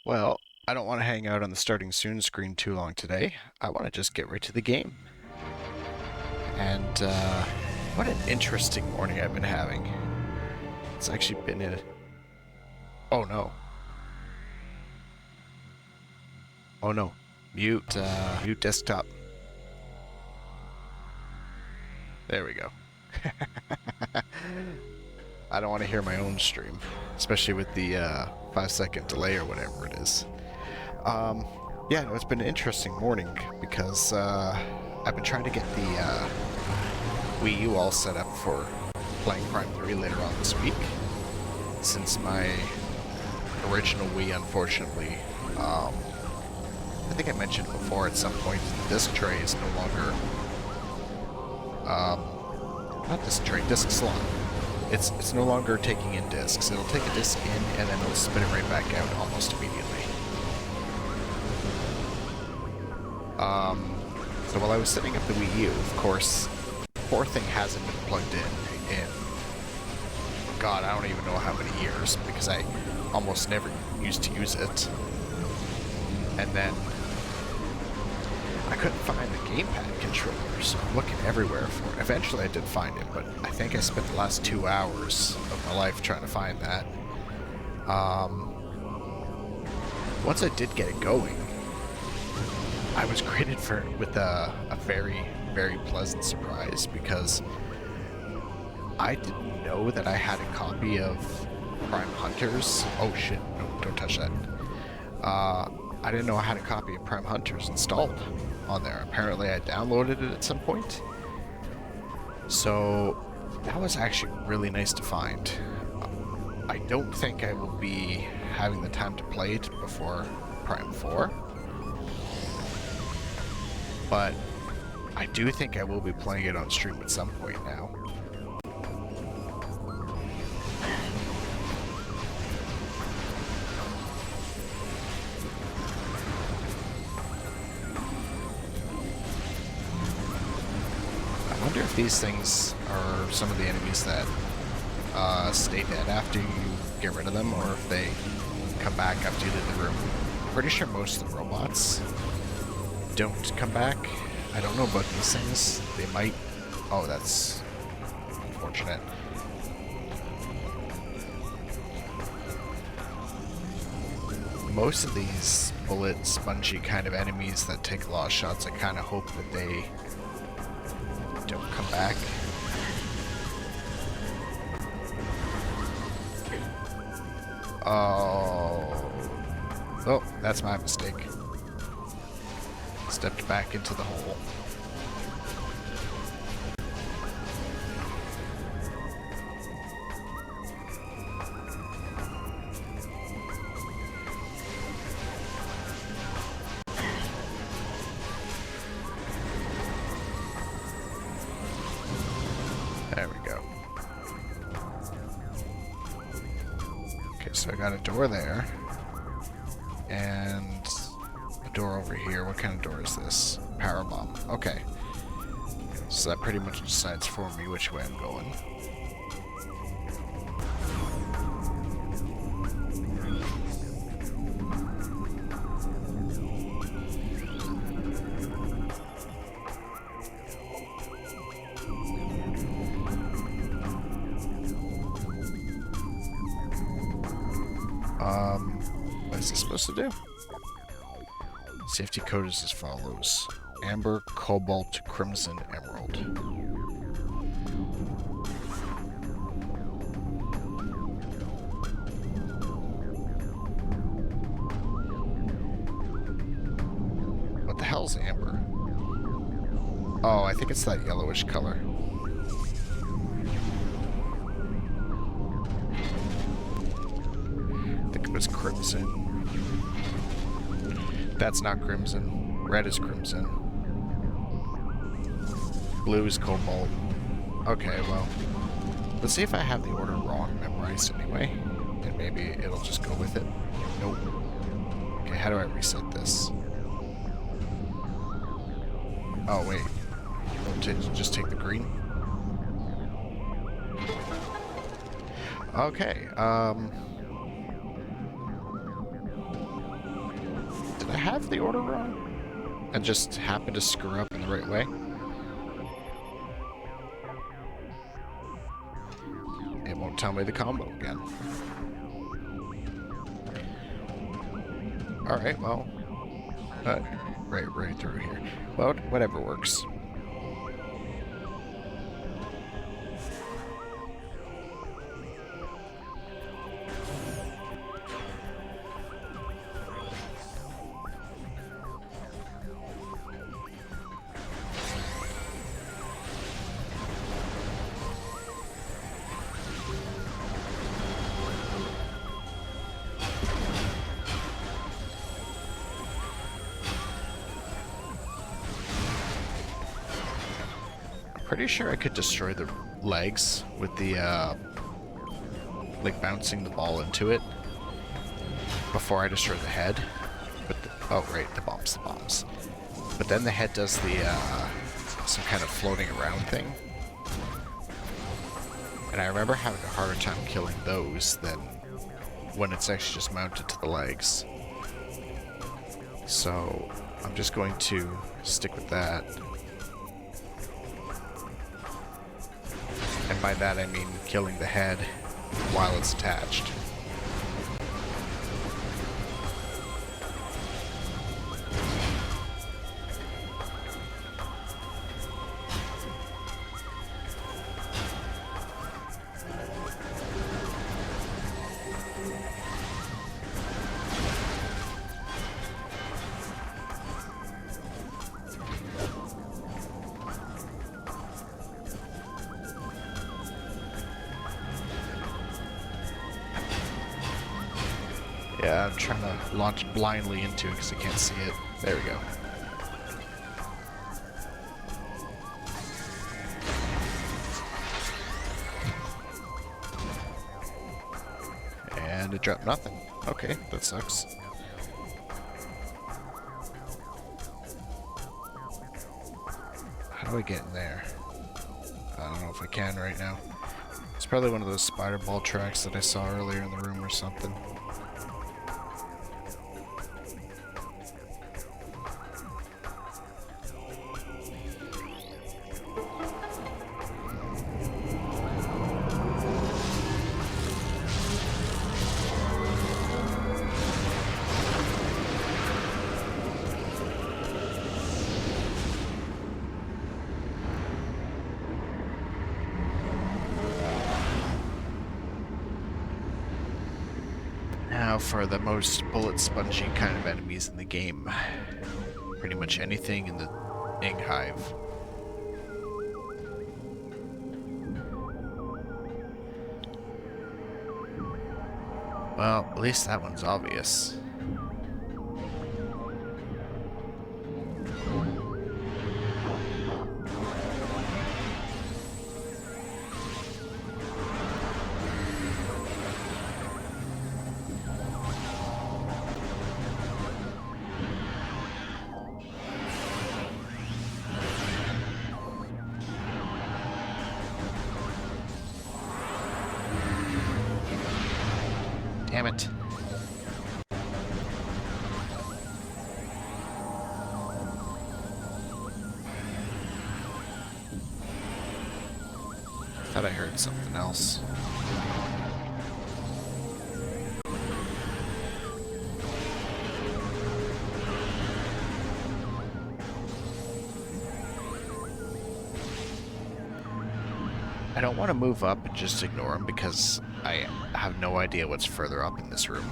Well, I don't want to hang out on the starting soon screen too long today. I want to just get right to the game. And what an interesting morning I've been having. It's actually been a... Oh no. Oh no. Mute desktop. There we go. I don't want to hear my own stream, especially with the 5-second delay or whatever it is. Yeah, no, it's been an interesting morning because I've been trying to get the Wii U all set up for playing Prime 3 later on this week, since my original Wii, unfortunately, I think I mentioned before at some point, the disc tray is no longer, not disc tray, disc slot. It's no longer taking in discs. It'll take a disc in and then it'll spit it right back out almost immediately. So while I was setting up the Wii U, of course, the poor thing hasn't been plugged in God, I don't even know how many years, because I almost never used to use it. And then I couldn't find the gamepad controller, so I'm looking everywhere for it. Eventually I did find it, but I think I spent the last 2 hours of my life trying to find that. Once I did get it going, I was greeted with a very, very pleasant surprise, because I didn't know that I had a copy of Prime Hunters. Oh shit, no, don't touch that. I didn't know I had a copy of Prime Hunters installed on there. Apparently I downloaded it at some point. So that was actually really nice to find. I don't think I will be having the time to play it before Prime 4. But I do think I will be playing it on stream at some point now. I wonder if these things are some of the enemies that stay dead after you get rid of them, or if they come back after you leave the room. I'm pretty sure most of the robots don't come back. I don't know about these things. They might... Oh, that's unfortunate. Most of these bullet, spongy kind of enemies that take a lot of shots, I kind of hope that they don't come back. Oh, that's my mistake. Stepped back into the hole. There we go. Okay, so I got a door there. And a door over here. What kind of door is this? Power bomb. Okay. So that pretty much decides for me which way I'm going. What is this supposed to do? Safety code is as follows: Amber, Cobalt, Crimson, Emerald. What the hell's Amber? Oh, I think it's that yellowish color. I think it was Crimson. That's not Crimson. Red is Crimson. Blue is Cobalt. Okay, well, let's see if I have the order wrong memorized anyway, and maybe it'll just go with it. Nope. Okay, how do I reset this? Oh, wait. Just take the green? Okay, have the order wrong? And just happen to screw up in the right way? It won't tell me the combo again. Alright, well... right through here. Well, whatever works. Pretty sure I could destroy the legs with the, like bouncing the ball into it before I destroy the head. But oh, right, the bombs. But then the head does the, some kind of floating around thing. And I remember having a harder time killing those than when it's actually just mounted to the legs. So I'm just going to stick with that. And by that I mean killing the head while it's attached. Yeah, I'm trying to launch blindly into it because I can't see it. There we go. And it dropped nothing. Okay, that sucks. How do I get in there? I don't know if I can right now. It's probably one of those spider ball tracks that I saw earlier in the room or something. Now for the most bullet spongy kind of enemies in the game. Pretty much anything in the Ing Hive. Well, at least that one's obvious. Damn it. Thought I heard something else. I don't want to move up and just ignore him because I have no idea what's further up in this room.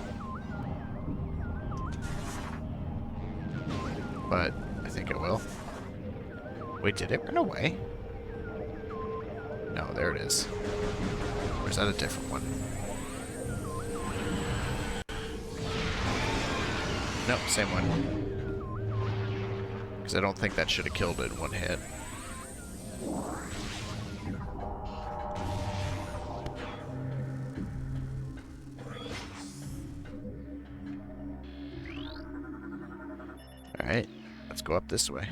But I think it will. Wait, did it run away? No, there it is. Or is that a different one? Nope, same one. Because I don't think that should have killed it in one hit. Alright, let's go up this way.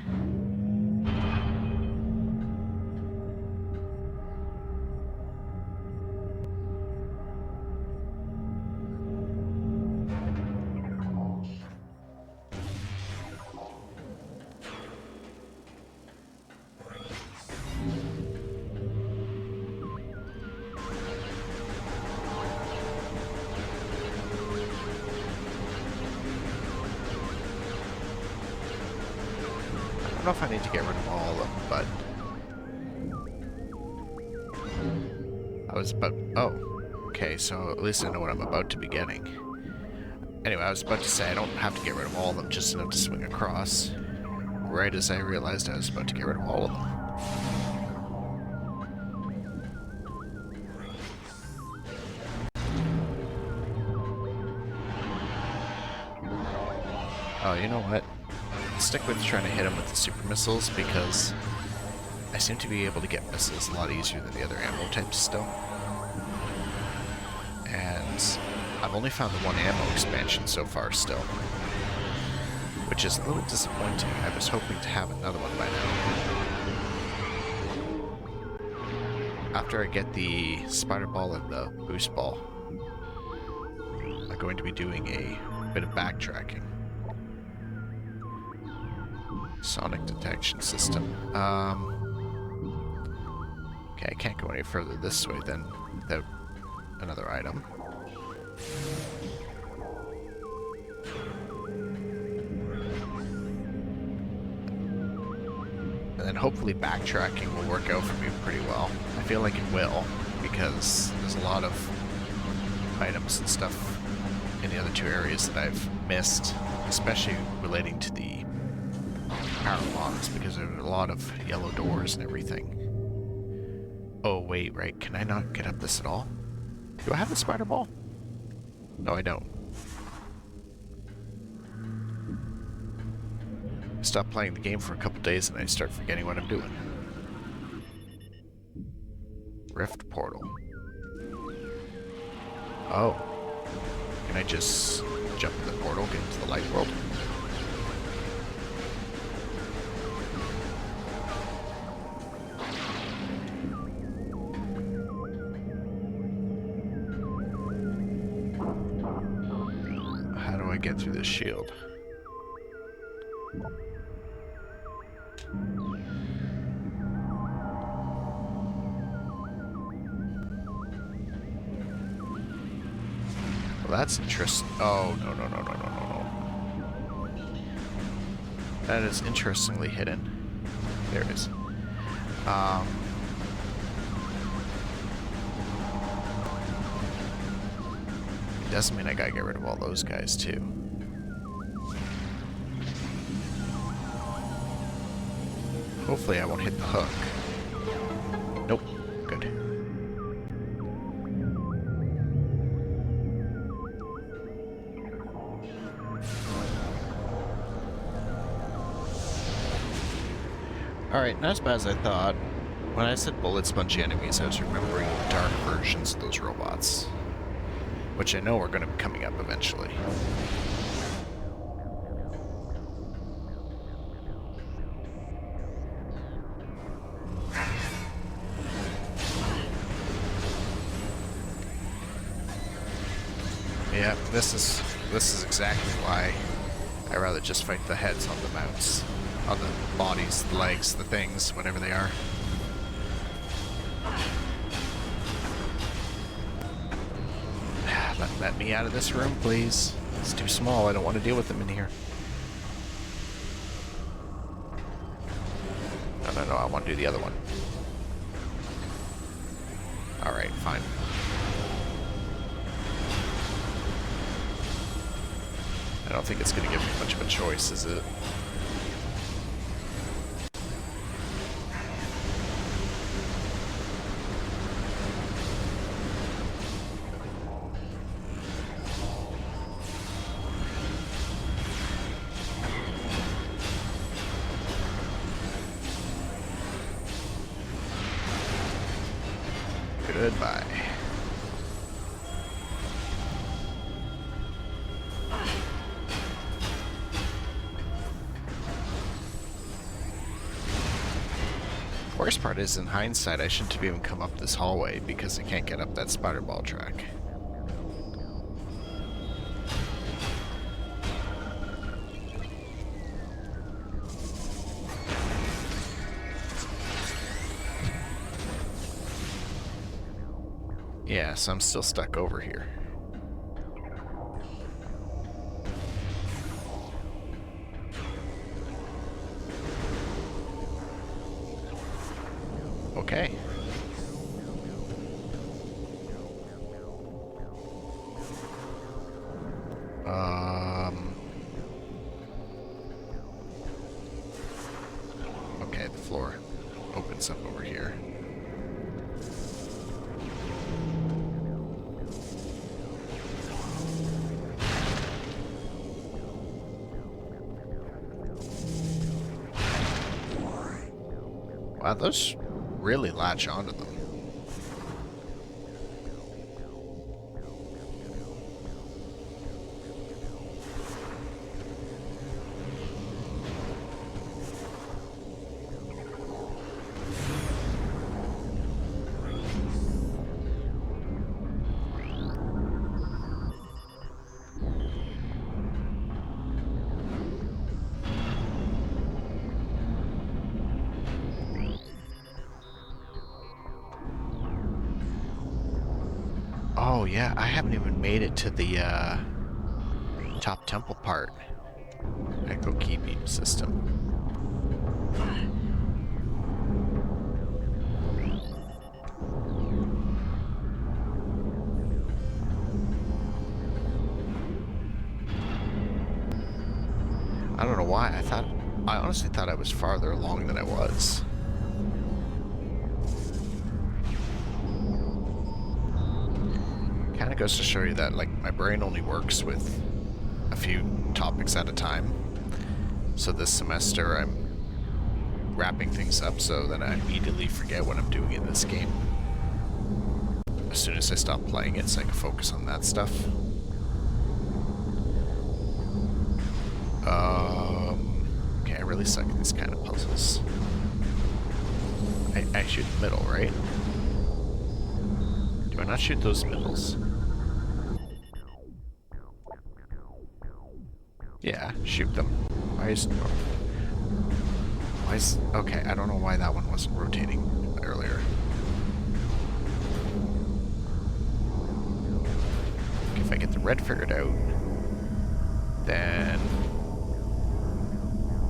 know if I need to get rid of all of them, but... I was about... Oh. Okay, so at least I know what I'm about to be getting. Anyway, I was about to say I don't have to get rid of all of them, just enough to swing across. Right as I realized I was about to get rid of all of them. Oh, you know what? Stick with trying to hit him with the super missiles, because I seem to be able to get missiles a lot easier than the other ammo types still. And I've only found the one ammo expansion so far still, which is a little disappointing. I was hoping to have another one by now. After I get the spider ball and the boost ball, I'm going to be doing a bit of backtracking. Sonic detection system. Okay, I can't go any further this way then without another item. And then hopefully backtracking will work out for me pretty well. I feel like it will, because there's a lot of items and stuff in the other two areas that I've missed, especially relating to the power bombs, because there are a lot of yellow doors and everything. Oh wait, right, can I not get up this at all? Do I have the spider ball? No, I don't. I stop playing the game for a couple days and I start forgetting what I'm doing. Rift portal. Oh. Can I just jump in the portal, get into the light world? Get through this shield. Well, that's interesting. Oh, no. That is interestingly hidden. There it is. Doesn't mean I gotta get rid of all those guys too. Hopefully I won't hit the hook. Nope. Good. Alright, not as bad as I thought. When I said bullet spongy enemies, I was remembering dark versions of those robots, which I know are going to be coming up eventually. Yeah, this is exactly why I rather just fight the heads on the mounts, on the bodies, the legs, the things, whatever they are. Let me out of this room, please. It's too small. I don't want to deal with them in here. No. I want to do the other one. Alright, fine. I don't think it's going to give me much of a choice, is it? Goodbye. Worst part is, in hindsight, I shouldn't have even come up this hallway because I can't get up that spider ball track. Yeah, so I'm still stuck over here. Okay. Okay, the floor opens up over here. Wow, those really latch onto them. Oh yeah, I haven't even made it to the top temple part. Echo key beam system. I don't know why. I honestly thought I was farther along than I was. Kind of goes to show you that, like, my brain only works with a few topics at a time. So this semester I'm wrapping things up so that I immediately forget what I'm doing in this game. As soon as I stop playing it, so I can focus on that stuff. Okay, I really suck at these kind of puzzles. I shoot the middle, right? Do I not shoot those middles? Yeah, shoot them. Why is... Okay, I don't know why that one wasn't rotating earlier. If I get the red figured out, then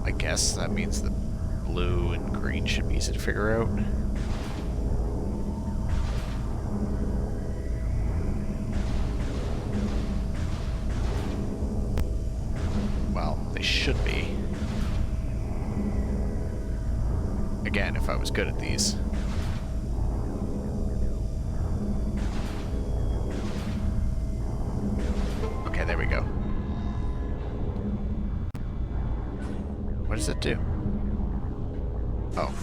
I guess that means the blue and green should be easy to figure out. Well, they should be. Again, if I was good at these. Okay, there we go. What does it do? Oh.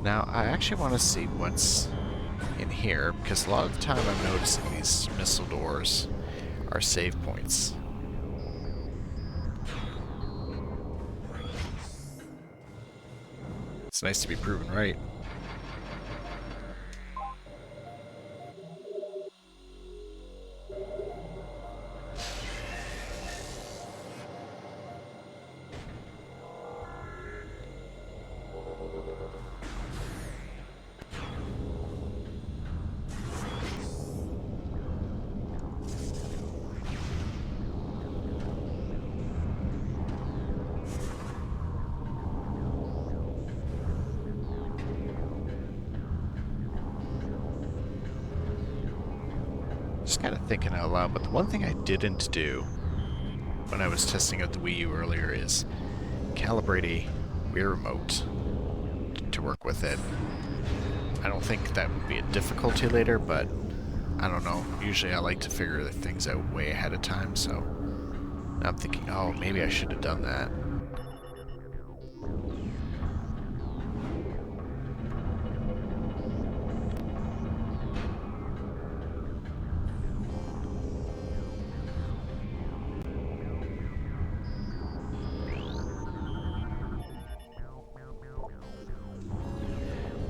Now, I actually want to see what's in here, because a lot of the time I'm noticing these missile doors are save points. It's nice to be proven right. Just kind of thinking out loud, but the one thing I didn't do when I was testing out the Wii U earlier is calibrate a Wii remote to work with it. I don't think that would be a difficulty later, but I don't know. Usually I like to figure things out way ahead of time, so now I'm thinking, oh, maybe I should have done that.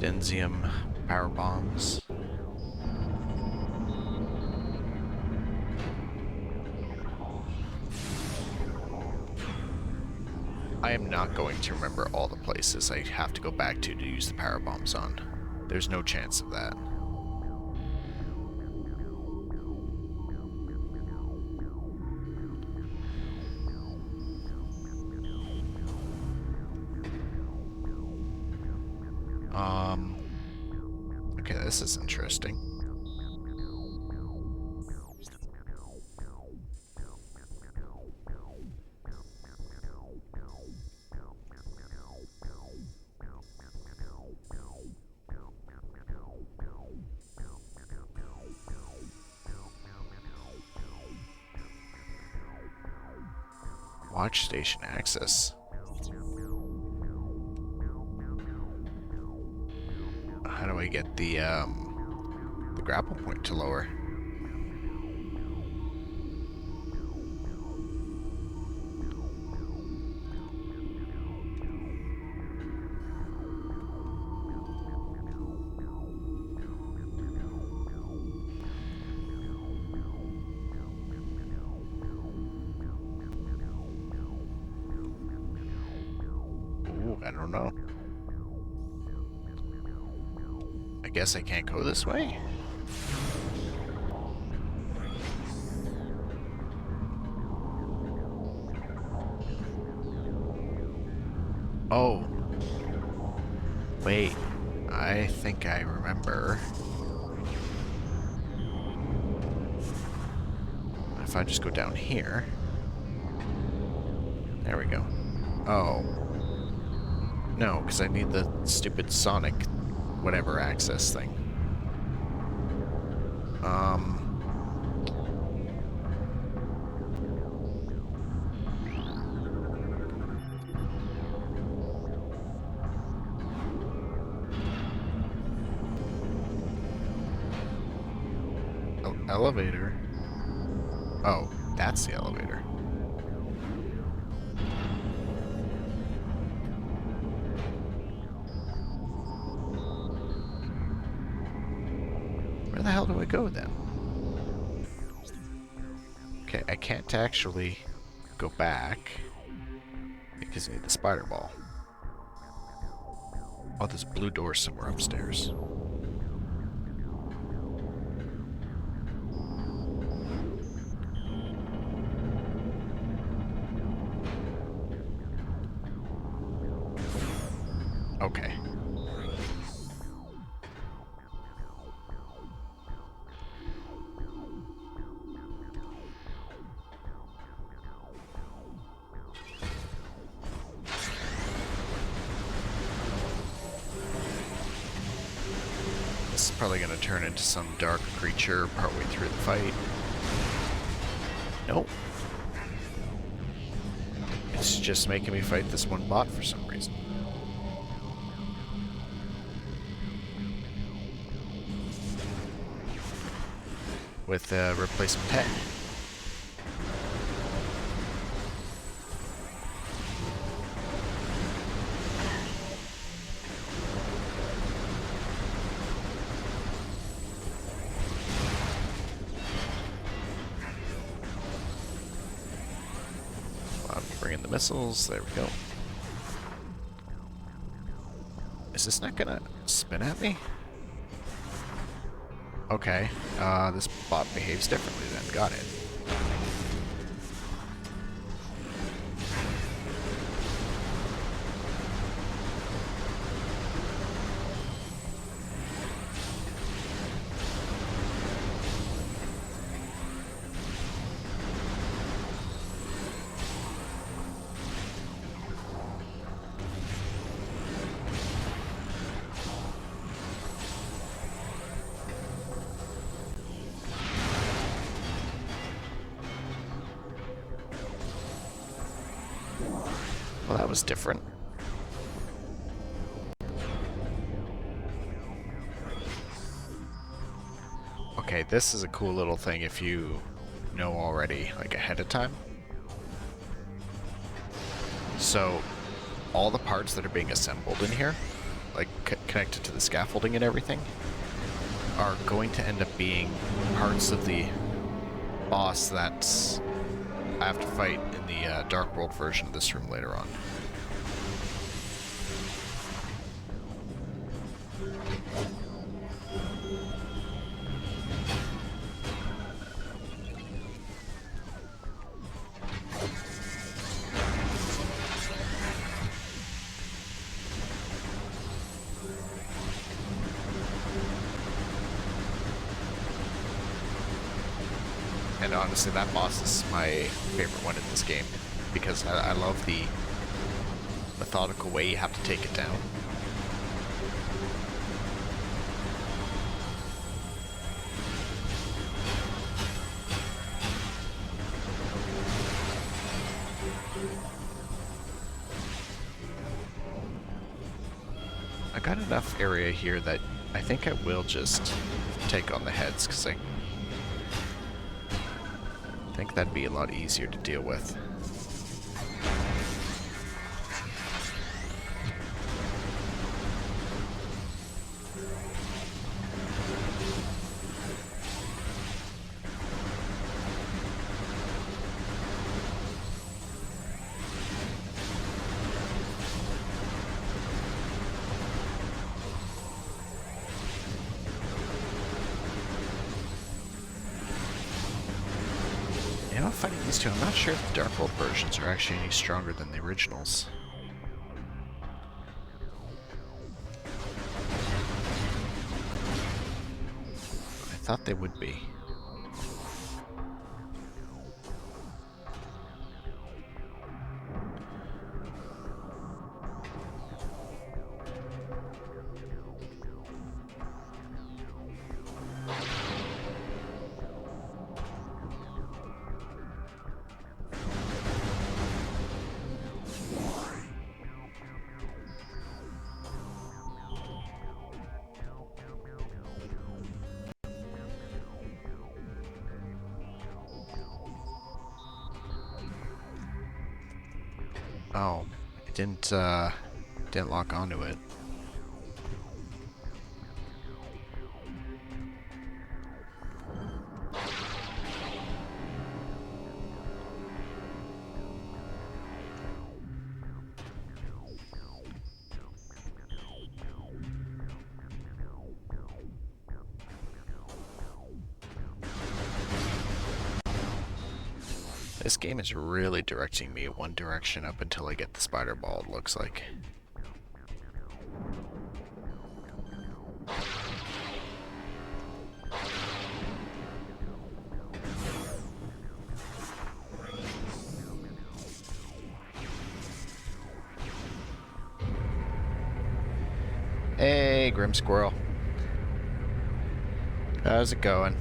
Denzium power bombs. I am not going to remember all the places I have to go back to use the power bombs on. There's no chance of that. Okay, this is interesting. Watch station access. How do I get the grapple point to lower? Ooh, I don't know. I guess I can't go this way? Oh. Wait. I think I remember. If I just go down here. There we go. Oh. No, because I need the stupid Sonic whatever access thing. Elevator. Oh, that's the elevator. Where the hell do I go then? Okay, I can't actually go back because I need the spider ball. Oh, there's a blue door somewhere upstairs. Okay. This is probably going to turn into some dark creature partway through the fight. Nope. It's just making me fight this one bot for some reason. With a replacement head. I'm bringing the missiles. There we go. Is this not gonna spin at me? Okay, this bot behaves differently then. Got it. Well, that was different. Okay, this is a cool little thing if you know already, like ahead of time. So, all the parts that are being assembled in here, like connected to the scaffolding and everything, are going to end up being parts of the boss that I have to fight in the Dark World version of this room later on. And honestly, that boss is my favorite one in this game, because I love the methodical way you have to take it down. I got enough area here that I think I will just take on the heads, because I think that'd be a lot easier to deal with. You know, fighting these two, I'm not sure if the Dark World versions are actually any stronger than the originals. I thought they would be. Oh, I didn't lock onto it. This game is really directing me one direction up until I get the spider ball, it looks like. Hey, Grim Squirrel. How's it going?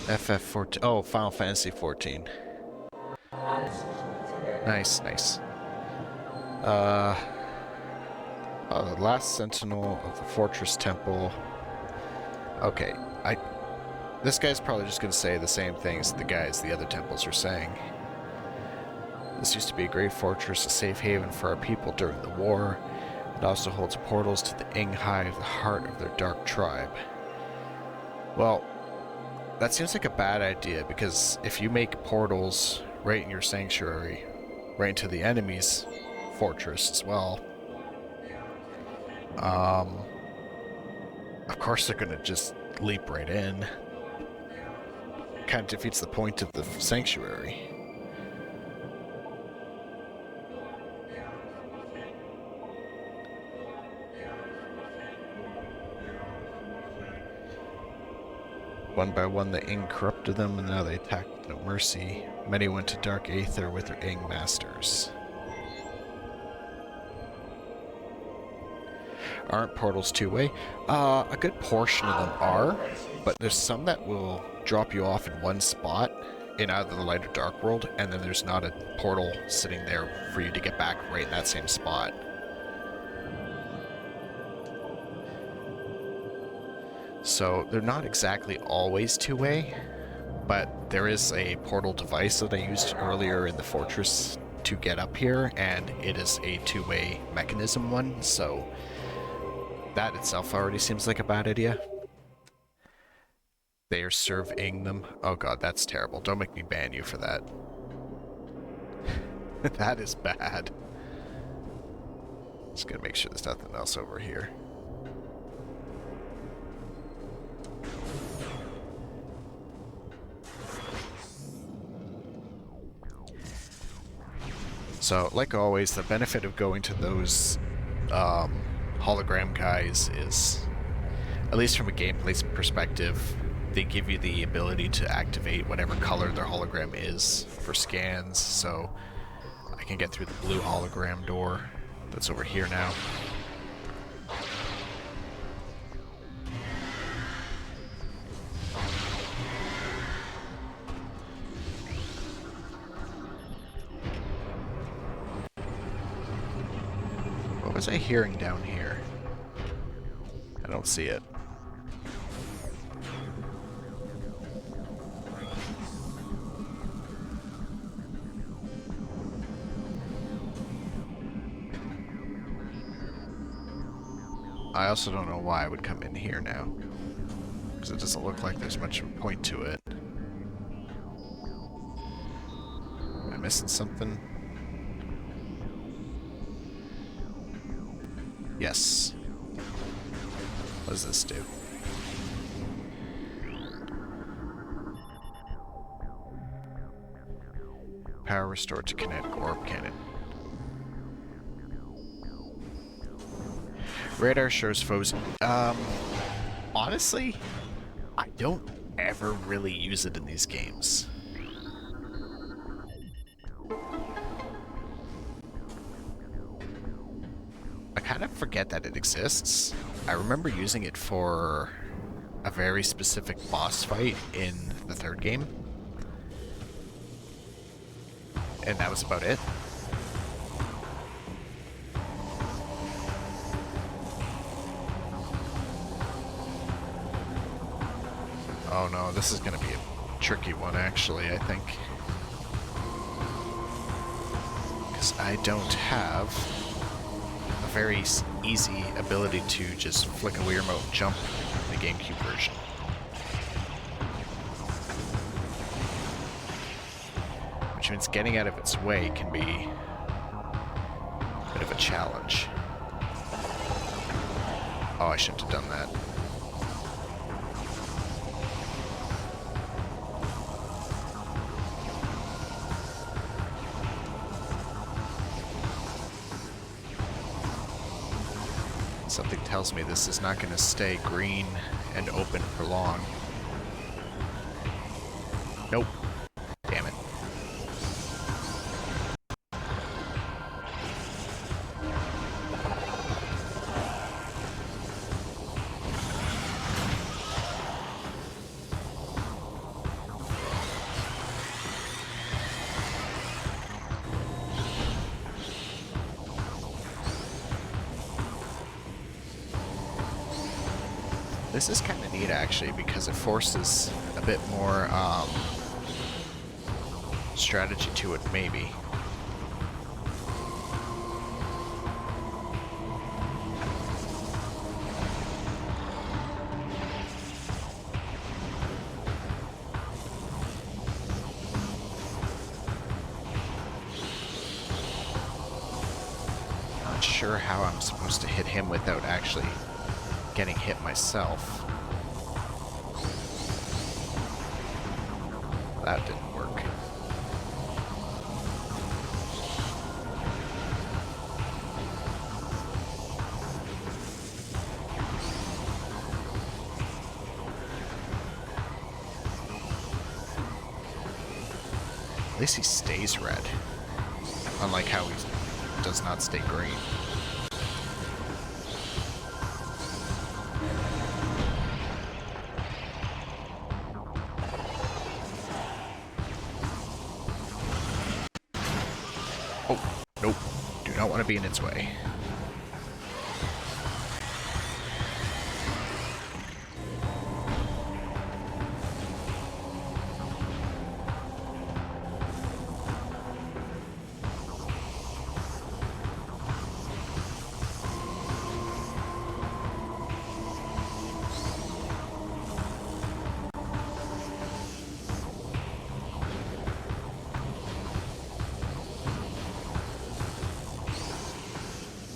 FF14. Oh, Final Fantasy 14. Nice, nice. Oh, the last sentinel of the fortress temple. Okay, this guy's probably just gonna say the same things the other temples are saying. This used to be a great fortress, a safe haven for our people during the war. It also holds portals to the Ing Hive, the heart of their dark tribe. Well, that seems like a bad idea, because if you make portals right in your sanctuary, right into the enemy's fortress as well, of course they're gonna just leap right in. Kind of defeats the point of the sanctuary. One by one, the Ing corrupted them, and now they attack with no mercy. Many went to Dark Aether with their Ing masters. Aren't portals two-way? A good portion of them are, but there's some that will drop you off in one spot in either the light or dark world, and then there's not a portal sitting there for you to get back right in that same spot. So they're not exactly always two-way, but there is a portal device that I used earlier in the fortress to get up here, and it is a two-way mechanism one, so that itself already seems like a bad idea. They are serving them. Oh god, that's terrible. Don't make me ban you for that. That is bad. Just gonna make sure there's nothing else over here. So, like always, the benefit of going to those hologram guys is, at least from a gameplay perspective, they give you the ability to activate whatever color their hologram is for scans. So I can get through the blue hologram door that's over here now. What was I hearing down here? I don't see it. I also don't know why I would come in here now, because it doesn't look like there's much of a point to it. Am I missing something? Yes. What does this do? Power restored to kinetic orb cannon. Radar shows foes. Honestly, I don't ever really use it in these games. I kind of forget that it exists. I remember using it for a very specific boss fight in the third game. And that was about it. Oh no, this is going to be a tricky one actually, I think. Because I don't have a very easy ability to just flick a Wii remote and jump in the GameCube version. Which means getting out of its way can be a bit of a challenge. Oh, I shouldn't have done that. Something tells me this is not going to stay green and open for long. Nope. Damn it. This is kind of neat actually, because it forces a bit more strategy to it, maybe. Not sure how I'm supposed to hit him without actually getting hit myself. That didn't work. At least he stays red, unlike how he does not stay green. Oh, nope. Do not want to be in its way.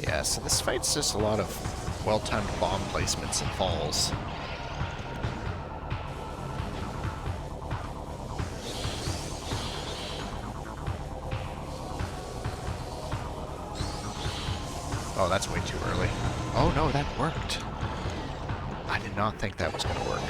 Yeah, so this fight's just a lot of well-timed bomb placements and falls. Oh, that's way too early. Oh no, that worked. I did not think that was going to work.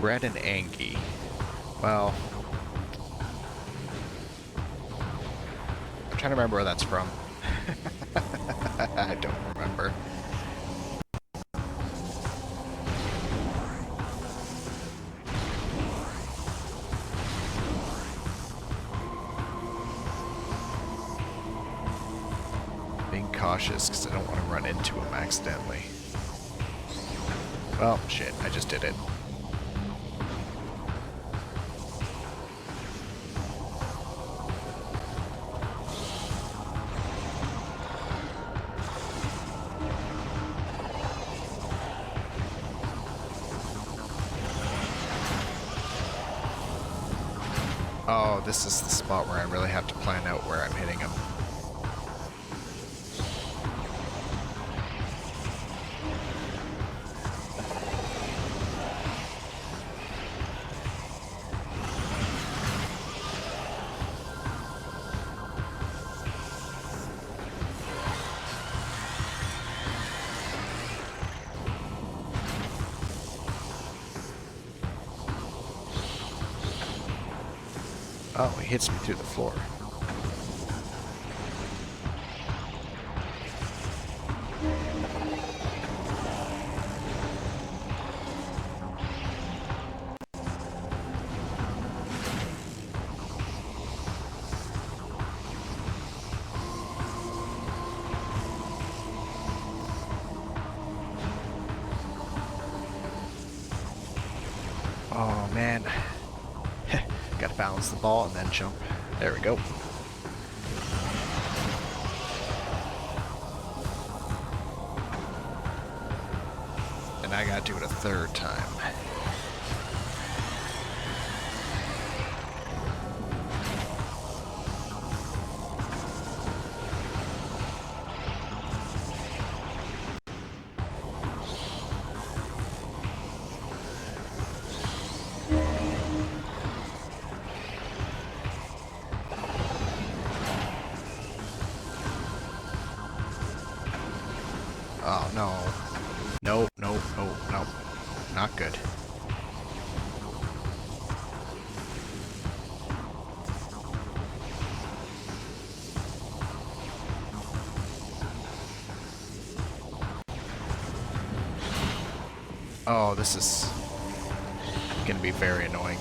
Red and Angie. Well, I'm trying to remember where that's from. I don't remember. Being cautious because I don't want to run into him accidentally. Well, shit, I just did it. Oh, this is the spot where I really have to plan out where I'm hitting him. Oh, he hits me through the floor. Oh, man. Gotta balance the ball and then jump. There we go. And I gotta do it a third time. Oh, no. No, no, no, no. Not good. Oh, this is gonna be very annoying.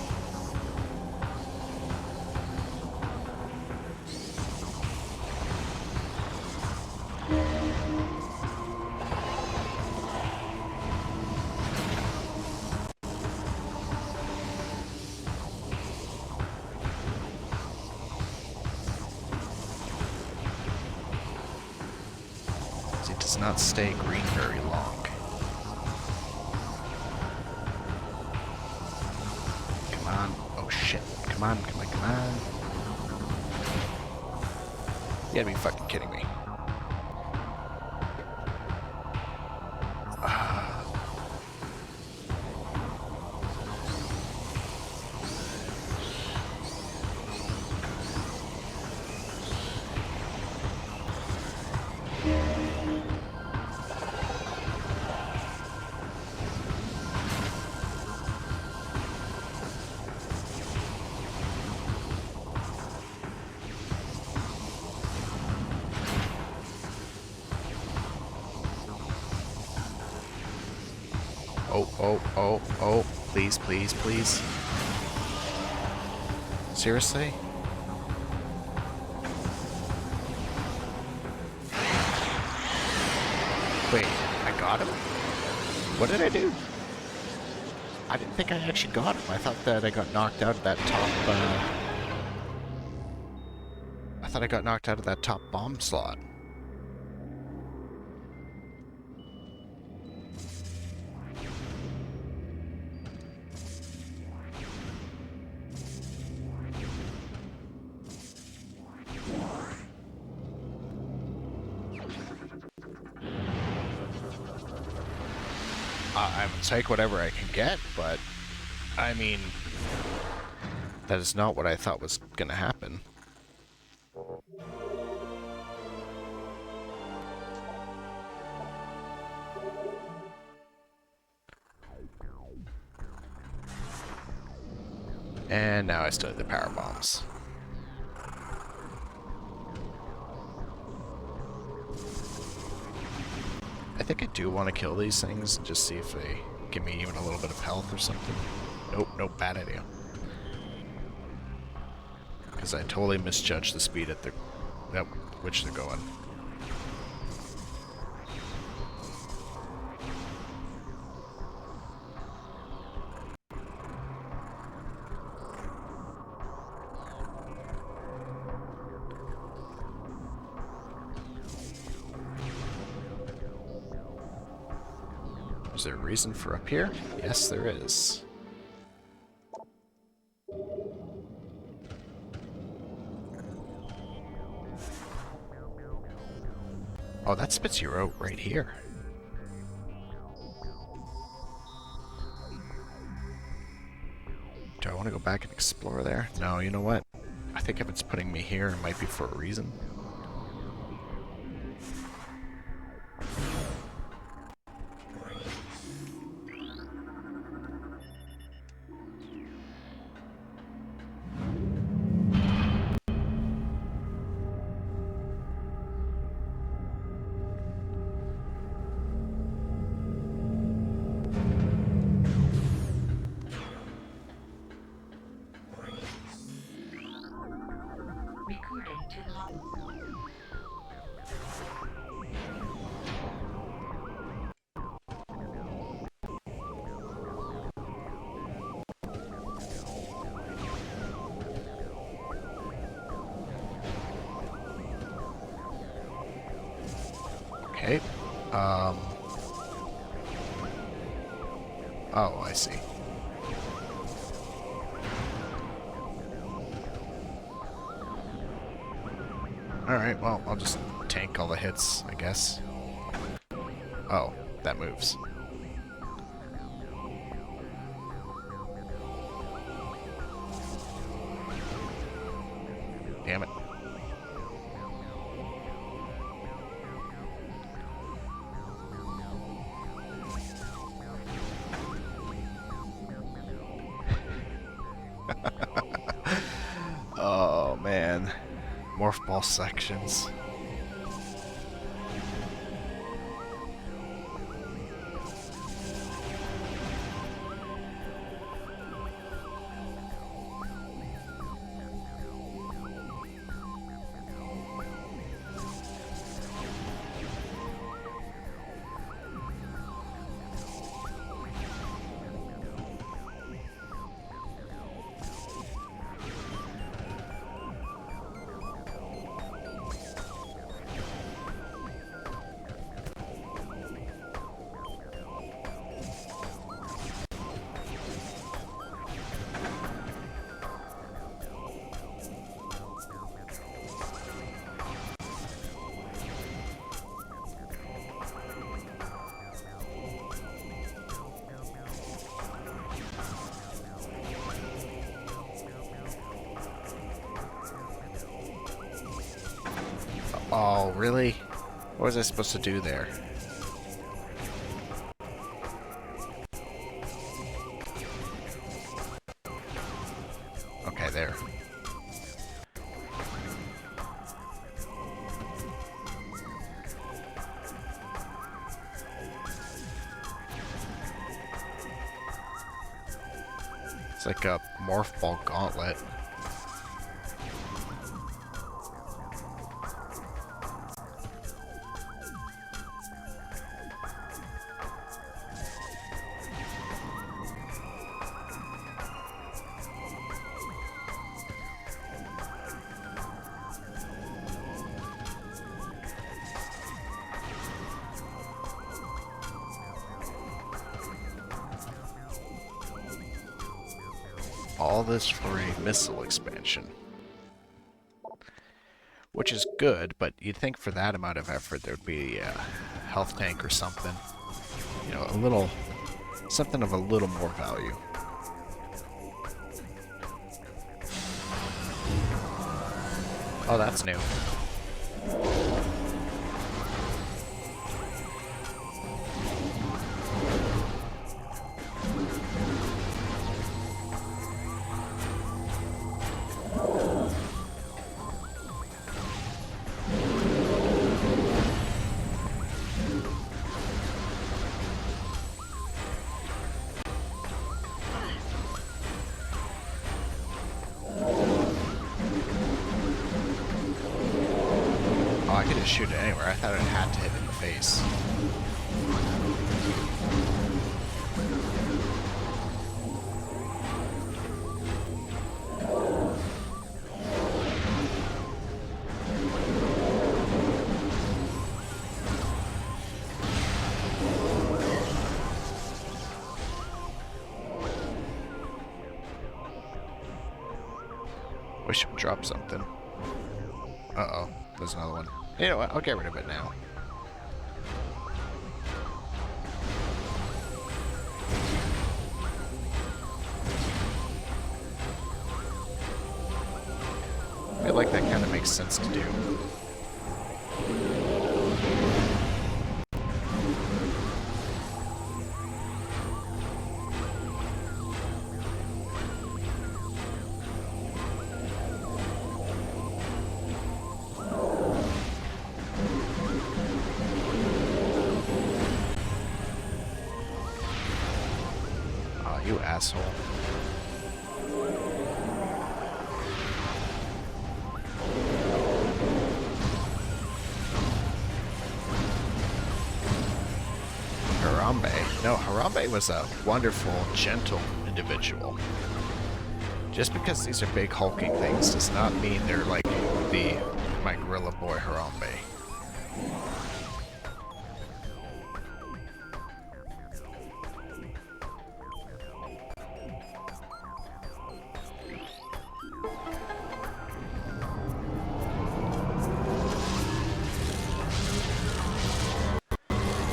It does not stay green very long. Come on. Oh shit. Come on, come on, come on. You gotta be fucking kidding me. Oh, oh, oh, oh. Please, please, please. Seriously? Wait, I got him? What did I do? I didn't think I actually got him. I thought that I got knocked out of that top, I thought I got knocked out of that top bomb slot. I will take whatever I can get, but I mean, that is not what I thought was going to happen. And now I still have the power bombs. I think I do want to kill these things and just see if they give me even a little bit of health or something. Nope, nope, bad idea. Because I totally misjudged the speed at which they're going. Is there a reason for up here? Yes, there is. Oh, that spits you out right here. Do I want to go back and explore there? No, you know what? I think if it's putting me here, it might be for a reason. Okay. Oh, I see. Alright, well, I'll just tank all the hits, I guess. Oh, that moves. Damn it. Oh, man. Morph ball sections. Oh, really? What was I supposed to do there? Okay, there. It's like a morph ball gauntlet. All this for a missile expansion. Which is good, but you'd think for that amount of effort there'd be a health tank or something. You know, a little something of a little more value. Oh, that's new. Oh, I could just shoot it anywhere. I thought it had to hit in the face. Wish it would drop something. Uh-oh. There's another one. You know what? I'll get rid of it now. I feel like that kind of makes sense to do. You asshole. Harambe. No, Harambe was a wonderful, gentle individual. Just because these are big hulking things does not mean they're like my gorilla boy Harambe.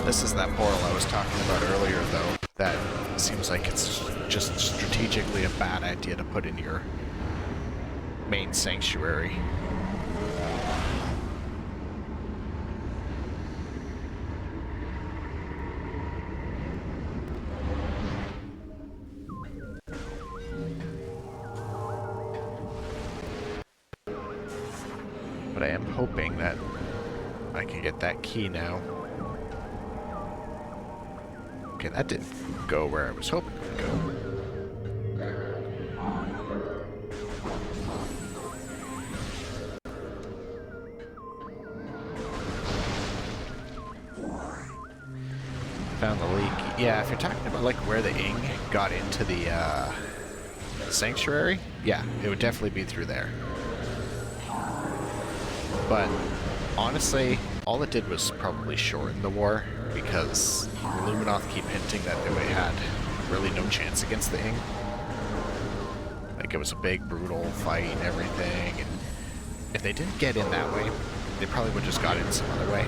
This is that portal I was talking about earlier, though. That seems like it's just strategically a bad idea to put in your main sanctuary. But I am hoping that I can get that key now. Okay, that didn't go where I was hoping it would go. Found the leak. Yeah, if you're talking about like where the Ing got into the sanctuary, yeah, it would definitely be through there. But honestly, all it did was probably shorten the war, because Luminoth keep hinting that they had really no chance against the Ing. Like, it was a big, brutal fight and everything, and if they didn't get in that way, they probably would have just got in some other way.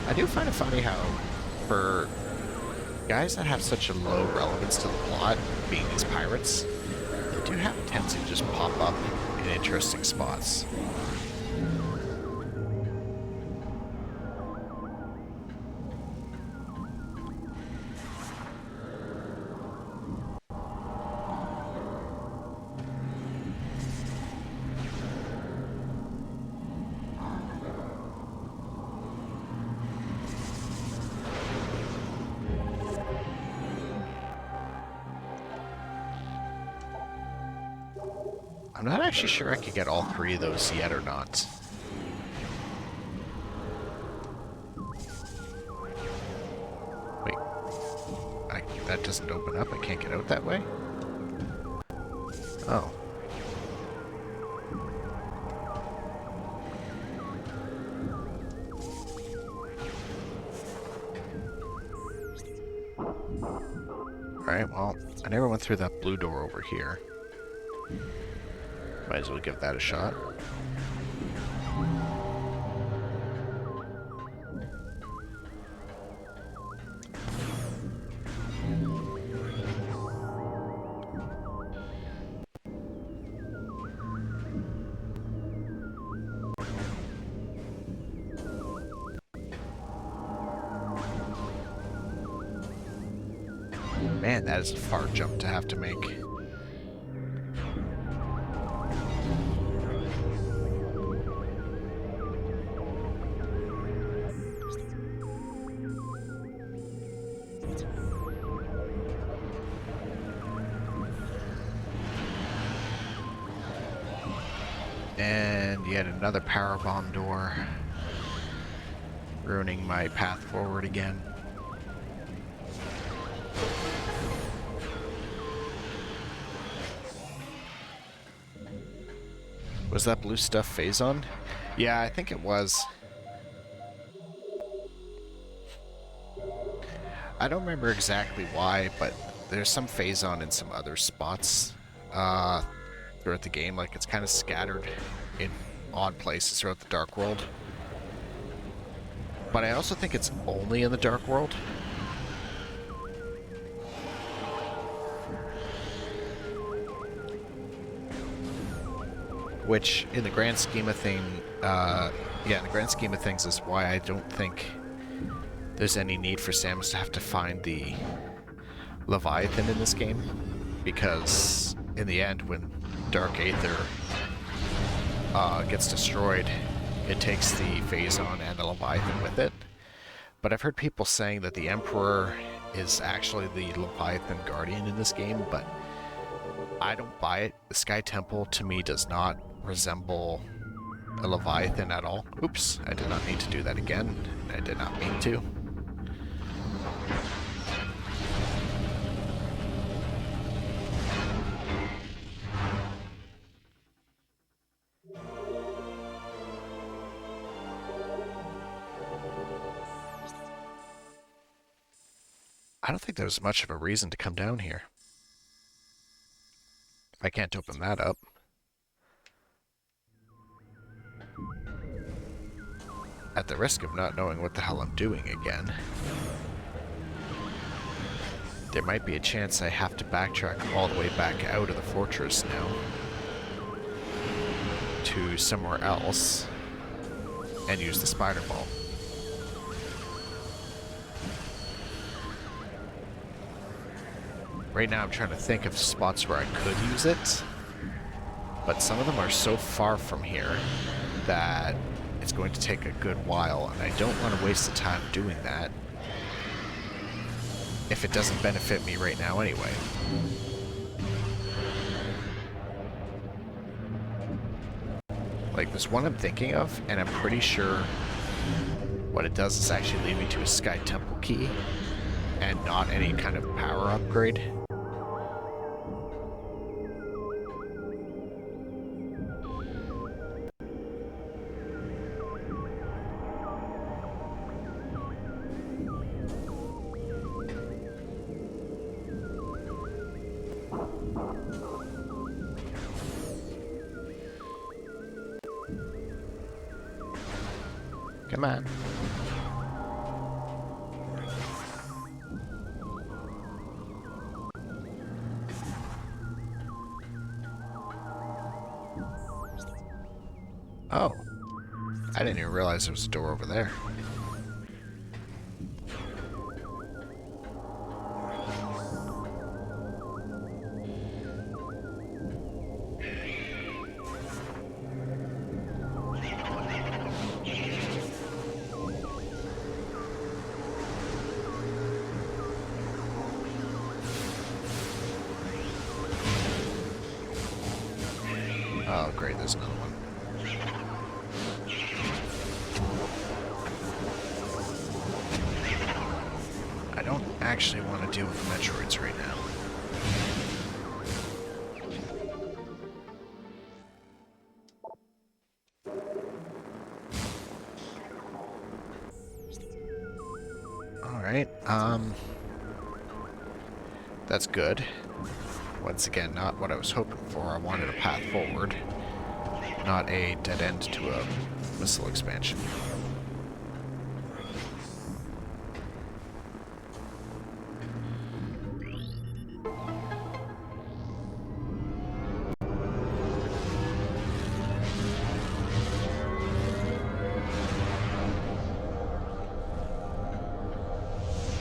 I do find it funny how, for guys that have such a low relevance to the plot, being these pirates, they do have a tendency to just pop up in interesting spots. I'm not actually sure I could get all three of those yet or not. Wait. That doesn't open up? I can't get out that way? Oh. Alright, well, I never went through that blue door over here. Might as well give that a shot. Man, that is a far jump to have to make. And yet another power bomb door, ruining my path forward again. Was that blue stuff Phazon? Yeah, I think it was. I don't remember exactly why, but there's some Phazon in some other spots throughout the game. Like, it's kind of scattered in odd places throughout the Dark World. But I also think it's only in the Dark World. Which, in the grand scheme of things, is why I don't think there's any need for Samus to have to find the Leviathan in this game. Because, in the end, when Dark Aether gets destroyed, it takes the Phazon and the Leviathan with it. But I've heard people saying that the Emperor is actually the Leviathan Guardian in this game, but I don't buy it. The Sky Temple, to me, does not resemble a Leviathan at all. Oops, I did not need to do that again. I did not mean to. I don't think there's much of a reason to come down here. I can't open that up. At the risk of not knowing what the hell I'm doing again, there might be a chance I have to backtrack all the way back out of the fortress now to somewhere else and use the spider ball. Right now I'm trying to think of spots where I could use it, but some of them are so far from here that it's going to take a good while, and I don't want to waste the time doing that if it doesn't benefit me right now anyway. Like, there's one I'm thinking of, and I'm pretty sure what it does is actually lead me to a Sky Temple key and not any kind of power upgrade. Come on. Oh. I didn't even realize there was a door over there. Oh, great, there's another one. I don't actually want to deal with the Metroids right now. Alright, That's good. Once again, not what I was hoping for. I wanted a path forward, not a dead end to a missile expansion.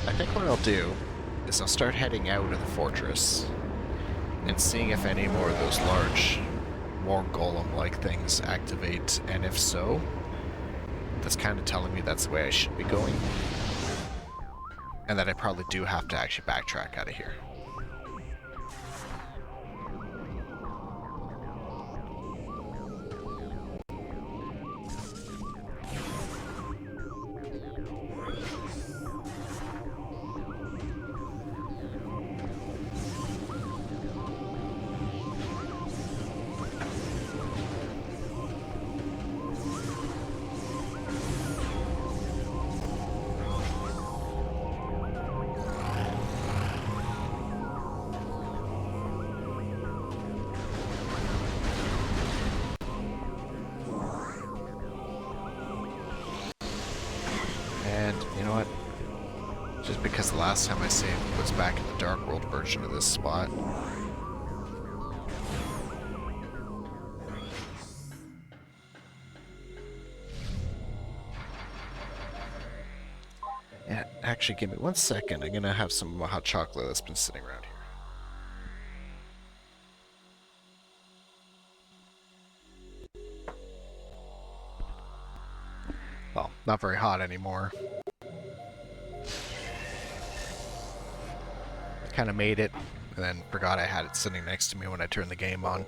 I think what I'll do is I'll start heading out of the fortress and seeing if any more of those large war golem-like things activate, and if so, that's kind of telling me that's the way I should be going, and that I probably do have to actually backtrack out of here. And you know what? Just because the last time I saved was back in the Dark World version of this spot. Yeah, actually, give me 1 second. I'm gonna have some hot chocolate that's been sitting around here. Well, not very hot anymore. Kind of made it, and then forgot I had it sitting next to me when I turned the game on.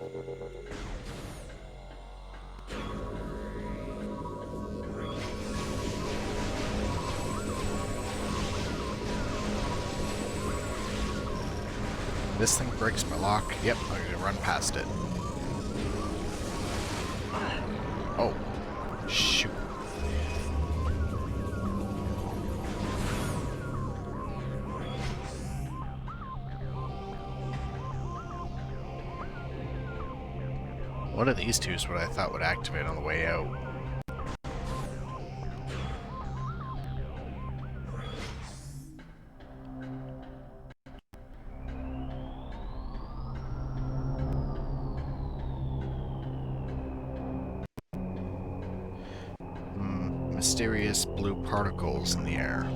This thing breaks my lock. Yep, I'm gonna run past it. Oh, shoot. One of these two is what I thought would activate on the way out. Mysterious blue particles in the air.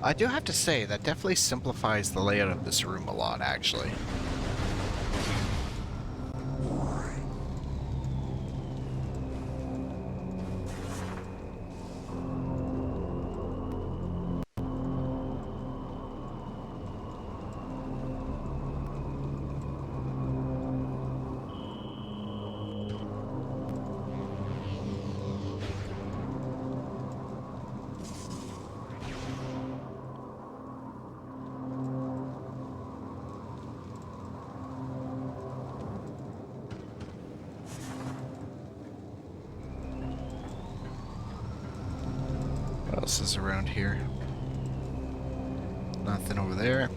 I do have to say, that definitely simplifies the layout of this room a lot, actually. What else is around here? Nothing over there.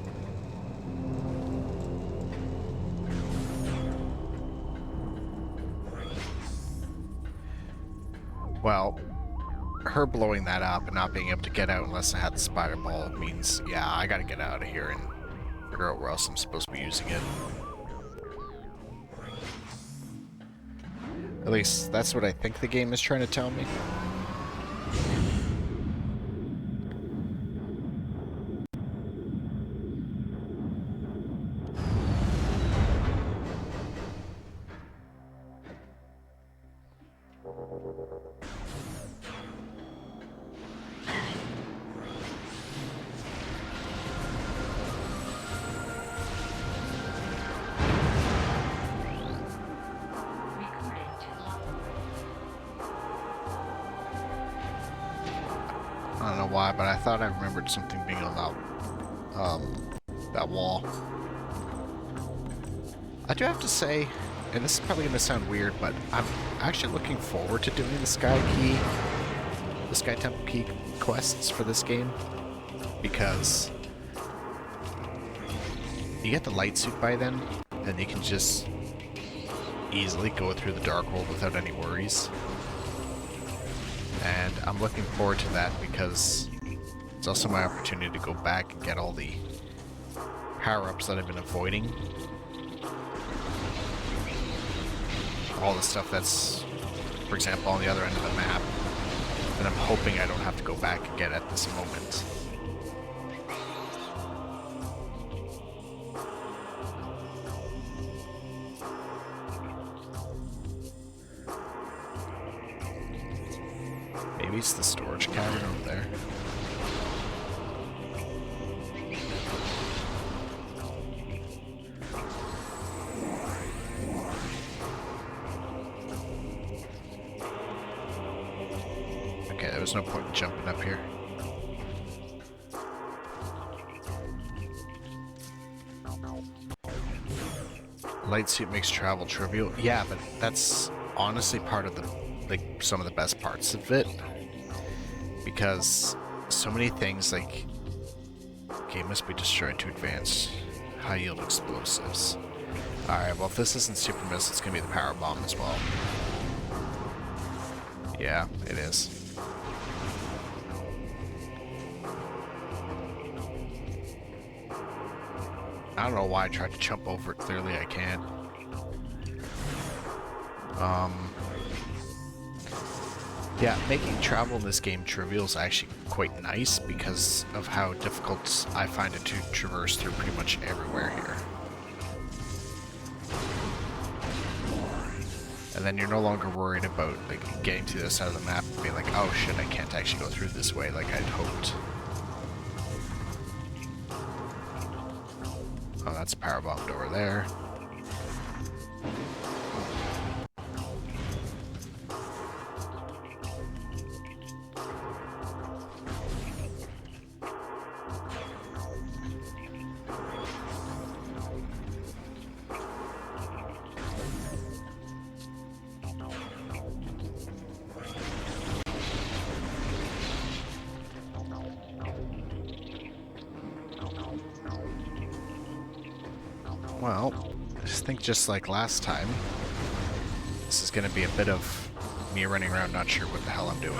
Well, her blowing that up and not being able to get out unless I had the spider ball means, yeah, I gotta get out of here and figure out where else I'm supposed to be using it. At least, that's what I think the game is trying to tell me. don't know why, but I thought I remembered something being on that wall. I do have to say, and this is probably going to sound weird, but I'm actually looking forward to doing the Sky Temple Key quests for this game, because you get the light suit by then, and you can just easily go through the Dark World without any worries. And I'm looking forward to that because it's also my opportunity to go back and get all the power-ups that I've been avoiding. All the stuff that's, for example, on the other end of the map, that I'm hoping I don't have to go back and get at this moment. Maybe it's the storage cavern over there. Okay, there was no point in jumping up here. Light suit makes travel trivial. Yeah, but that's honestly part of the, like, some of the best parts of it. Because so many things, like, okay, must be destroyed to advance. High yield explosives. Alright, well, if this isn't super missile, it's gonna be the power bomb as well. Yeah, it is. I don't know why I tried to jump over it. Clearly I can't. Yeah, making travel in this game trivial is actually quite nice because of how difficult I find it to traverse through pretty much everywhere here. And then you're no longer worried about, like, getting to this side of the map and being like, oh shit, I can't actually go through this way like I'd hoped. Oh, that's a power bomb door there. Well, I just think just like last time, this is going to be a bit of me running around not sure what the hell I'm doing.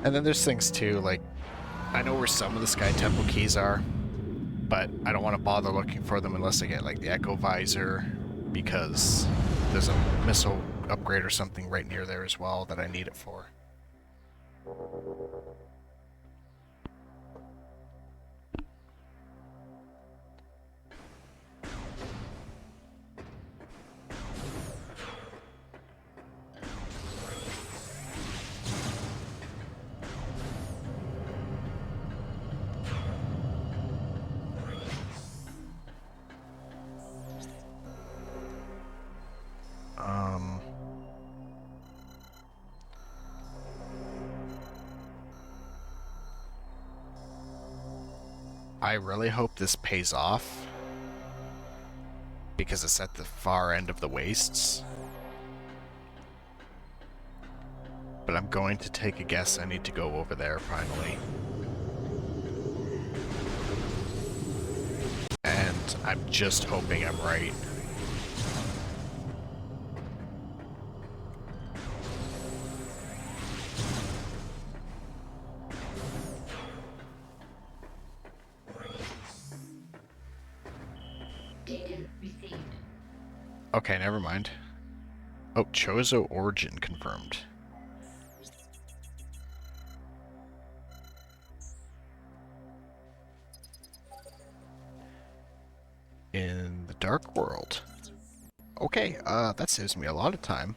And then there's things too, like, I know where some of the Sky Temple keys are, but I don't want to bother looking for them unless I get, like, the Echo Visor, because there's a missile upgrade or something right near there as well that I need it for. I really hope this pays off, because it's at the far end of the wastes. But I'm going to take a guess I need to go over there finally. And I'm just hoping I'm right. Okay, never mind. Oh, Chozo origin confirmed. In the Dark World. Okay, that saves me a lot of time.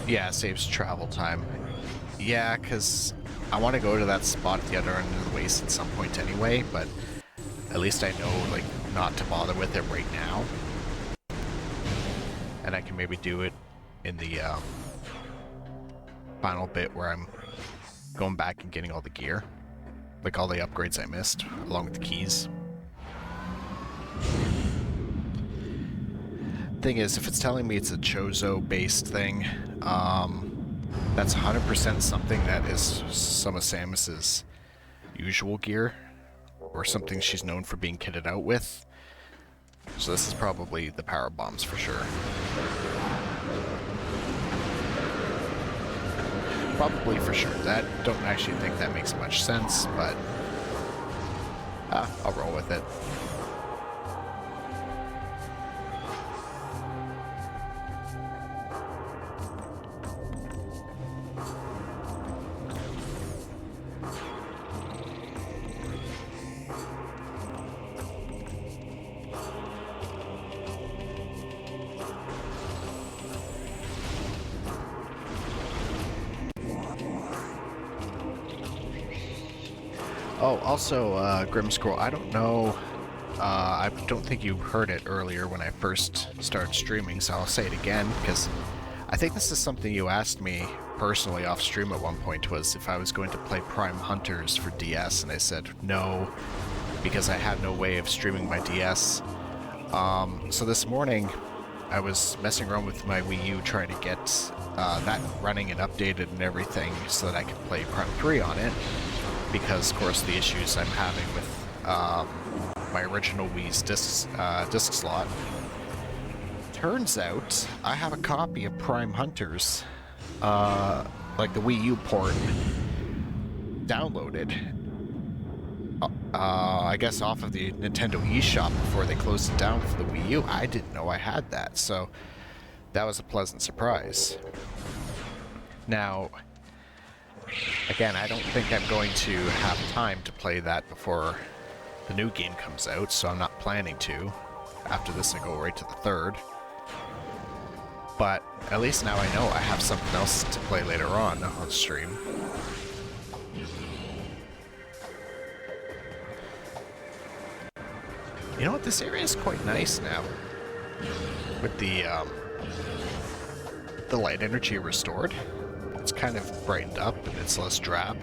Yeah, it saves travel time. Yeah, because I want to go to that spot at the other end of the waste at some point anyway, but at least I know, like, not to bother with it right now. And I can maybe do it in the final bit where I'm going back and getting all the gear. Like all the upgrades I missed, along with the keys. Thing is, if it's telling me it's a Chozo-based thing, that's 100% something that is some of Samus's usual gear, or something she's known for being kitted out with. So this is probably the power bombs for sure. Probably for sure. That don't actually think that makes much sense, but I'll roll with it. Oh, also, Grim Scroll, I don't know, I don't think you heard it earlier when I first started streaming, so I'll say it again, because I think this is something you asked me personally off stream at one point, was if I was going to play Prime Hunters for DS, and I said no, because I had no way of streaming my DS. So this morning, I was messing around with my Wii U trying to get that running and updated and everything so that I could play Prime 3 on it. Because, of course, the issues I'm having with my original Wii's disc slot. Turns out, I have a copy of Prime Hunters, like the Wii U port, downloaded. I guess off of the Nintendo eShop before they closed it down for the Wii U. I didn't know I had that, so that was a pleasant surprise. Now, again, I don't think I'm going to have time to play that before the new game comes out, so I'm not planning to. After this, I go right to the 3rd. But at least now I know I have something else to play later on stream. You know what? This area is quite nice now. With the light energy restored. It's kind of brightened up and it's less drab.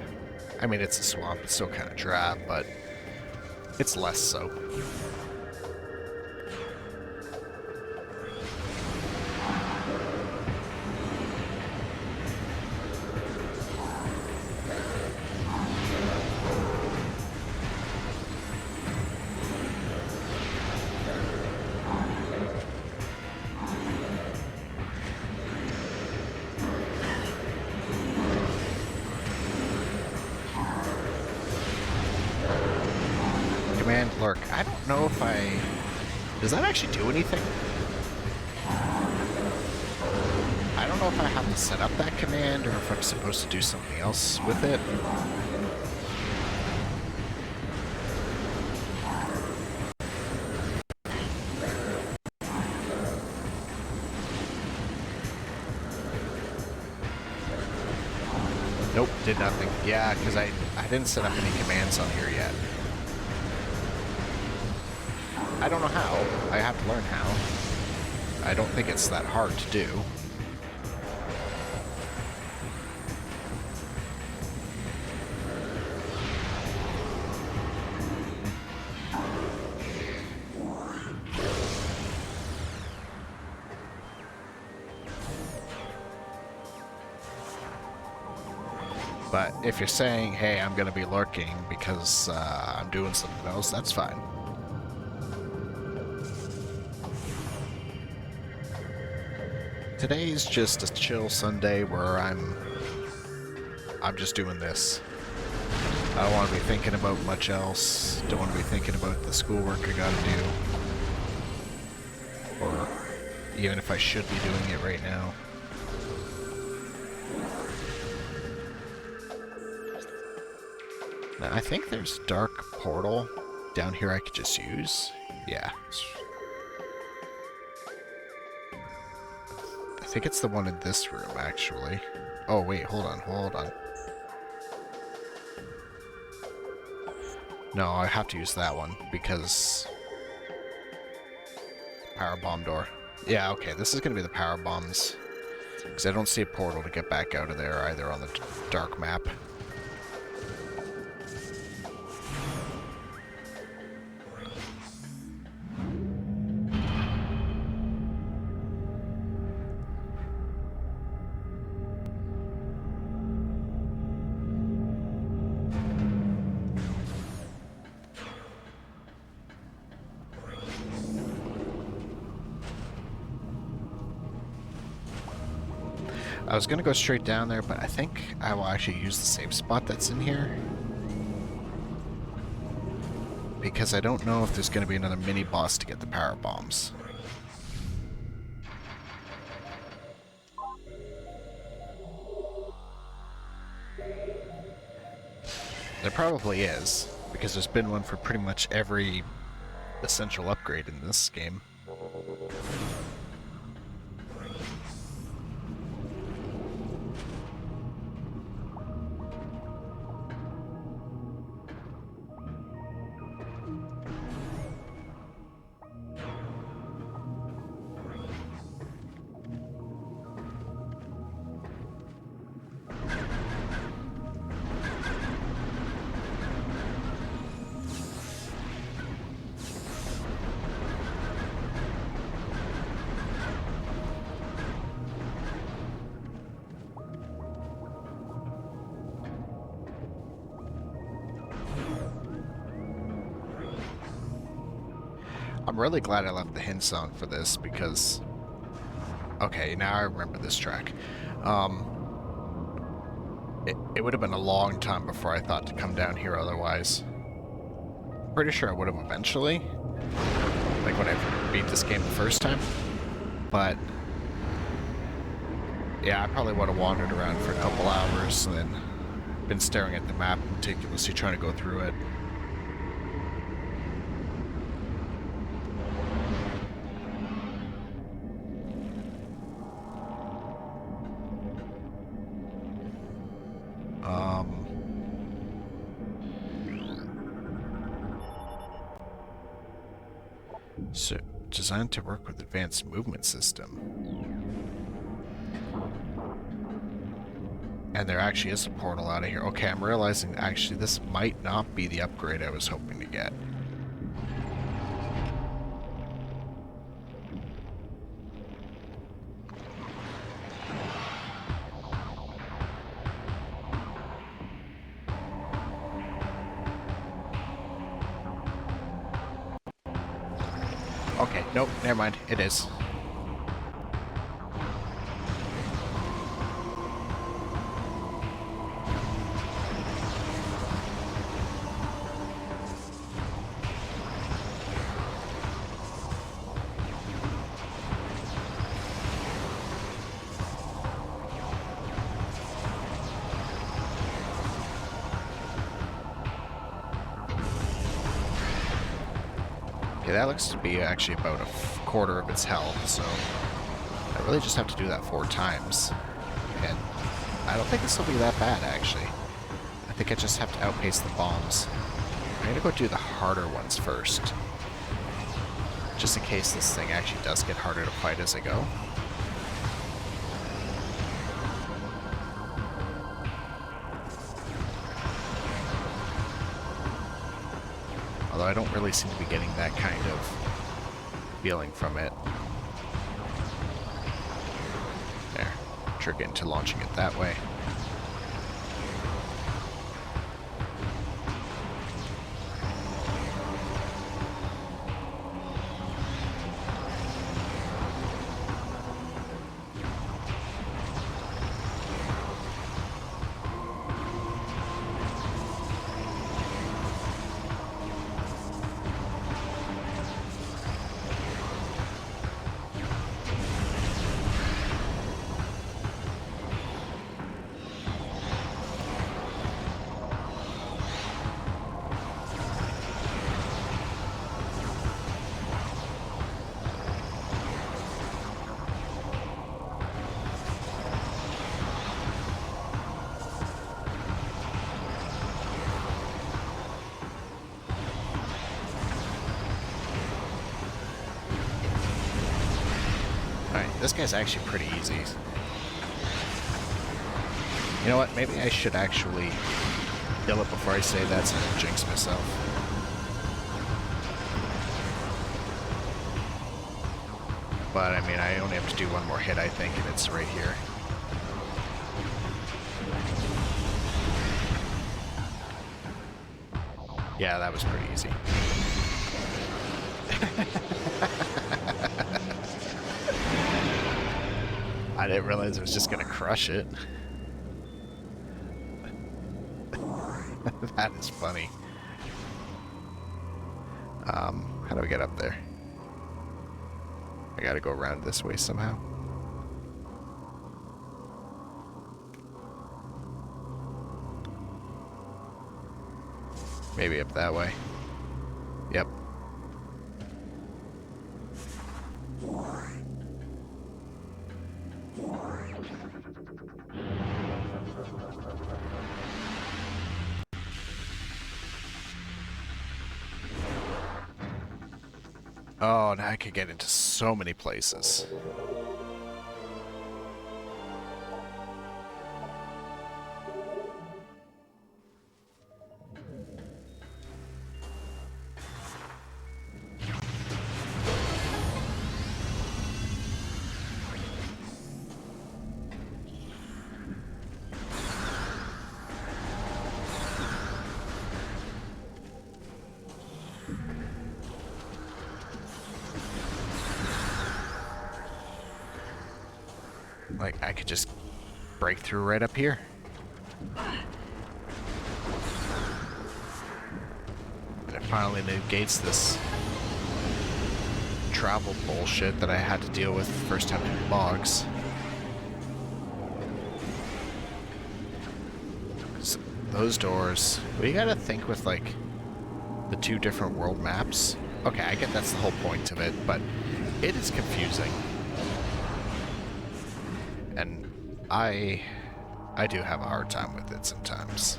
I mean, it's a swamp, it's still kind of drab, but it's less so. Command lurk. I don't know if I... Does that actually do anything? I don't know if I have to set up that command or if I'm supposed to do something else with it. Nope, did nothing. Yeah, because I didn't set up any commands on here yet. I don't know how. I have to learn how. I don't think it's that hard to do. But if you're saying, hey, I'm going to be lurking because I'm doing something else, that's fine. Today's just a chill Sunday where I'm just doing this. I don't want to be thinking about much else. Don't want to be thinking about the schoolwork I gotta do. Or even if I should be doing it right now. Now, I think there's a dark portal down here I could just use. Yeah. I think it's the one in this room, actually. Oh, wait, hold on, hold on. No, I have to use that one, because... Power bomb door. Yeah, okay, this is gonna be the power bombs. Because I don't see a portal to get back out of there either on the dark map. I was gonna go straight down there, but I think I will actually use the save spot that's in here. Because I don't know if there's gonna be another mini-boss to get the power bombs. There probably is, because there's been one for pretty much every essential upgrade in this game. I'm really glad I left the hint song for this because... Okay, now I remember this track. It would have been a long time before I thought to come down here otherwise. Pretty sure I would have eventually. Like when I beat this game the first time. But... Yeah, I probably would have wandered around for a couple hours and then been staring at the map meticulously trying to go through it. So, designed to work with advanced movement system. And there actually is a portal out of here. Okay, I'm realizing actually this might not be the upgrade I was hoping to get. Okay, nope, never mind. It is. Okay, that looks to be actually about a quarter of its health, so I really just have to do that 4 times. And I don't think this will be that bad, actually. I think I just have to outpace the bombs. I'm gonna go do the harder ones first. Just in case this thing actually does get harder to fight as I go. Although I don't really seem to be getting that kind of feeling from it. There. Trigger into launching it that way. Alright, this guy's actually pretty easy. You know what? Maybe I should actually kill it before I say that so I don't jinx myself. But, I mean, I only have to do one more hit, I think, and it's right here. Yeah, that was pretty easy. I didn't realize it was just gonna crush it. That is funny. How do we get up there? I gotta go around this way somehow. Maybe up that way. Yep. Oh, now I could get into so many places. Like, I could just break through right up here. And it finally negates this travel bullshit that I had to deal with the first time in logs. So those doors, we gotta think with, like, the two different world maps. Okay, I get that's the whole point of it, but it is confusing. And I do have a hard time with it sometimes.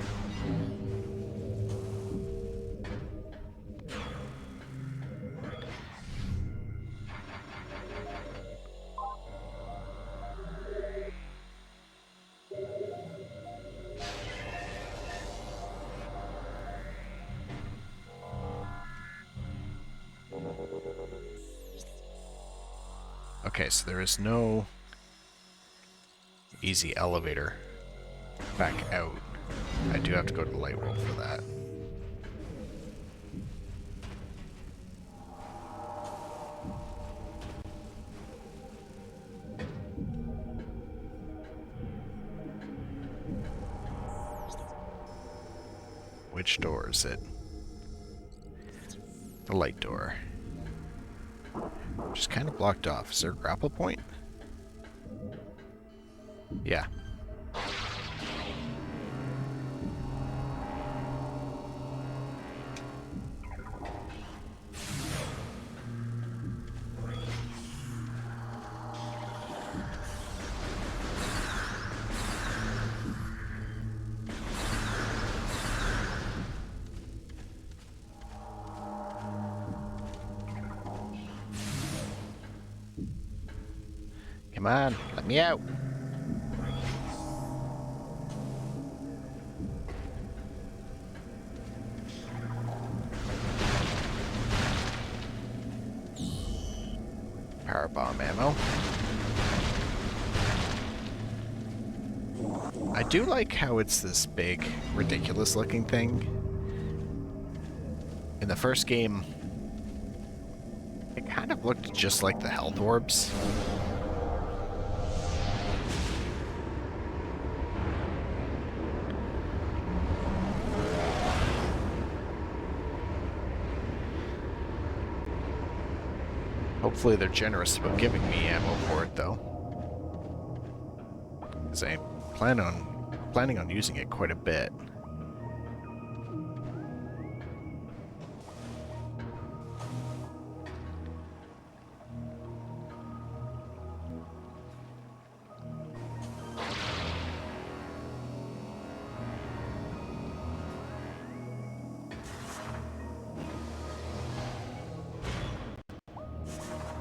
Okay, so there is no easy elevator back out. I do have to go to the light world for that. Which door is it? The light door. Just kind of blocked off. Is there a grapple point? Yeah. Come on, let me out. Power bomb ammo. I do like how it's this big, ridiculous looking thing. In the first game, it kind of looked just like the health orbs. Hopefully they're generous about giving me ammo for it, though. Because I planning on using it quite a bit.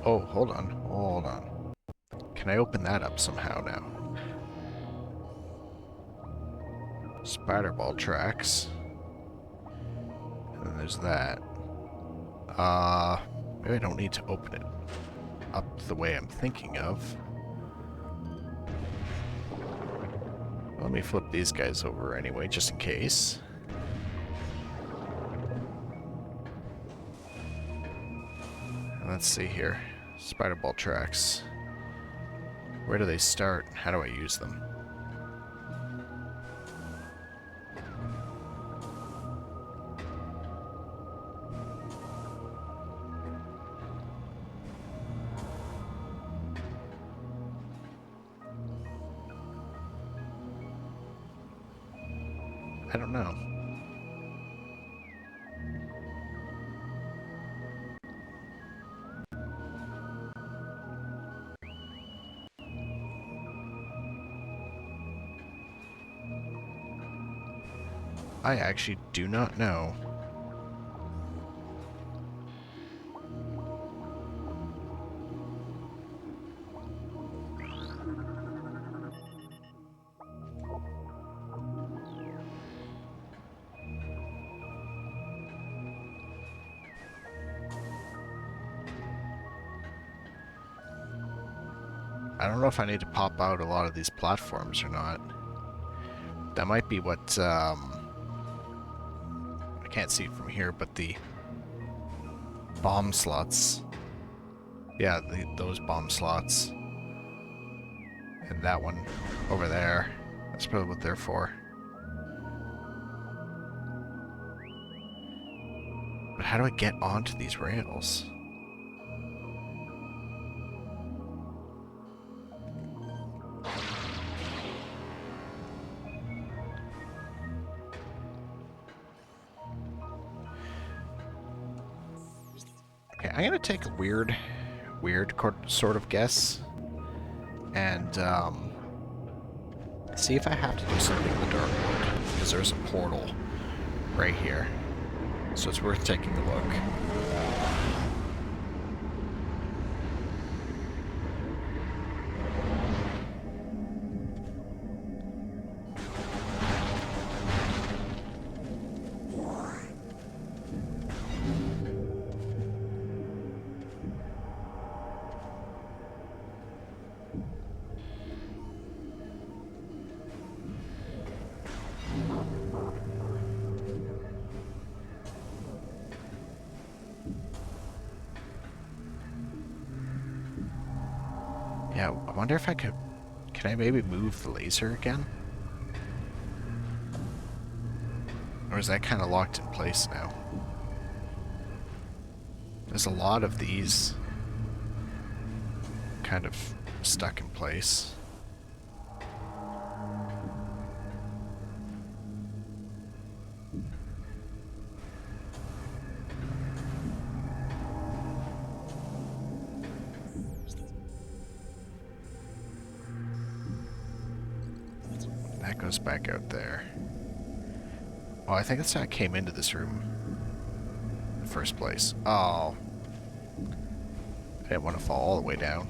Oh, hold on. Can I open that up somehow now? Spider ball tracks. And then there's that. Maybe I don't need to open it up the way I'm thinking of. Let me flip these guys over anyway, just in case. Let's see here. Spider ball tracks. Where do they start? How do I use them? I don't know. I actually do not know. I don't know if I need to pop out a lot of these platforms or not. That might be what, I can't see it from here, but the bomb slots. Yeah, those bomb slots. And that one over there. That's probably what they're for. But how do I get onto these rails? Okay, I'm gonna take a weird sort of guess, and see if I have to do something in the dark mode, because there's a portal right here, so it's worth taking a look. Yeah, I wonder if I could... Can I maybe move the laser again? Or is that kind of locked in place now? There's a lot of these kind of stuck in place. That goes back out there. Oh, I think that's how I came into this room in the first place. Oh. I didn't want to fall all the way down.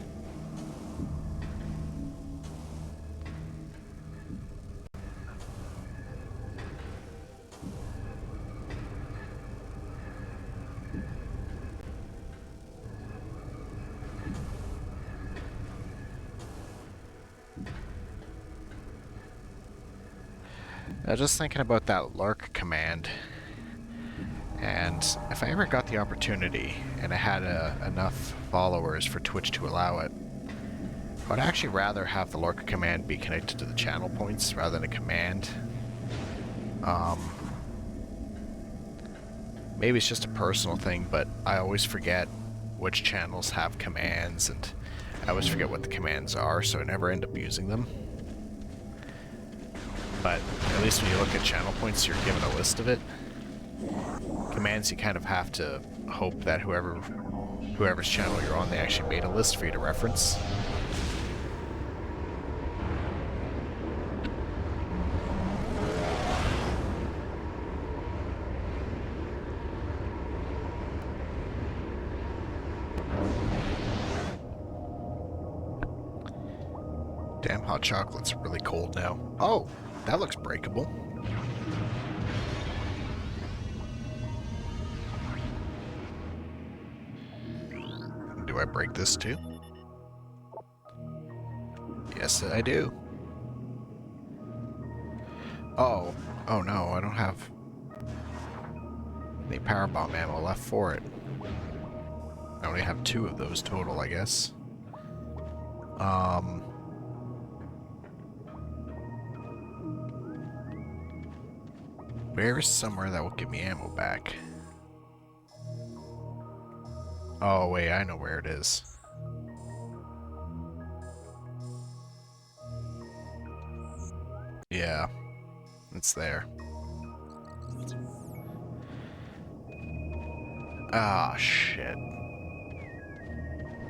I was just thinking about that lurk command, and if I ever got the opportunity and I had enough followers for Twitch to allow it, I'd actually rather have the lurk command be connected to the channel points rather than a command. Maybe it's just a personal thing, but I always forget which channels have commands, and I always forget what the commands are, so I never end up using them. But at least when you look at channel points, you're given a list of it. Commands, you kind of have to hope that whoever's channel you're on, they actually made a list for you to reference. Damn, hot chocolate's really cold now. Oh, that looks breakable. Do I break this too? Yes, I do. Oh. Oh no, I don't have any power bomb ammo left for it. I only have 2 of those total, I guess. Where is somewhere that will give me ammo back? Oh, wait, I know where it is. Yeah, it's there. Ah, shit.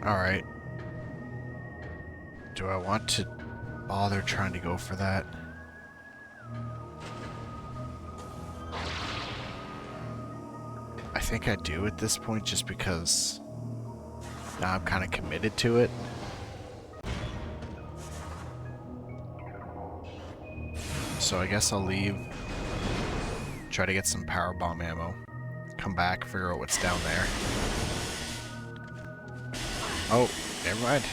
Alright. Do I want to bother trying to go for that? I think I do at this point just because now I'm kind of committed to it. So I guess I'll leave, try to get some power bomb ammo, come back, figure out what's down there. Oh, never mind.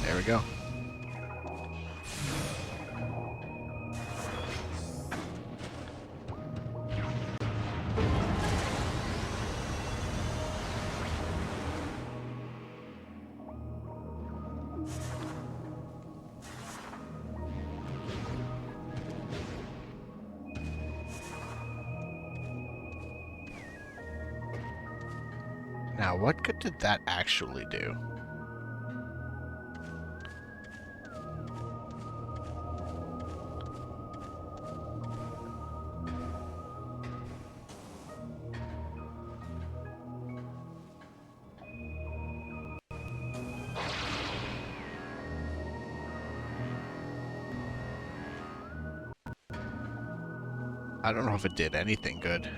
There we go. Now, what good did that actually do? I don't know if it did anything good.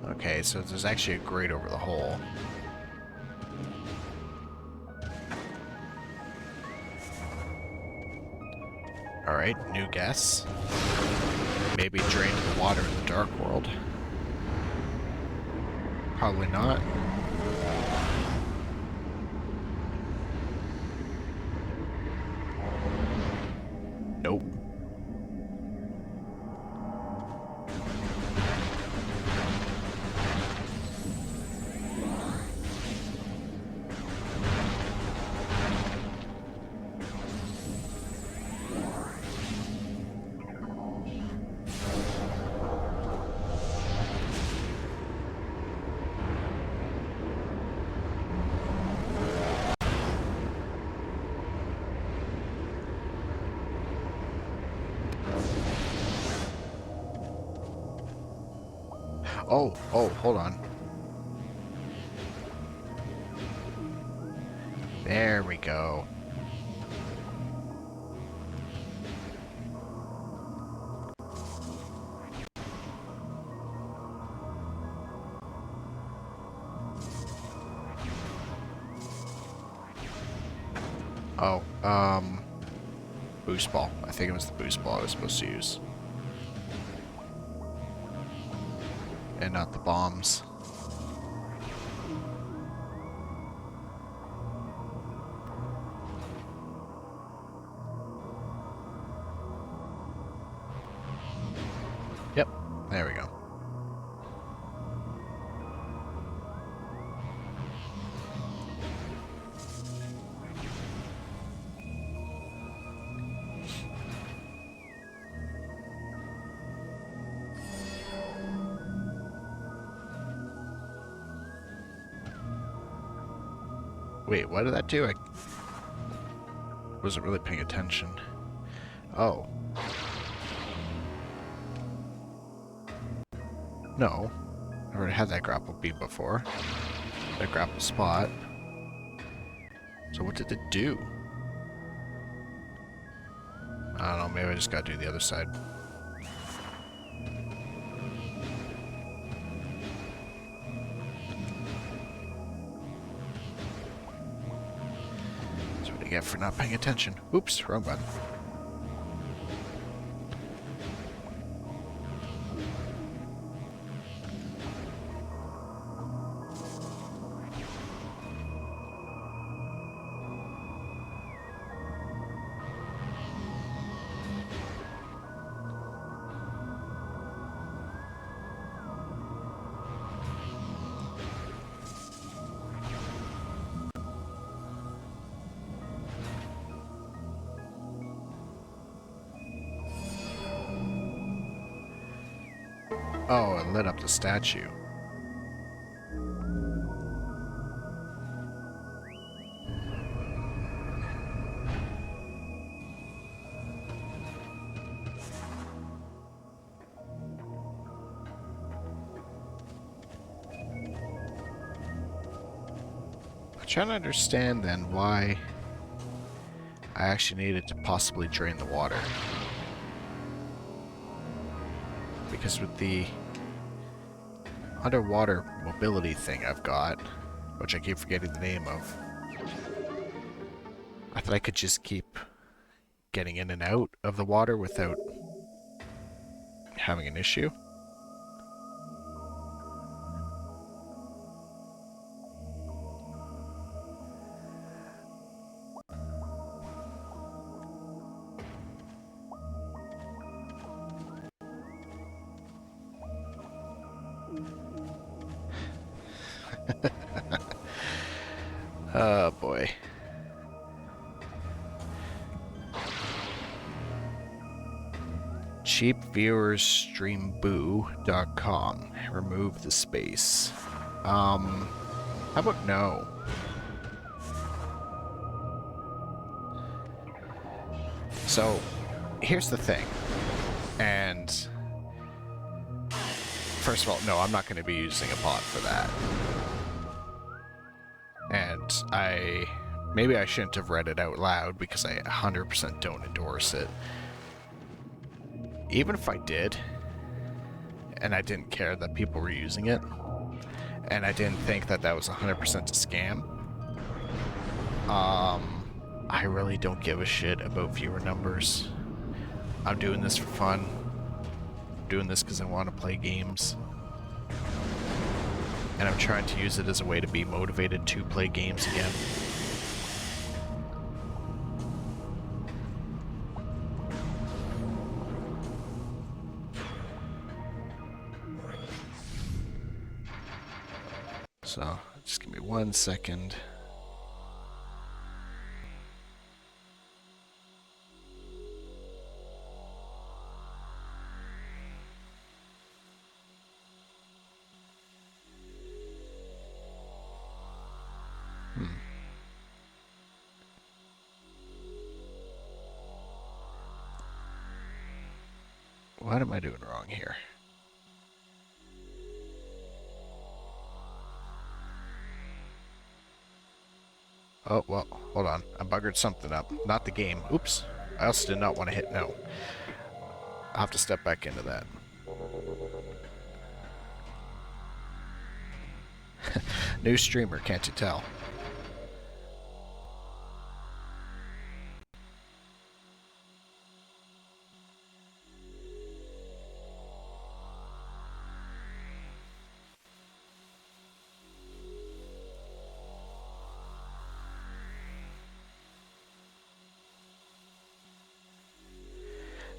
Okay, so there's actually a grate over the hole. Alright, new guess. Maybe drain the water in the Dark World. Probably not. Nope. Oh, hold on. There we go. Oh, boost ball. I think it was the boost ball I was supposed to use. And not the bombs. Yep, there we go. Wait, what did that do? I wasn't really paying attention. Oh. No. I already had that grapple beam before. That grapple spot. So what did it do? I don't know, maybe I just gotta do the other side. That's what you get for not paying attention. Oops, wrong button. Oh, it lit up the statue. I'm trying to understand then why I actually needed to possibly drain the water. Because with the underwater mobility thing I've got, which I keep forgetting the name of, I thought I could just keep getting in and out of the water without having an issue. Oh boy. cheapviewersstreamboo.com. Remove the space. How about no? So, here's the thing. And first of all, no, I'm not going to be using a bot for that. And maybe I shouldn't have read it out loud because I 100% don't endorse it. Even if I did, and I didn't care that people were using it, and I didn't think that that was 100% a scam, I really don't give a shit about viewer numbers. I'm doing this for fun. I'm doing this because I want to play games. And I'm trying to use it as a way to be motivated to play games again. So, just give me 1 second. What am I doing wrong here? Oh, well, hold on. I buggered something up. Not the game. Oops. I also did not want to hit no. I'll have to step back into that. New streamer, can't you tell?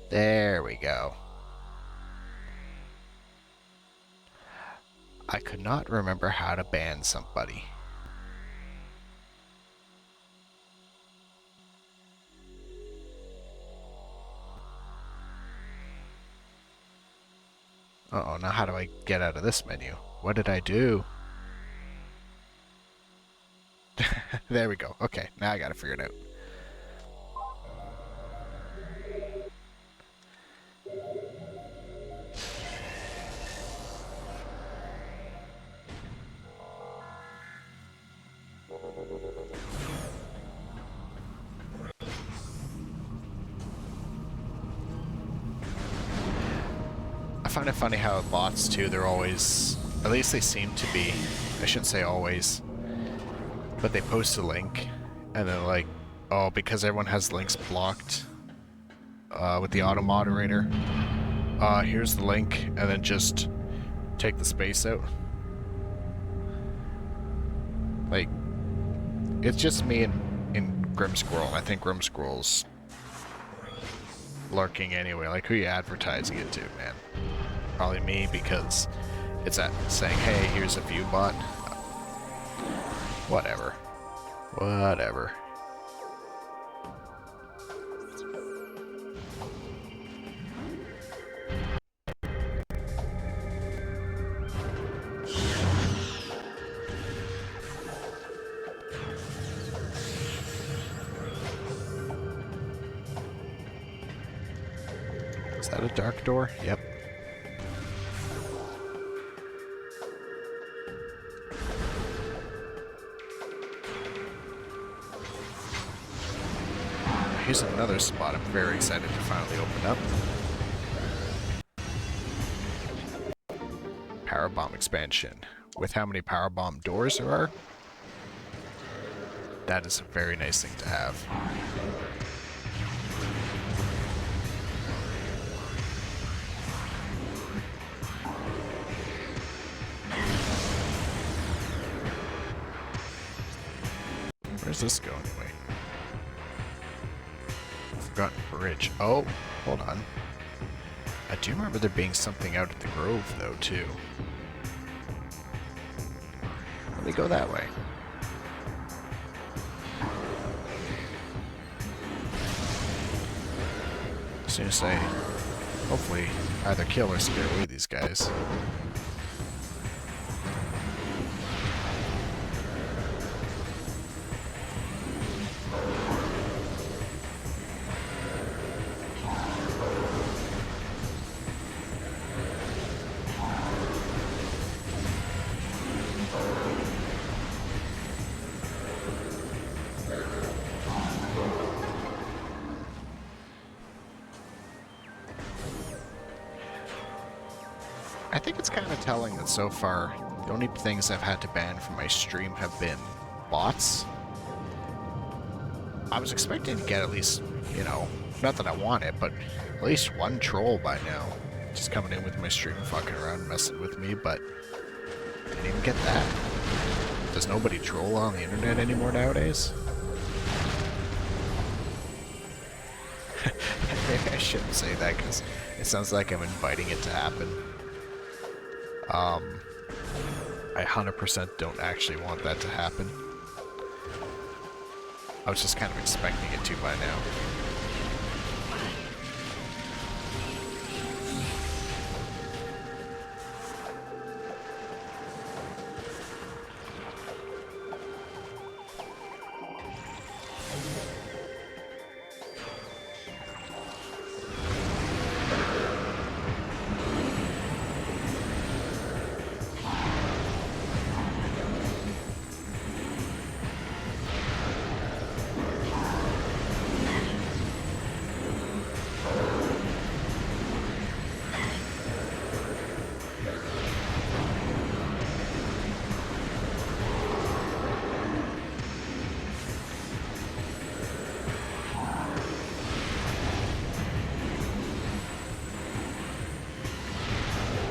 There we go. I could not remember how to ban somebody. Uh-oh, now how do I get out of this menu? What did I do? There we go. Okay, now I gotta figure it out. find it funny how bots too, they're always, at least they seem to be, I shouldn't say always, but they post a link and they're like, oh, because everyone has links blocked with the auto moderator, here's the link, and then just take the space out. Like, it's just me and Grim Squirrel. I think Grim Squirrel's lurking anyway. Like, who are you advertising it to, man? Probably me, because it's saying, hey, here's a view bot. Whatever. Whatever. Is that a dark door? Yep. Here's another spot I'm very excited to finally open up. Power bomb expansion. With how many power bomb doors there are, that is a very nice thing to have. Where's this go anyway? Forgotten Bridge. Oh, hold on. I do remember there being something out at the Grove, though, too. Let me go that way. As soon as I, hopefully, either kill or scare away these guys. I think it's kind of telling that so far, the only things I've had to ban from my stream have been bots. I was expecting to get at least, you know, not that I want it, but at least one troll by now. Just coming in with my stream, fucking around, messing with me, but didn't even get that. Does nobody troll on the internet anymore nowadays? Maybe I shouldn't say that, because it sounds like I'm inviting it to happen. I 100% don't actually want that to happen. I was just kind of expecting it to by now.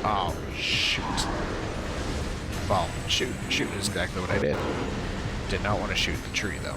Oh, shoot. Well, shoot is exactly what I did. Did not want to shoot the tree, though.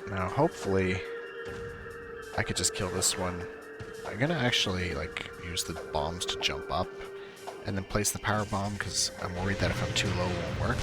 Now, hopefully, I could just kill this one. I'm gonna actually, like, use the bombs to jump up, and then place the power bomb, because I'm worried that if I'm too low, it won't work.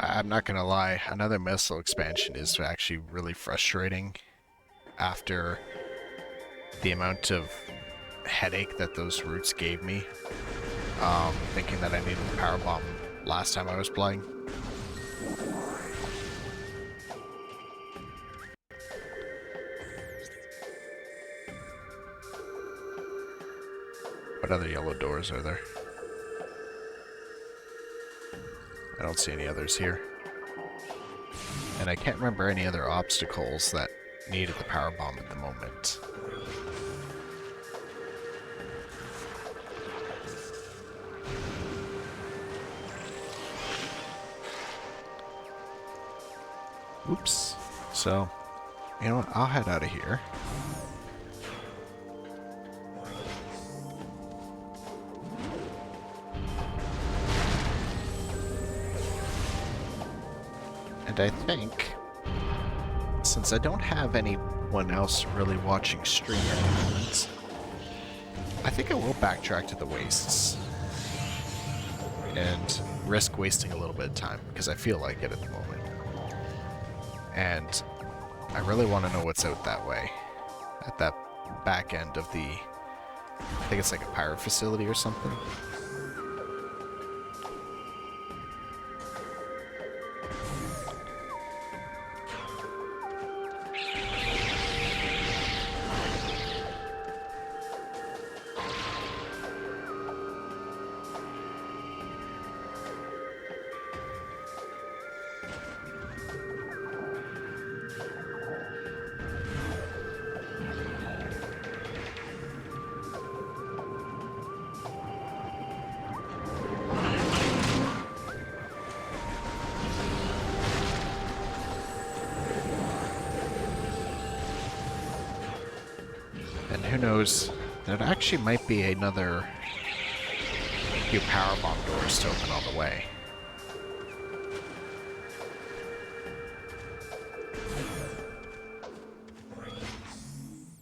I'm not gonna lie, another missile expansion is actually really frustrating after the amount of headache that those routes gave me. Thinking that I needed a power bomb last time I was playing. What other yellow doors are there? I don't see any others here. And I can't remember any other obstacles that needed the power bomb at the moment. Oops. So, you know what? I'll head out of here. And I think, since I don't have anyone else really watching stream at the moment, I think I will backtrack to the wastes and risk wasting a little bit of time, because I feel like it at the moment. And I really want to know what's out that way, at that back end of the, I think it's like a pirate facility or something. And who knows, there actually might be another few power bomb doors to open on the way.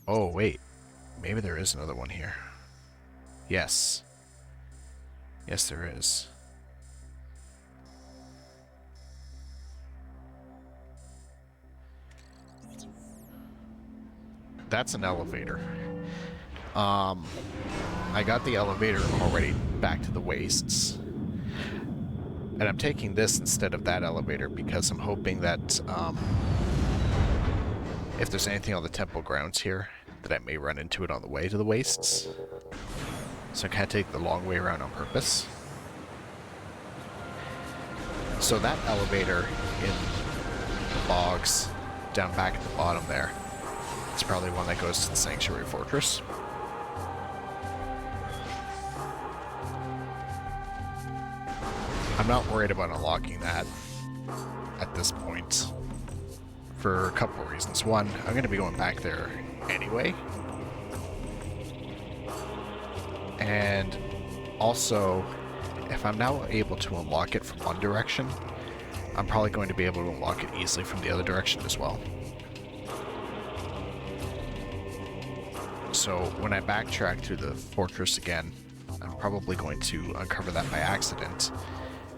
Oh, wait. Maybe there is another one here. Yes. Yes, there is. That's an elevator. I got the elevator already back to the wastes. And I'm taking this instead of that elevator because I'm hoping that if there's anything on the temple grounds here, that I may run into it on the way to the wastes. So I can't take the long way around on purpose. So that elevator in the bogs, down back at the bottom there, it's probably one that goes to the Sanctuary Fortress. I'm not worried about unlocking that at this point for a couple of reasons. One, I'm going to be going back there anyway. And also, if I'm now able to unlock it from one direction, I'm probably going to be able to unlock it easily from the other direction as well. So when I backtrack through the fortress again, I'm probably going to uncover that by accident,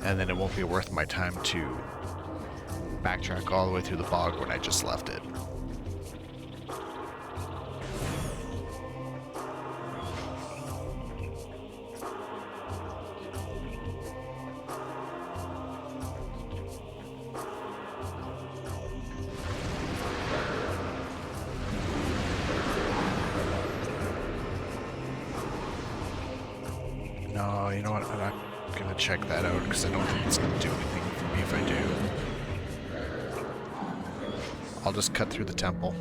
and then it won't be worth my time to backtrack all the way through the bog when I just left it. No, you know what? I'm not going to check that out because I don't think it's going to do anything for me if I do. I'll just cut through the temple.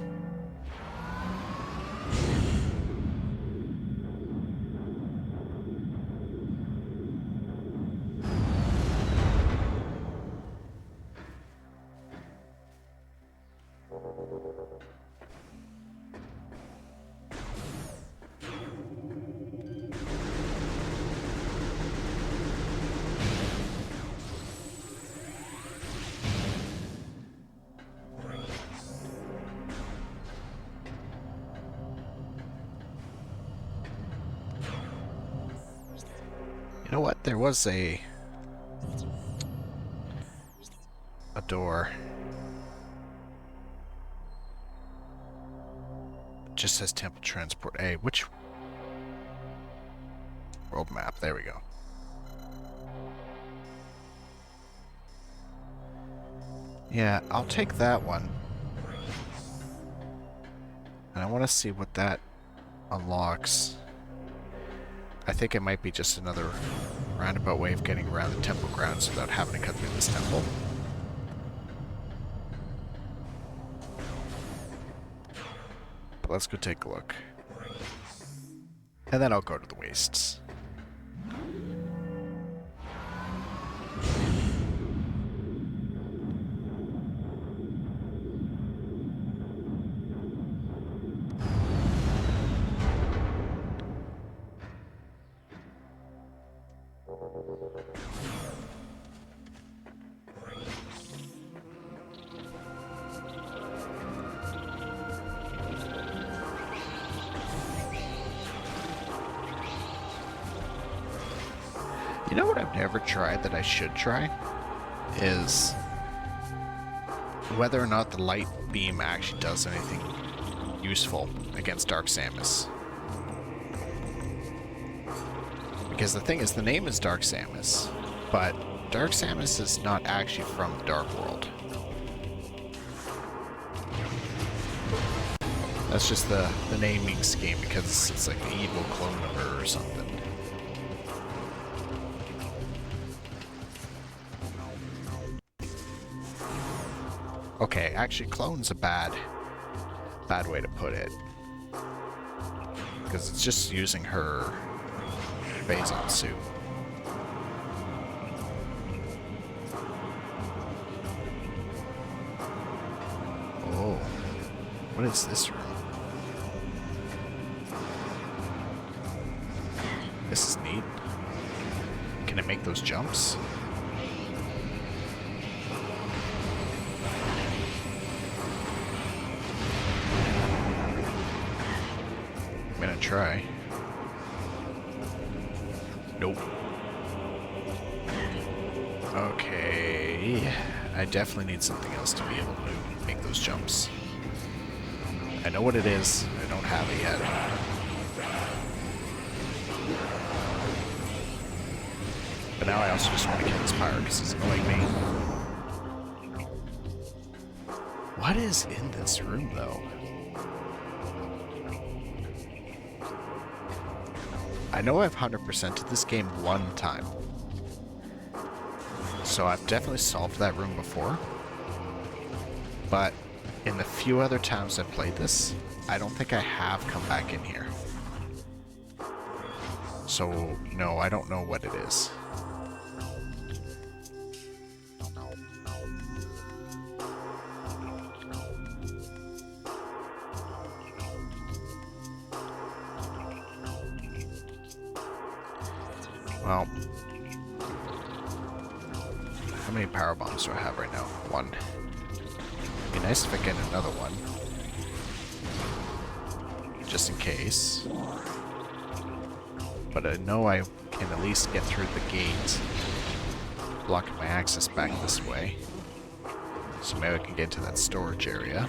You know what? There was a door. It just says Temple Transport A. Which world map? There we go. Yeah, I'll take that one. And I want to see what that unlocks. I think it might be just another roundabout way of getting around the temple grounds without having to cut through this temple. But let's go take a look. And then I'll go to the wastes. You know what I've never tried that I should try? Is whether or not the light beam actually does anything useful against Dark Samus. Because the thing is, the name is Dark Samus, but Dark Samus is not actually from the Dark World. That's just the naming scheme because it's like an evil clone of her or something. Okay, actually clone's a bad way to put it. Because it's just using her Phazon suit. Oh, what is this room? This is neat. Can it make those jumps? I'm gonna try. Nope. Okay. I definitely need something else to be able to make those jumps. I know what it is. I don't have it yet. But now I also just want to kill this pirate because he's annoying me. What is in this room, though? I know I've 100%ed this game one time. So I've definitely solved that room before. But in the few other times I've played this, I don't think I have come back in here. So, no, I don't know what it is. Well, how many power bombs do I have right now? One. It'd be nice if I get another one. Just in case. But I know I can at least get through the gate, blocking my access back this way. So maybe I can get to that storage area.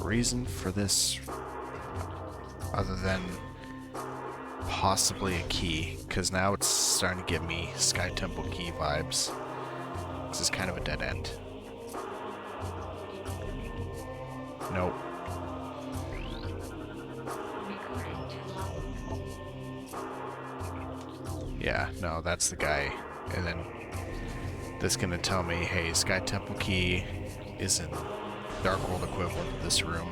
Reason for this other than possibly a key, because now it's starting to give me Sky Temple key vibes. This is kind of a dead end. Nope. Yeah, no, that's the guy. And then that's gonna tell me, hey, Sky Temple Key is in Dark World equivalent of this room.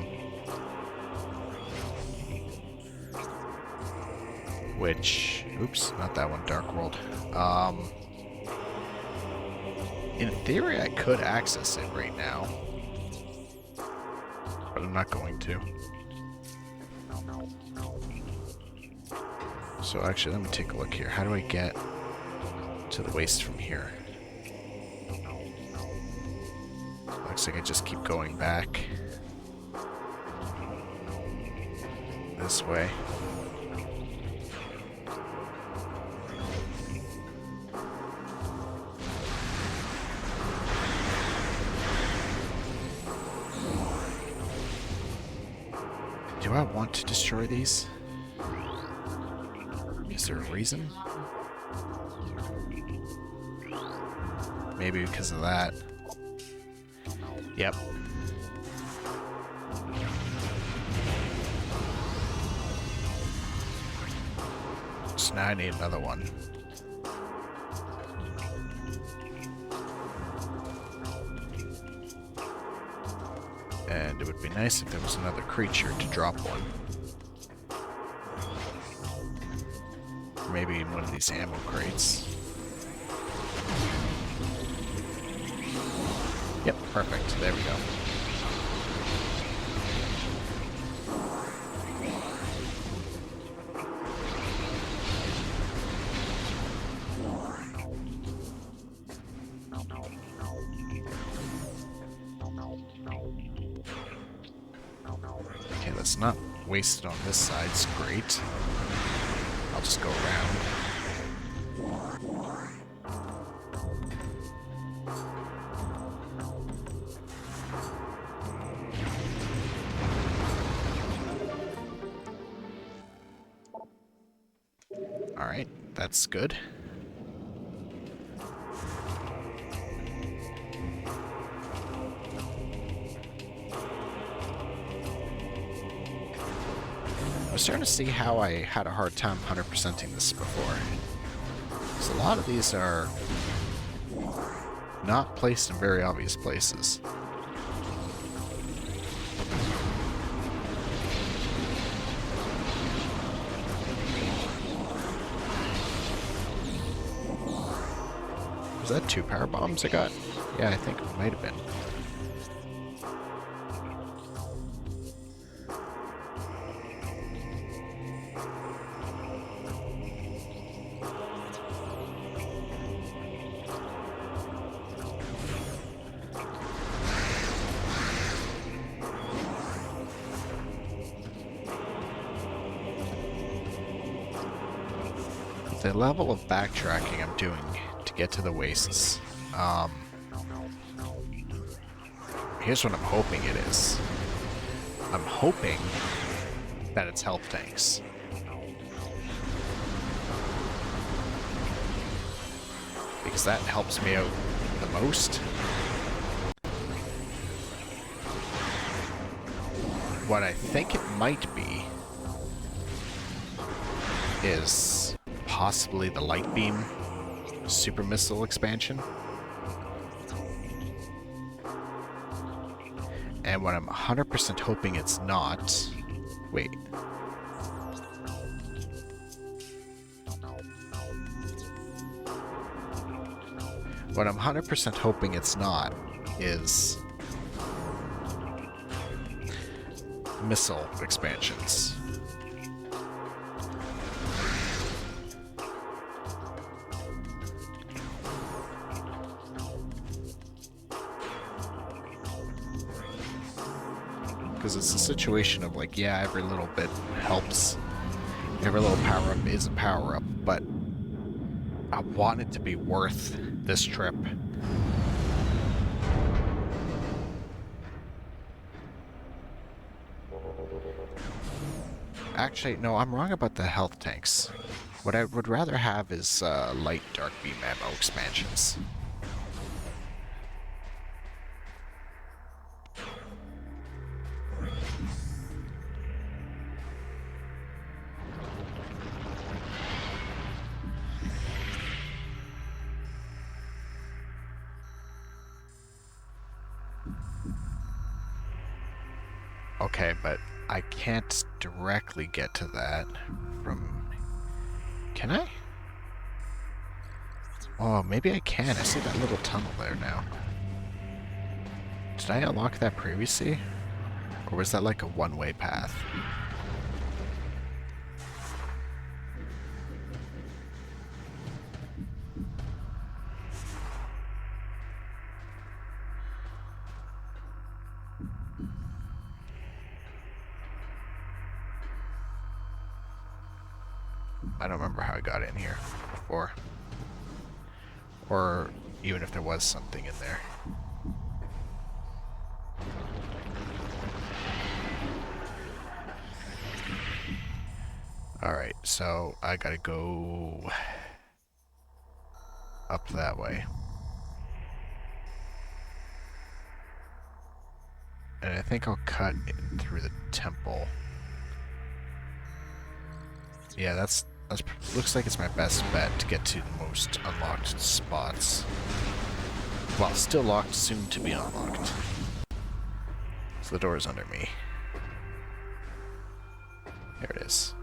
Which, oops, not that one, Dark World. In theory, I could access it right now, but I'm not going to. So actually, let me take a look here. How do I get to the waste from here? Looks like I just keep going back this way. Do I want to destroy these? Is there a reason? Maybe because of that. Yep. So now I need another one. And it would be nice if there was another creature to drop one. Or maybe in one of these ammo crates. Yep, perfect. There we go. Okay, let's not waste it on this side. It's great. I'll just go around. Alright, that's good. I was starting to see how I had a hard time 100%ing this before. So a lot of these are not placed in very obvious places. Was that 2 power bombs I got? Yeah, I think it might have been. The level of backtracking I'm doing to get to the wastes, here's what I'm hoping it is. I'm hoping that it's health tanks. Because that helps me out the most. What I think it might be is possibly the light beam super missile expansion. And what I'm 100% hoping it's not... Wait. What I'm 100% hoping it's not is missile expansions. Because it's a situation of like, yeah, every little bit helps. Every little power-up is a power-up, but I want it to be worth this trip. Actually, no, I'm wrong about the health tanks. What I would rather have is light dark beam ammo expansions. Okay, but I can't directly get to that from... Can I? Oh, maybe I can. I see that little tunnel there now. Did I unlock that previously? Or was that like a one-way path? I don't remember how I got in here before. Or even if there was something in there. Alright, so I gotta go up that way. And I think I'll cut in through the temple. Yeah, that's looks like it's my best bet to get to the most unlocked spots. Well, still locked, soon to be unlocked. So the door is under me. There it is.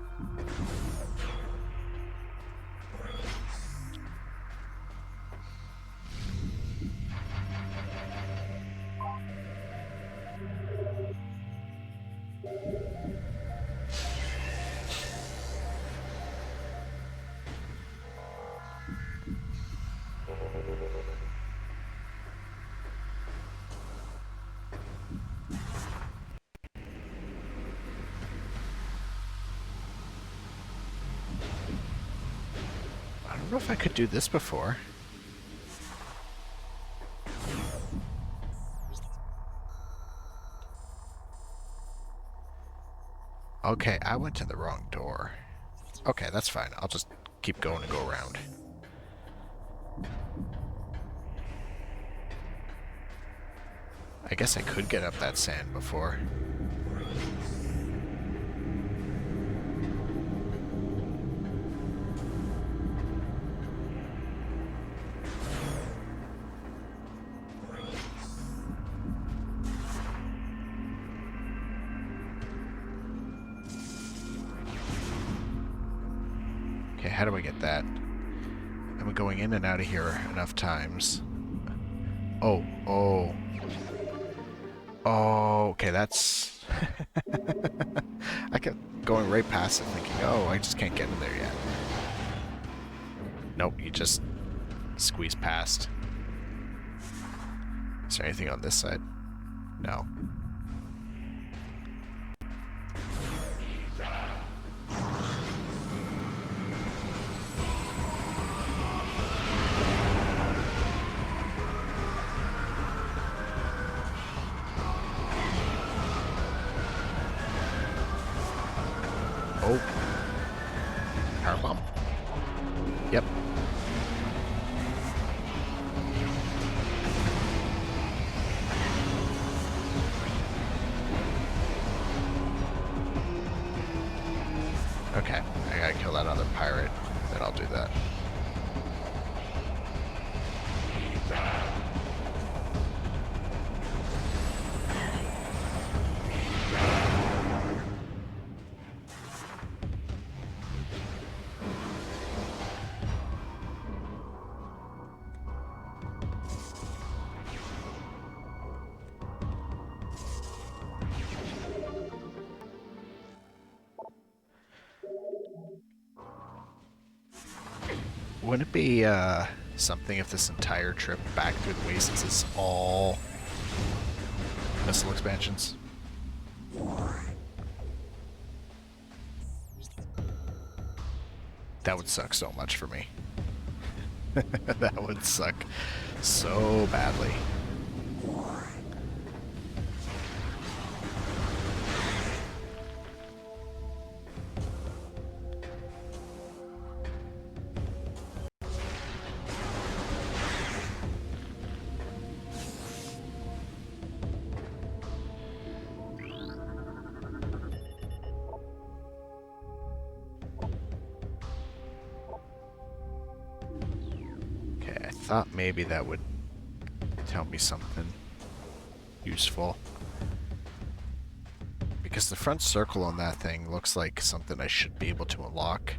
I don't know if I could do this before. Okay, I went to the wrong door. Okay, that's fine. I'll just keep going and go around. I guess I could get up that sand before. Okay, how do I get that? I'm going in and out of here enough times. Oh. Oh, okay, that's... I kept going right past it thinking, oh, I just can't get in there yet. Nope, you just squeeze past. Is there anything on this side? No. Oh. Power bomb. Yep. Okay, I gotta kill that other pirate, then I'll do that. Wouldn't it be something if this entire trip back through the wastes is all missile expansions? That would suck so much for me. That would suck so badly. Thought maybe that would tell me something useful. Because the front circle on that thing looks like something I should be able to unlock.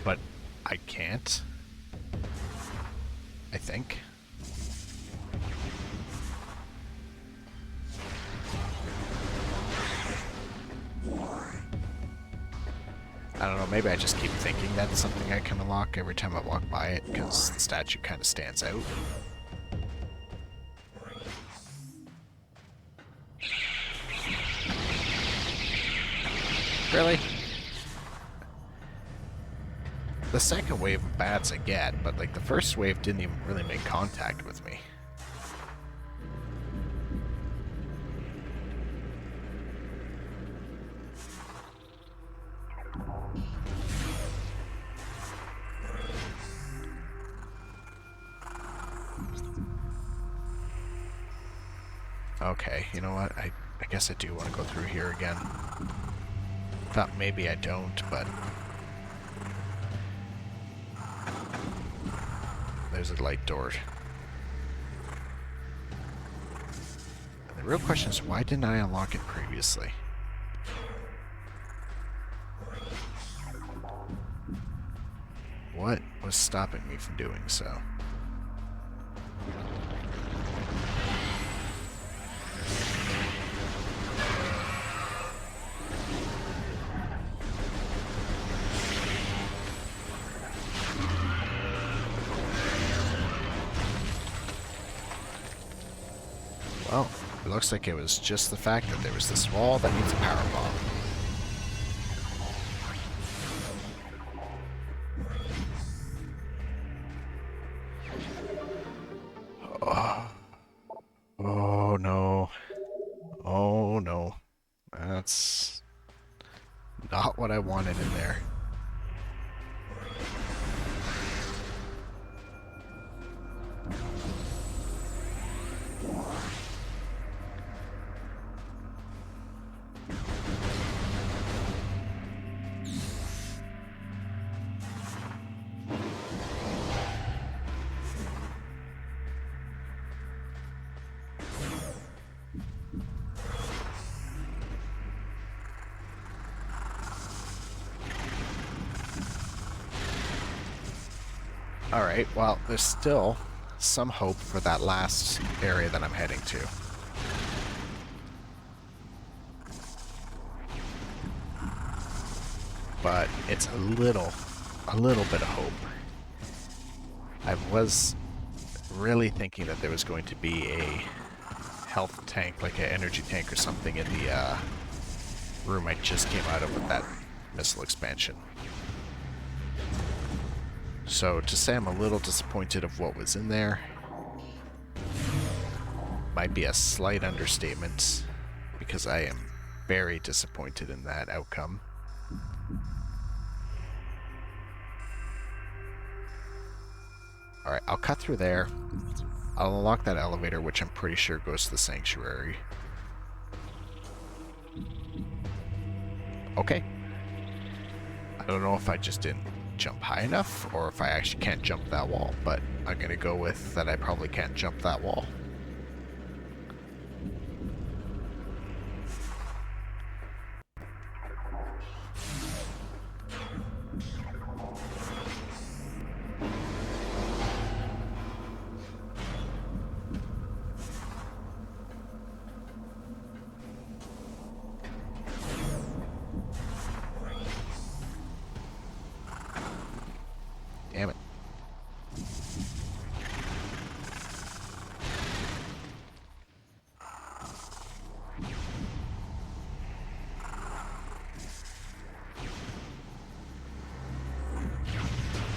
But I can't. I think. I don't know, maybe I just keep thinking that's something I can unlock every time I walk by it, because the statue kind of stands out. Really? The second wave of bats I get, but like the first wave didn't even really make contact with me. Okay, you know what? I guess I do want to go through here again. Thought maybe I don't, but... There's a light door. And the real question is, why didn't I unlock it previously? What was stopping me from doing so? Well, it looks like it was just the fact that there was this wall that needs a power bomb. Oh no. Oh no. That's not what I wanted in there. Alright, well, there's still some hope for that last area that I'm heading to. But it's a little bit of hope. I was really thinking that there was going to be a health tank, like an energy tank or something in the room I just came out of with that missile expansion. So to say I'm a little disappointed of what was in there might be a slight understatement, because I am very disappointed in that outcome. Alright, I'll cut through there. I'll unlock that elevator, which I'm pretty sure goes to the sanctuary. Okay. I don't know if I just didn't jump high enough, or if I actually can't jump that wall, but I'm gonna go with that I probably can't jump that wall. Damn it.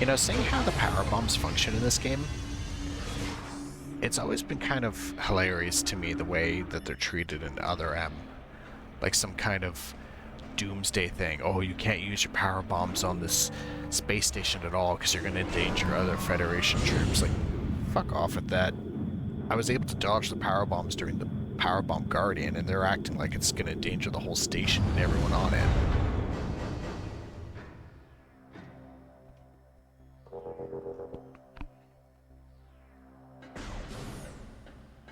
You know, seeing how the power bombs function in this game, it's always been kind of hilarious to me the way that they're treated in other like some kind of doomsday thing. Oh, you can't use your power bombs on this space station at all because you're going to endanger other Federation troops. Like, fuck off with that. I was able to dodge the power bombs during the power bomb Guardian, and they're acting like it's going to endanger the whole station and everyone on it.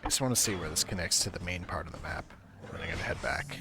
just want to see where this connects to the main part of the map. Then I'm gonna head back.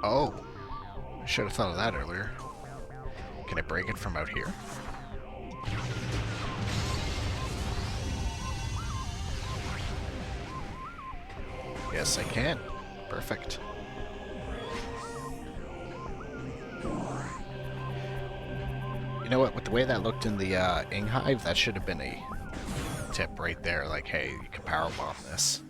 Oh, I should have thought of that earlier. Can I break it from out here? Yes, I can. Perfect. You know what? With the way that looked in the Ing Hive, that should have been a tip right there. Like, hey, you can power bomb this.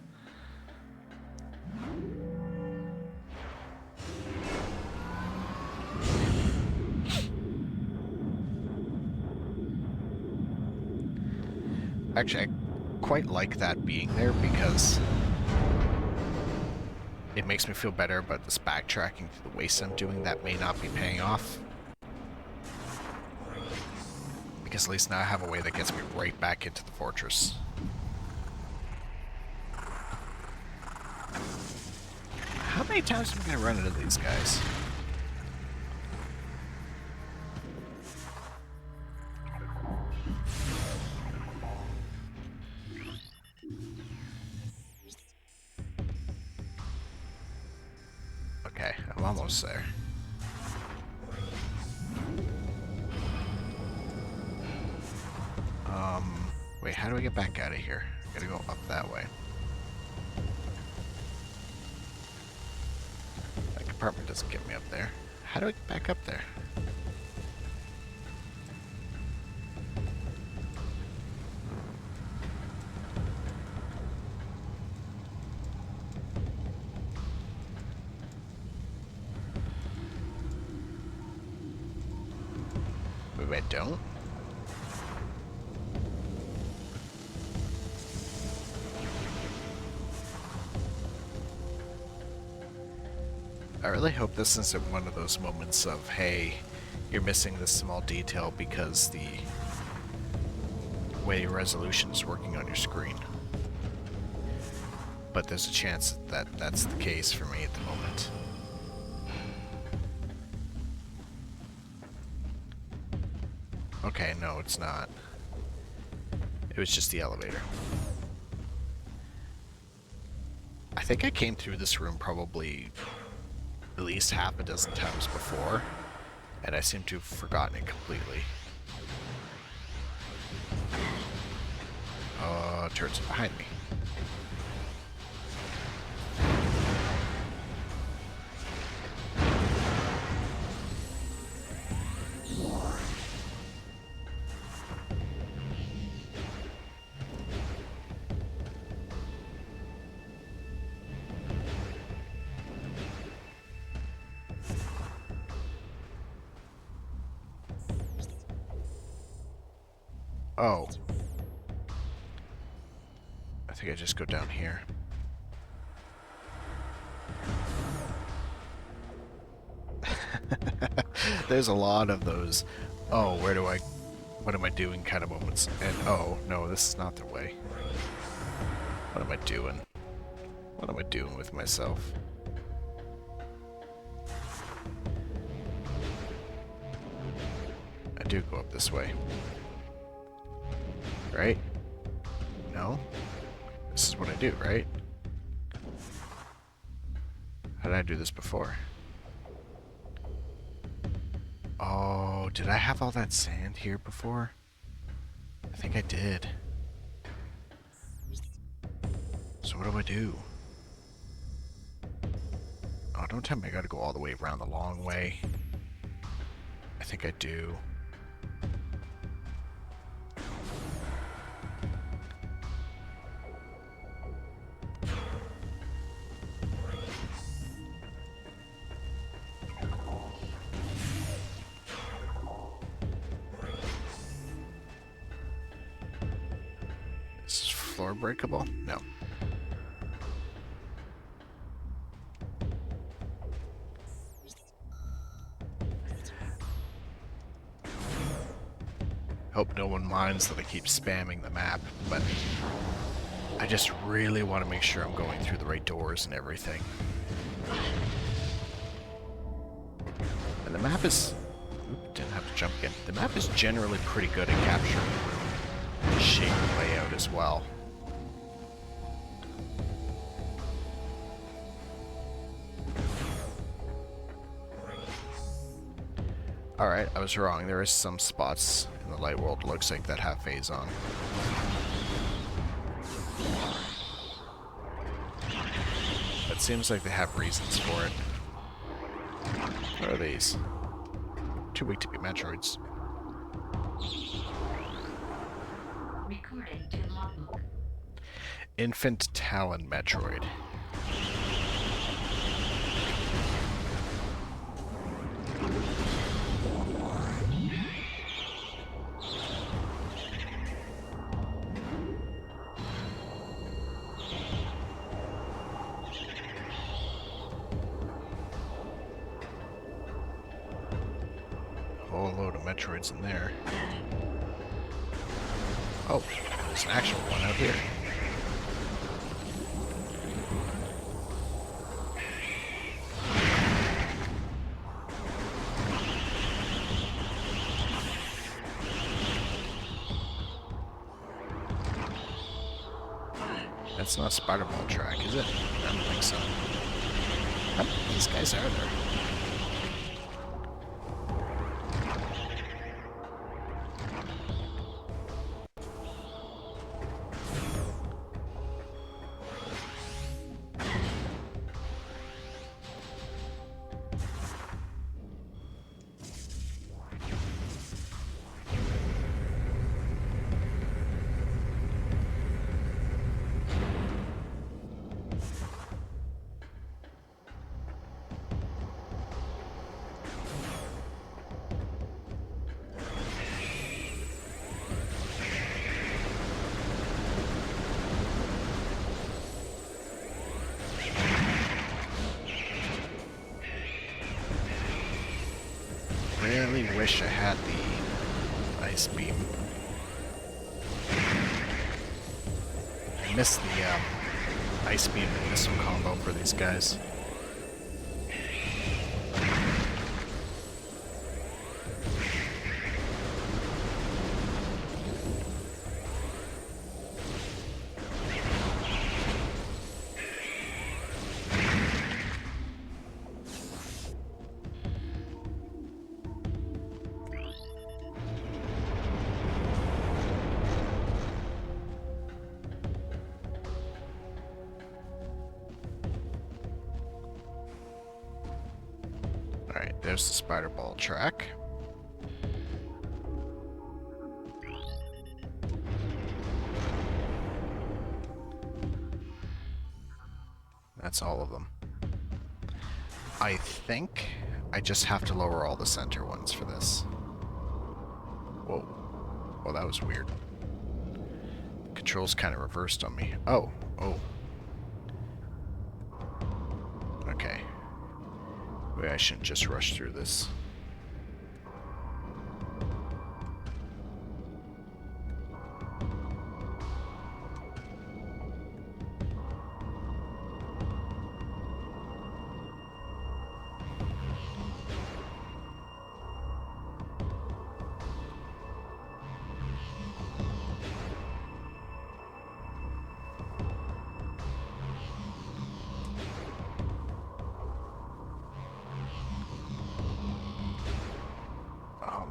Actually, I quite like that being there because it makes me feel better about this backtracking through the waste I'm doing that may not be paying off. Because at least now I have a way that gets me right back into the fortress. How many times am I going to run into these guys? Okay, I'm almost there. Wait, how do I get back out of here? I gotta go up that way. That compartment doesn't get me up there. How do I get back up there? Maybe I don't? I really hope this isn't one of those moments of, hey, you're missing this small detail because the way resolution is working on your screen. But there's a chance that that's the case for me at the moment. Okay, no, it's not. It was just the elevator. I think I came through this room probably at least half a dozen times before, and I seem to have forgotten it completely. Turrets behind me. Oh. I think I just go down here. There's a lot of those, oh, what am I doing kind of moments. And oh, no, this is not the way. What am I doing? What am I doing with myself? I do go up this way. Right? No? This is what I do, right? How did I do this before? Oh, did I have all that sand here before? I think I did. So what do I do? Oh, don't tell me I gotta go all the way around the long way. I think I do. floor breakable? No. Hope no one minds that I keep spamming the map, but I just really want to make sure I'm going through the right doors and everything. And the map is... Oop, didn't have to jump again. The map is generally pretty good at capturing the shape and layout as well. Alright, I was wrong. There is some spots in the light world, looks like, that have phase on. It seems like they have reasons for it. What are these? Too weak to be Metroids. Recording to logbook. Infant Talon Metroid. Whole load of Metroids in there. Oh, there's an actual one out here. That's not a spider ball track, is it? I don't think so. How many of these guys are there? Really wish I had the ice beam. I missed the ice beam and missile combo for these guys. Alright, there's the spider ball track. That's all of them. I think I just have to lower all the center ones for this. Whoa. Well, that was weird. Controls kind of reversed on me. Oh. Okay. Maybe I shouldn't just rush through this.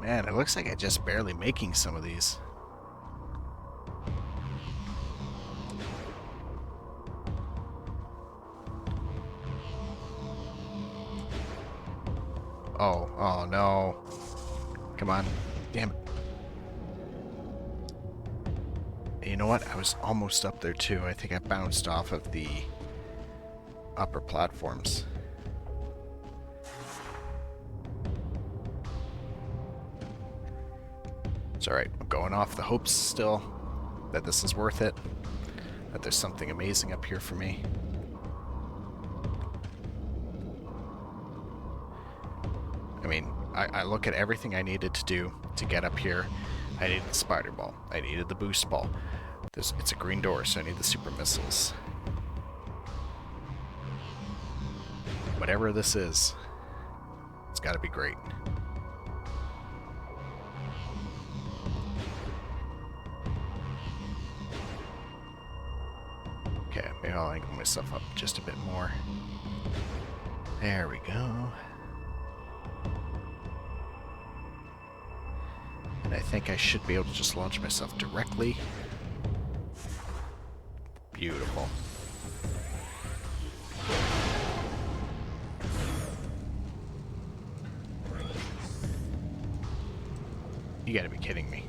Man, it looks like I'm just barely making some of these. Oh no. Come on. Damn it. You know what? I was almost up there too. I think I bounced off of the upper platforms. It's alright, I'm going off the hopes still that this is worth it. that there's something amazing up here for me. I mean, I look at everything I needed to do to get up here. I needed the spider ball. I needed the boost ball. It's a green door, so I need the super missiles. Whatever this is, it's got to be great. Okay, maybe I'll angle myself up just a bit more. There we go. And I think I should be able to just launch myself directly. Beautiful. You gotta be kidding me.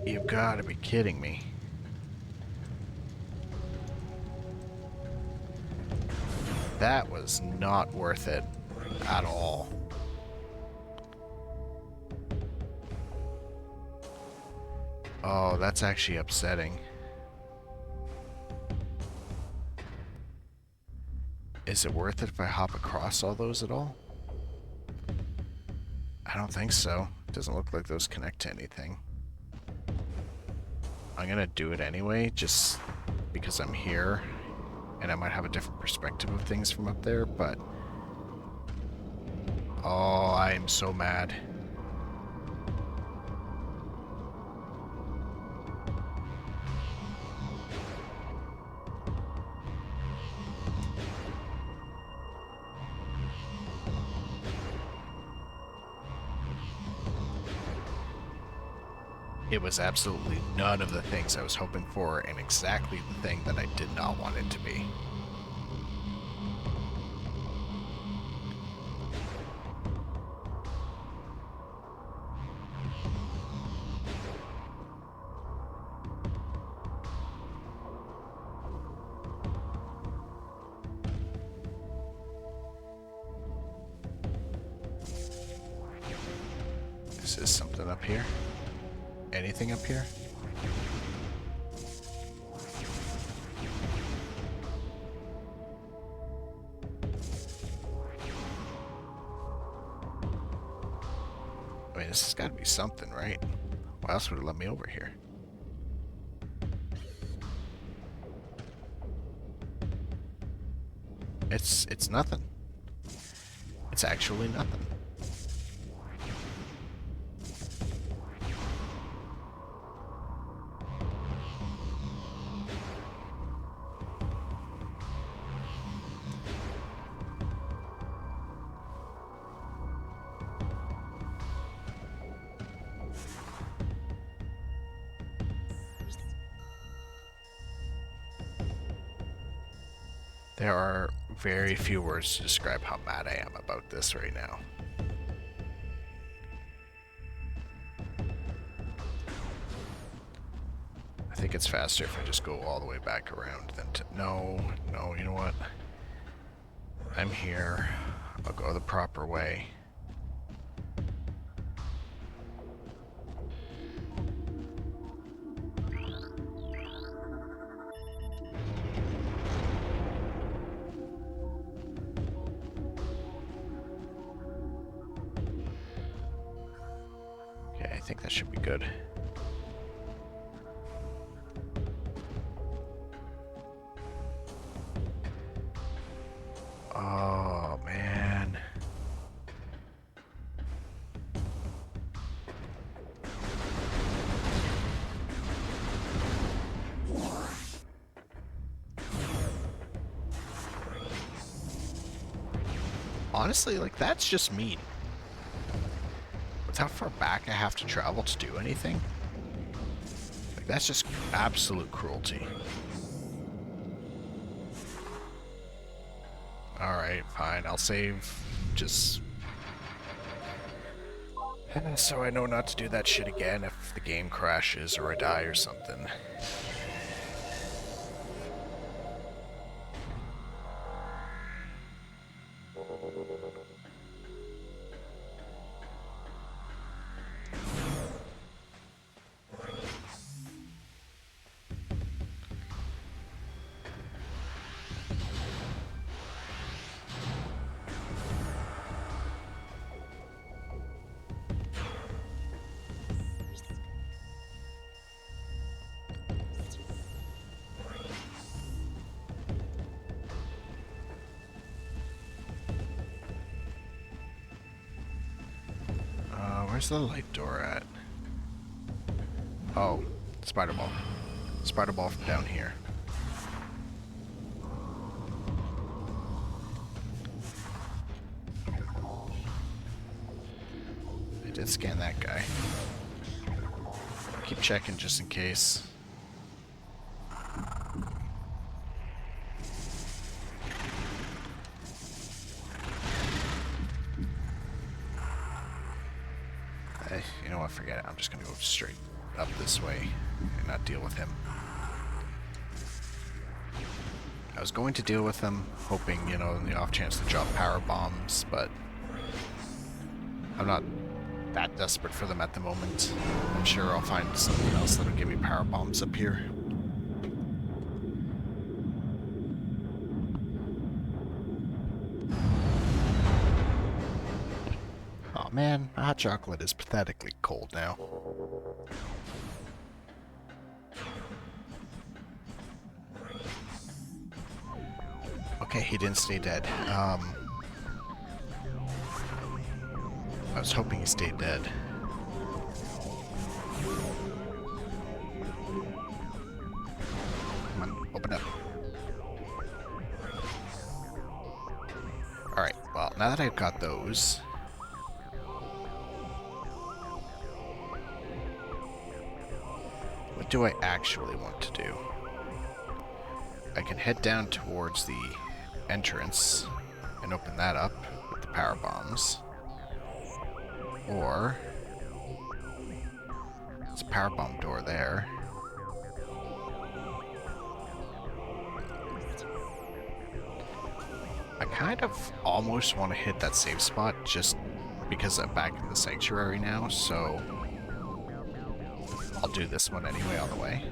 You've gotta be kidding me. That was not worth it at all. Oh, that's actually upsetting. Is it worth it if I hop across all those at all? I don't think so. It doesn't look like those connect to anything. I'm gonna do it anyway, just because I'm here, and I might have a different perspective of things from up there, but... Oh, I am so mad. It was absolutely none of the things I was hoping for, and exactly the thing that I did not want it to be. This is something up here. Anything up here? I mean, this has got to be something, right? Why else would it let me over here? It's nothing. It's actually nothing. There are very few words to describe how mad I am about this right now. I think it's faster if I just go all the way back around than to... No, you know what? I'm here. I'll go the proper way. I think that should be good. Oh, man. Honestly, like, that's just mean. With how far back I have to travel to do anything, like, that's just absolute cruelty. Alright, fine, I'll save, just... so I know not to do that shit again if the game crashes or I die or something. Where's the light door at? Oh, spider ball. Spider ball from down here. I did scan that guy. Keep checking just in case. You know what, forget it. I'm just gonna go straight up this way and not deal with him. I was going to deal with him, hoping, you know, in the off chance to drop power bombs, but I'm not that desperate for them at the moment. I'm sure I'll find something else that'll give me power bombs up here. Oh man, hot chocolate is pathetically cold now. Okay, he didn't stay dead. I was hoping he stayed dead. Come on, open up. Alright, well, now that I've got those... what do I actually want to do? I can head down towards the entrance and open that up with the power bombs. Or there's a power bomb door there. I kind of almost want to hit that safe spot just because I'm back in the sanctuary now, so I'll do this one anyway on the way.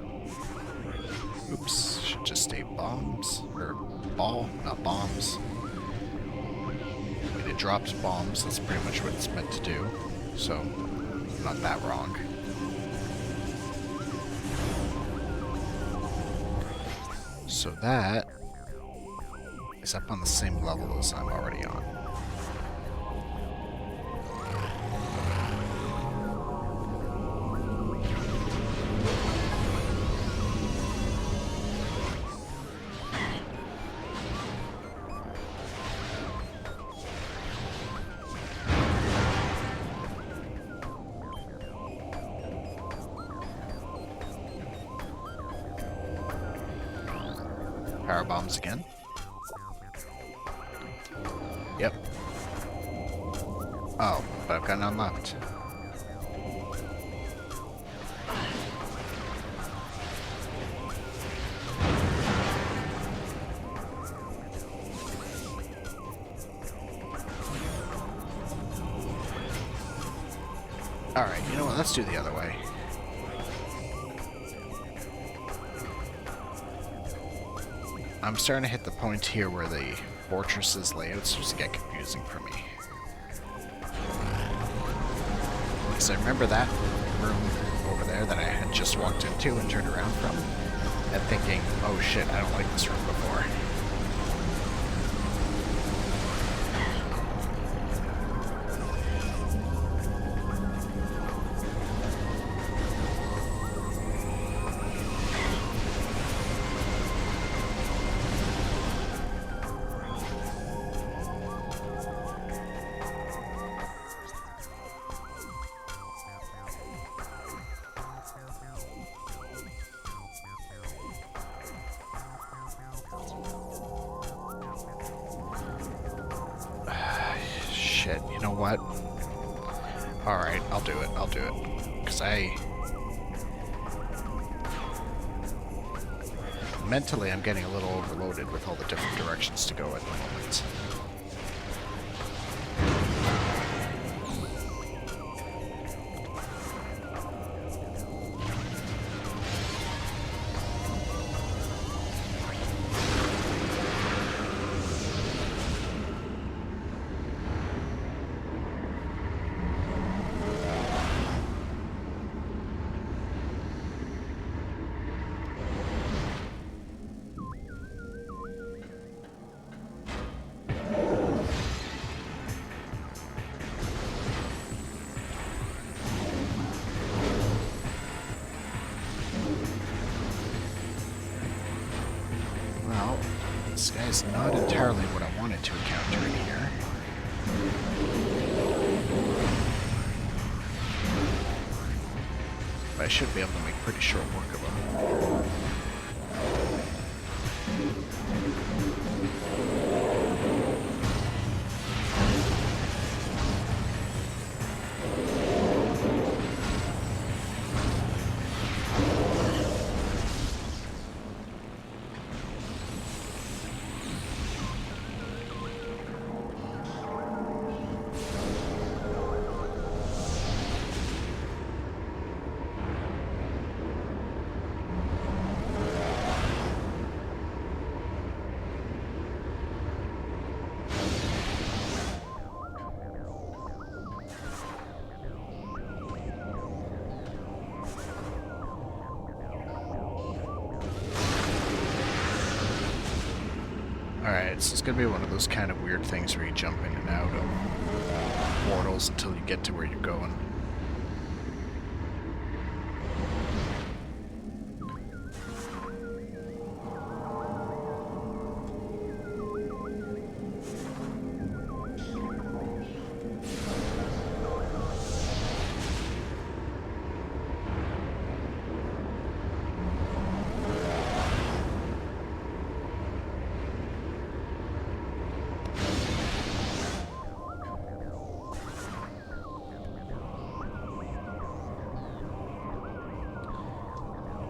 Oops, should just stay bombs, or ball, not bombs. I mean, it drops bombs, that's pretty much what it's meant to do, so not that wrong. So that is up on the same level as I'm already on. Power bombs again. Yep. Oh, but I've got none left. Alright, you know what? Let's do the other way. I'm starting to hit the point here where the fortress's layouts just get confusing for me. Because I remember that room over there that I had just walked into and turned around from, and thinking, oh shit, I don't like this room before. Shit, you know what? Alright, I'll do it, Because mentally, I'm getting a little overloaded with all the different directions to go at the moment. This guy's not entirely what I wanted to encounter in here. But I should be able to make pretty short work of him. Alright, so it's gonna be one of those kind of weird things where you jump in and out of portals until you get to where you're going.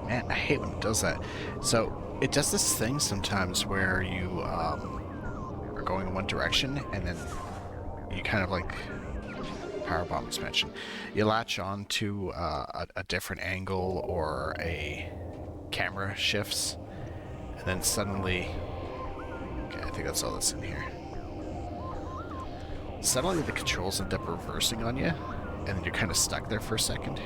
Man, I hate when it does that. So, it does this thing sometimes where you are going in one direction, and then you kind of like Powerbomb expansion. You latch on to a different angle or a camera shifts, and then suddenly... Okay, I think that's all that's in here. Suddenly the controls end up reversing on you, and then you're kind of stuck there for a second.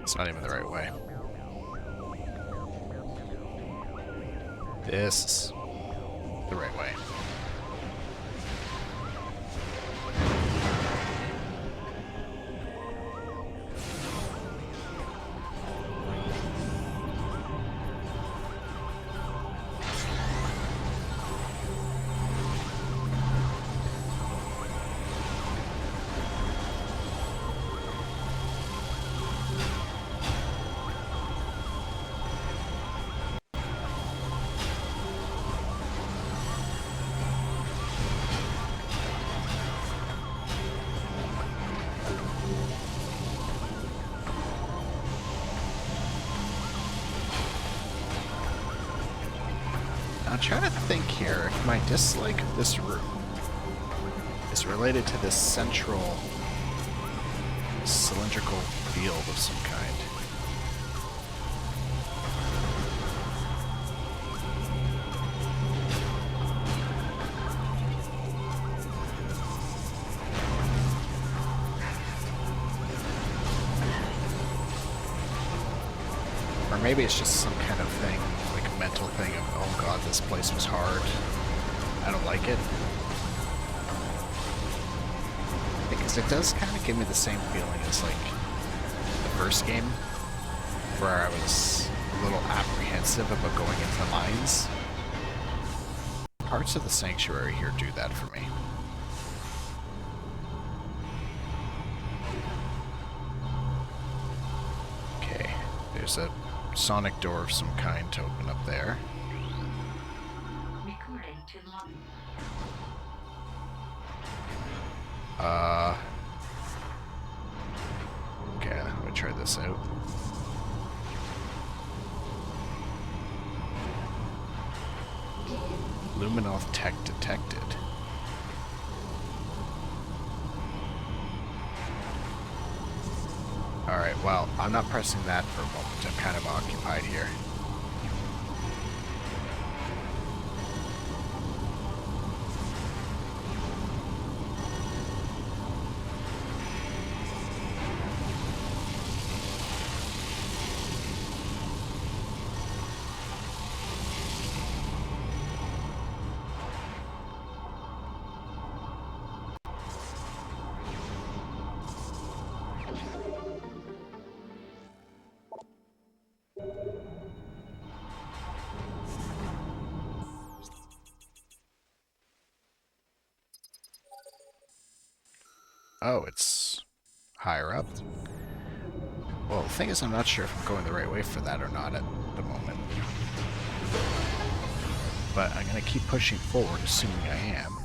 It's not even the right way. This is the right way. I'm trying to think here if my dislike of this room is related to this central cylindrical field of some kind. Or maybe it's just some kind of thing, like a mental thing of, oh god, this place was hard. I don't like it. Because it does kind of give me the same feeling as, like, the first game, where I was a little apprehensive about going into the mines. Parts of the Sanctuary here do that for me. Okay, there's a sonic door of some kind to open up there. Recording to lobby. Okay, I'm gonna try this out. Luminoth tech detected. Alright, well, I'm not pressing that for a moment. I'm kind of occupied here. Oh, it's higher up. Well, the thing is, I'm not sure if I'm going the right way for that or not at the moment. But I'm going to keep pushing forward, assuming I am.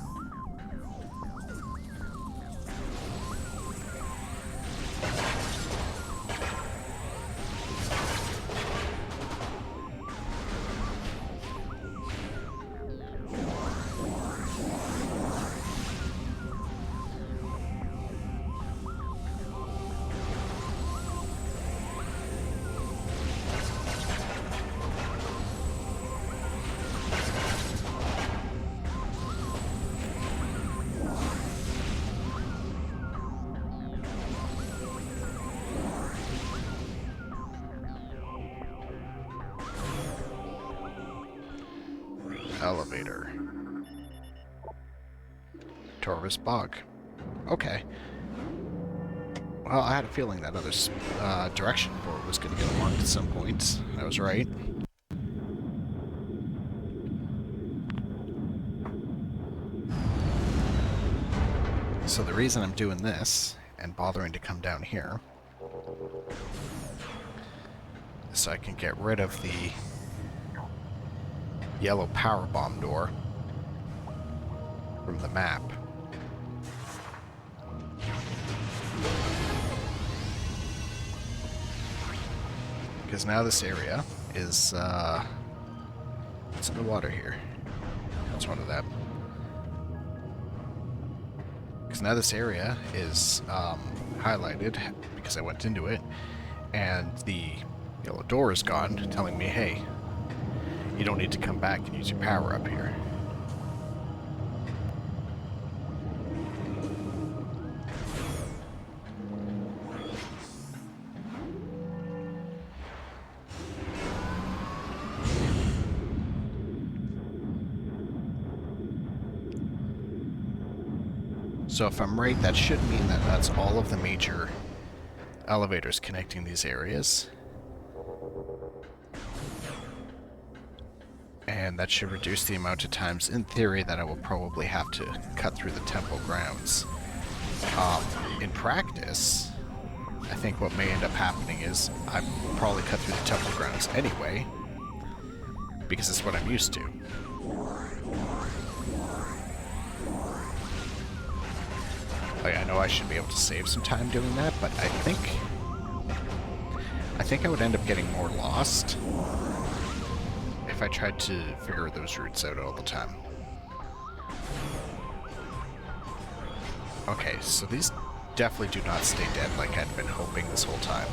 Elevator. Torvis Bog. Okay. Well, I had a feeling that other direction for it was going to get unlocked at some point. I was right. So the reason I'm doing this, and bothering to come down here, is so I can get rid of the yellow power bomb door from the map. Because now this area is, what's in the water here? That's one of them. Because now this area is highlighted because I went into it, and the yellow door is gone, telling me, hey, you don't need to come back and use your power up here. So if I'm right, that should mean that that's all of the major elevators connecting these areas. And that should reduce the amount of times, in theory, that I will probably have to cut through the temple grounds. In practice, I think what may end up happening is I probably cut through the temple grounds anyway, because it's what I'm used to. Like, I know I should be able to save some time doing that, but I think I would end up getting more lost if I tried to figure those routes out all the time. Okay, so these definitely do not stay dead like I'd been hoping this whole time.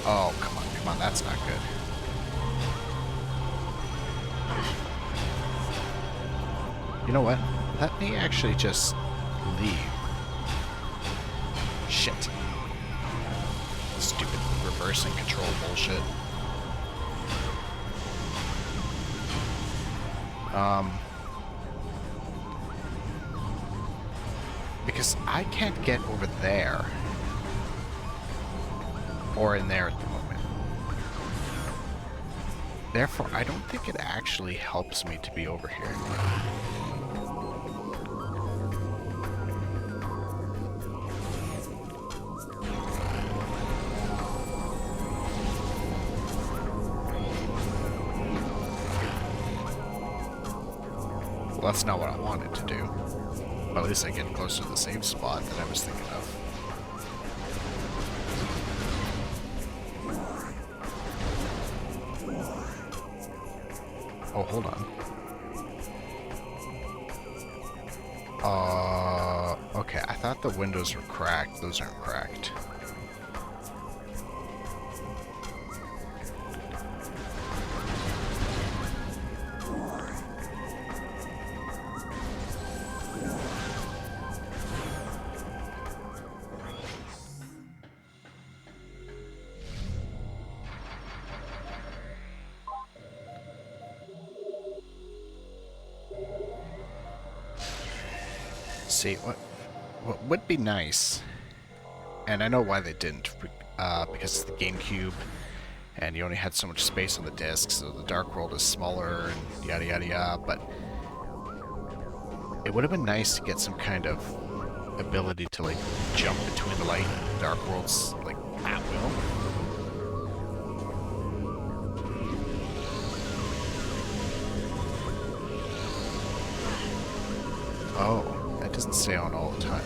Oh, come on, that's not good. You know what? Let me actually just leave. Shit. Stupid reverse and control bullshit. Because I can't get over there. Or in there at the moment. Therefore, I don't think it actually helps me to be over here. Well, that's not what I wanted to do. But at least I get closer to the save spot that I was thinking of. Oh, hold on. Okay, I thought the windows were cracked. Those aren't cracked. see, what would be nice, and I know why they didn't, because it's the GameCube, and you only had so much space on the disc, so the Dark World is smaller, and yada yada yada, but it would have been nice to get some kind of ability to, like, jump between the light and Dark Worlds, like, at will. Oh, that doesn't stay on all the time.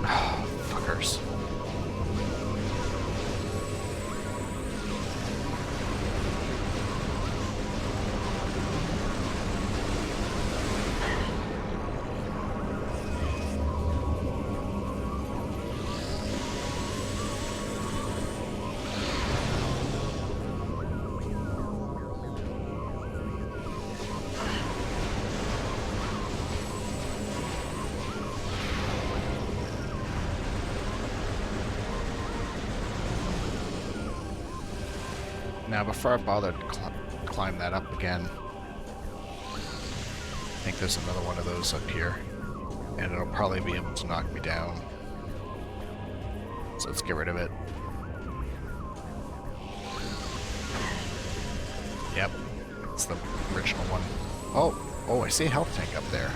Oh, fuckers. Now, before I bother to climb that up again, I think there's another one of those up here, and it'll probably be able to knock me down. So let's get rid of it. Yep, it's the original one. Oh, I see a health tank up there.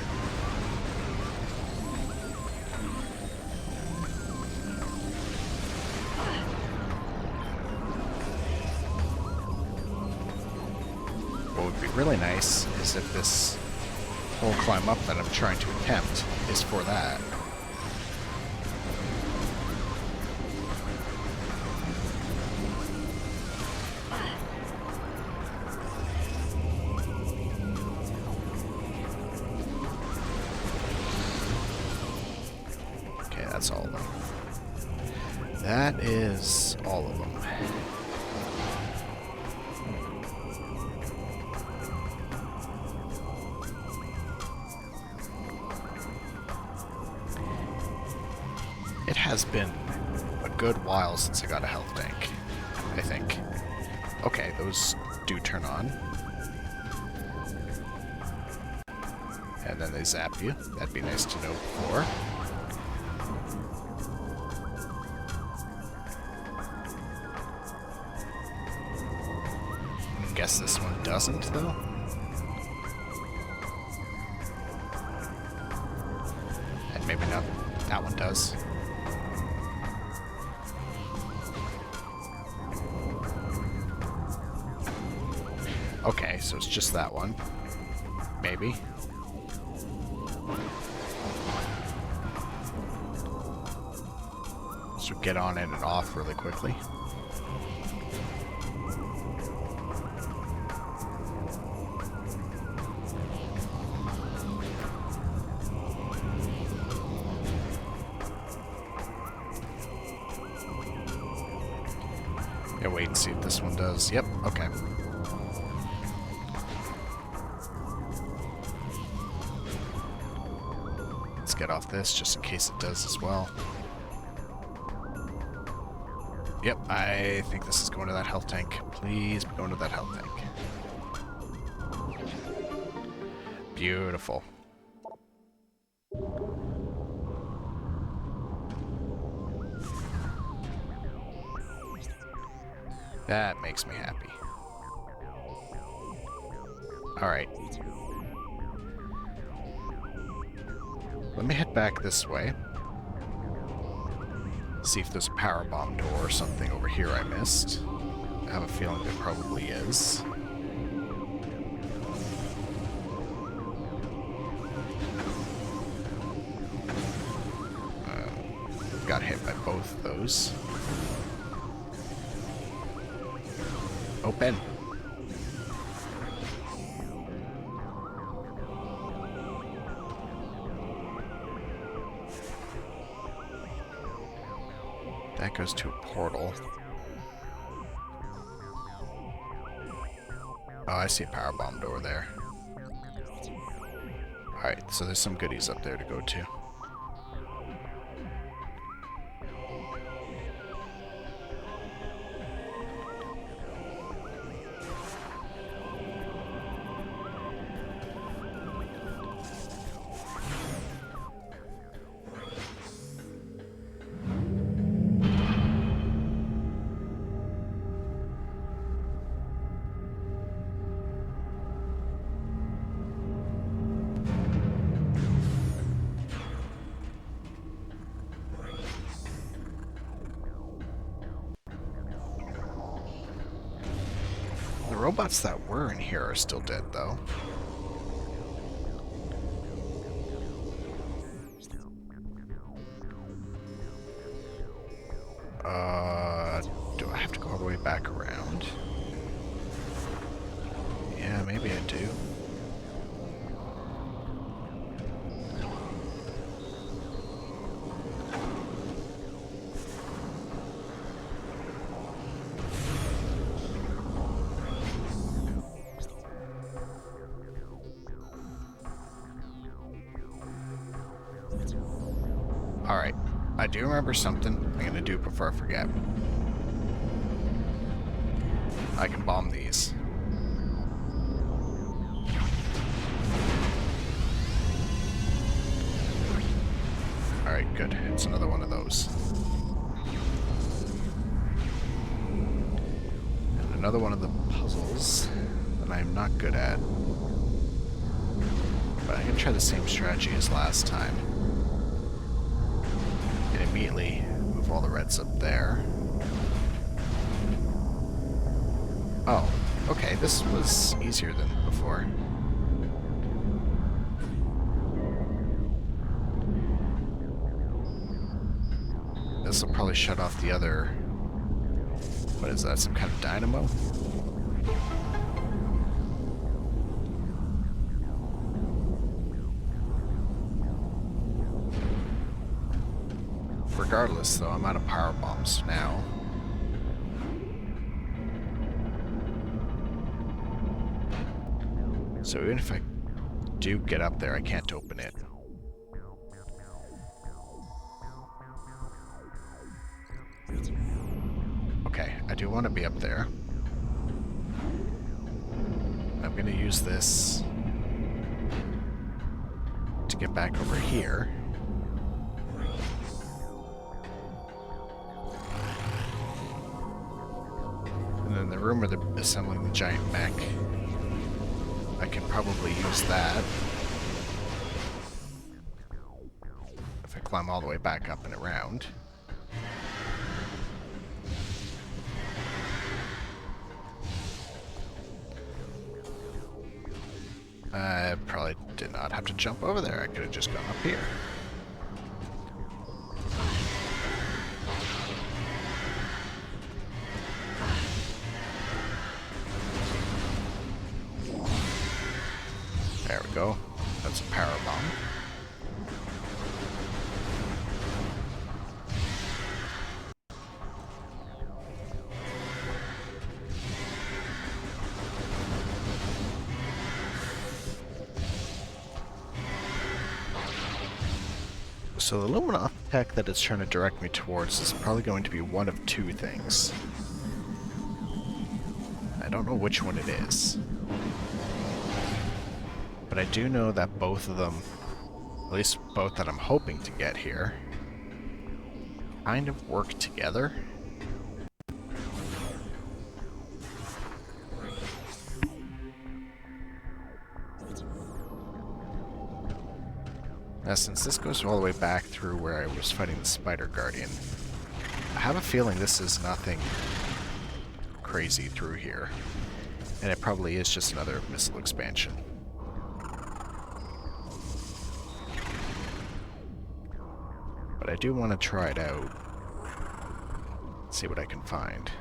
What would be really nice is if this whole climb up that I'm trying to attempt is for that. Okay, that's all of them. That is all of them. It has been a good while since I got a health tank, I think. Okay, those do turn on. And then they zap you. That'd be nice to know before. I guess this one doesn't, though. And maybe not. That one does. Okay, so it's just that one. Maybe. So get on in and off really quickly. Yeah, wait and see if this one does. Yep, okay. Get off this just in case it does as well. Yep, I think this is going to that health tank. Please be going to that health tank. Beautiful. That makes me happy. Alright. Let me head back this way. See if there's a power bomb door or something over here I missed. I have a feeling there probably is. Got hit by both of those. Open. That goes to a portal. Oh, I see a power bomb door there. Alright, so there's some goodies up there to go to. robots that were in here are still dead, though. Do I have to go all the way back around? Yeah, maybe I do. Alright, I do remember something I'm gonna do before I forget. I can bomb these. Alright, good. It's another one of those. And another one of the puzzles that I'm not good at. But I'm gonna try the same strategy as last time. And immediately move all the reds up there. Oh, okay, this was easier than before. This will probably shut off the other... What is that, some kind of dynamo? Regardless, though, I'm out of power bombs now. So even if I do get up there, I can't open it. Okay, I do want to be up there. I'm going to use this to get back over here. And then the room where they're assembling the giant mech, I can probably use that if I climb all the way back up and around. I probably did not have to jump over there. I could have just gone up here. There we go. That's a power bomb. So the Luminoff tech that it's trying to direct me towards is probably going to be one of two things. I don't know which one it is. But I do know that both of them, at least both that I'm hoping to get here, kind of work together. Now, since this goes all the way back through where I was fighting the Spider Guardian, I have a feeling this is nothing crazy through here. And it probably is just another missile expansion. But I do want to try it out. See what I can find.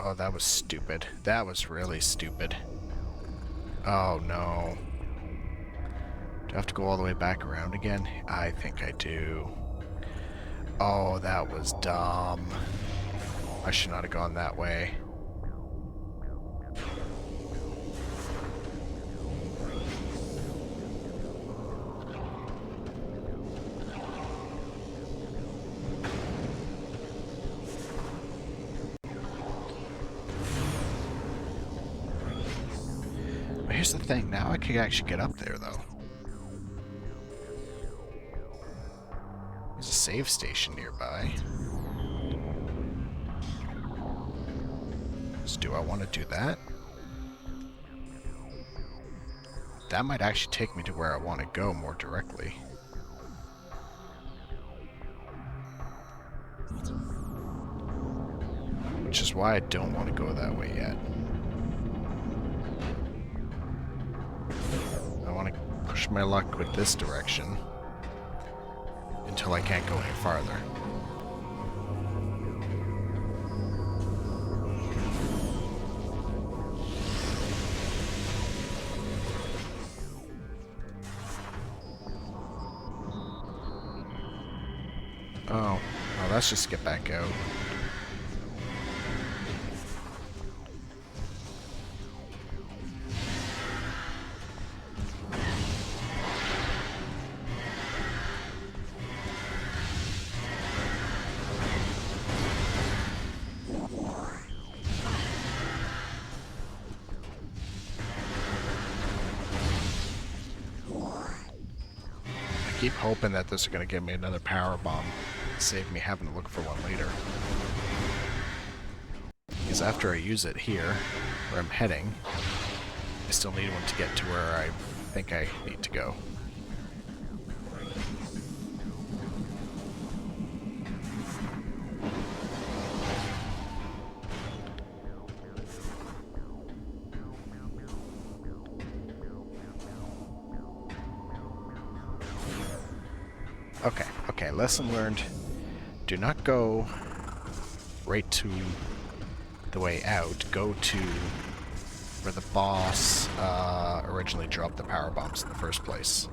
Oh, that was stupid. That was really stupid. Oh, no. Do I have to go all the way back around again? I think I do. Oh, that was dumb. I should not have gone that way. Here's the thing, now I could actually get up there, though. There's a save station nearby. So do I want to do that? That might actually take me to where I want to go more directly. Which is why I don't want to go that way yet. I want to push my luck with this direction until I can't go any farther. Oh, well, let's just get back out. I keep hoping that this is going to give me another power bomb. Save me having to look for one later. Because after I use it here, where I'm heading, I still need one to get to where I think I need to go. Okay, lesson learned. Do not go right to the way out. Go to where the boss originally dropped the power bombs in the first place.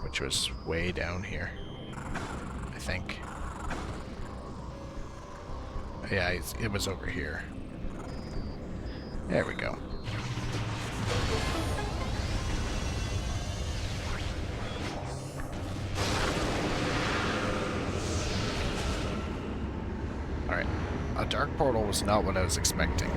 Which was way down here, I think. Yeah, it was over here. There we go. Alright. A dark portal was not what I was expecting.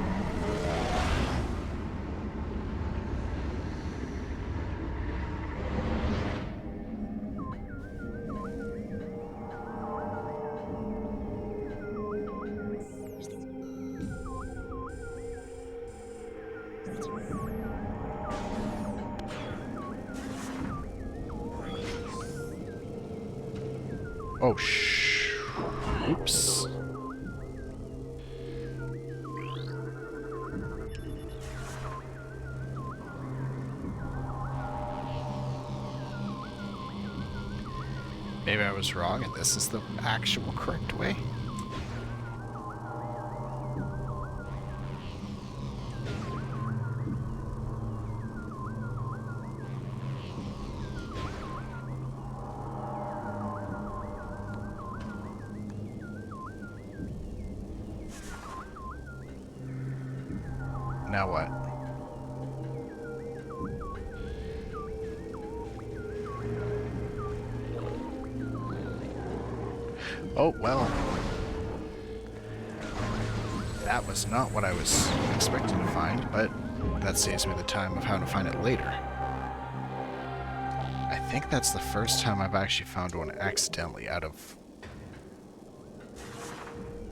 Oh, oops. Maybe I was wrong and this is the actual correct way. Now what? Oh, well. That was not what I was expecting to find, but that saves me the time of how to find it later. I think that's the first time I've actually found one accidentally out of...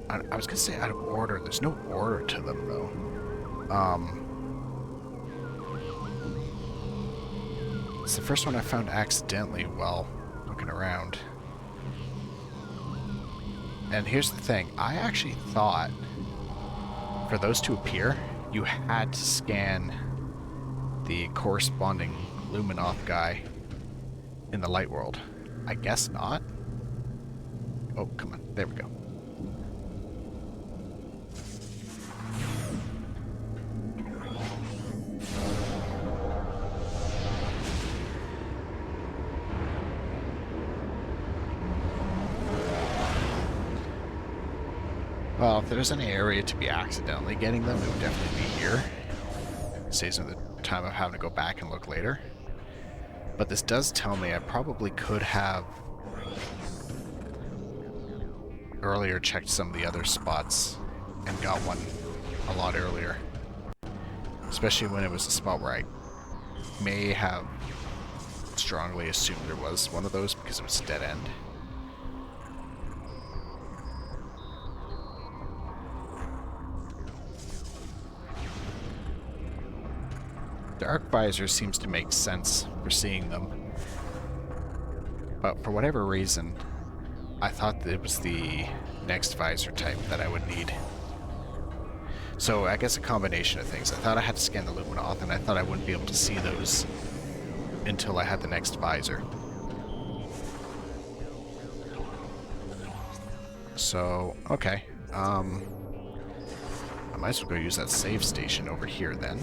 I was gonna say out of order. There's no order to them, though. It's the first one I found accidentally while looking around. And here's the thing, I actually thought for those to appear, you had to scan the corresponding Luminoth guy in the light world. I guess not. Oh, come on, there we go. Well, if there's any area to be accidentally getting them, it would definitely be here. Saves me the time of having to go back and look later. But this does tell me I probably could have earlier checked some of the other spots and got one a lot earlier. Especially when it was a spot where I may have strongly assumed there was one of those because it was a dead end. The arc visor seems to make sense for seeing them, but for whatever reason, I thought that it was the next visor type that I would need. So I guess a combination of things. I thought I had to scan the Luminoth, and I thought I wouldn't be able to see those until I had the next visor. So, okay. I might as well go use that save station over here then.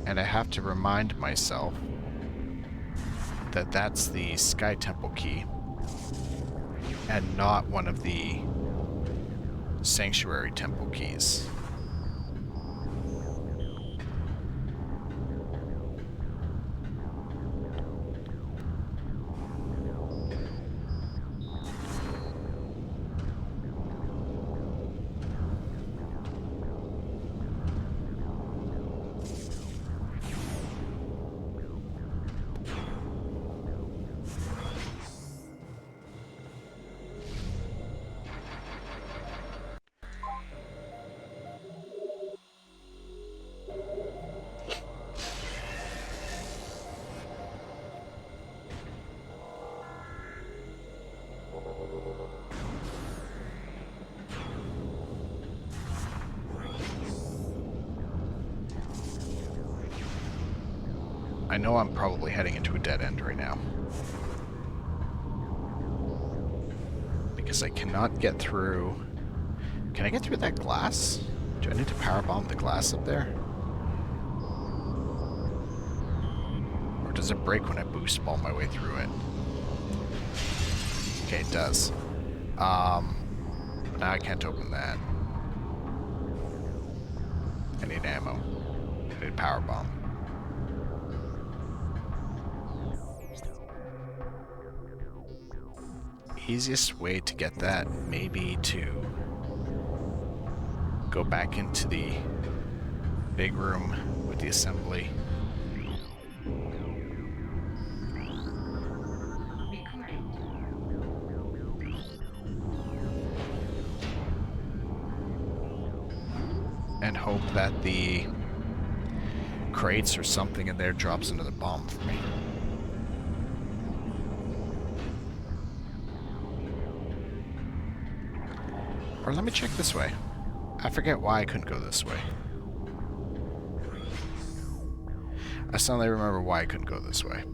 And I have to remind myself that that's the Sky Temple key and not one of the Sanctuary Temple keys. I know I'm probably heading into a dead end right now. Because I cannot get through... Can I get through that glass? Do I need to powerbomb the glass up there? Or does it break when I boost ball my way through it? Okay, it does. Now I can't open that. I need ammo. I need powerbomb. Easiest way to get that may be to go back into the big room with the assembly. And hope that the crates or something in there drops another bomb for me. Or let me check this way. I forget why I couldn't go this way. I suddenly remember why I couldn't go this way.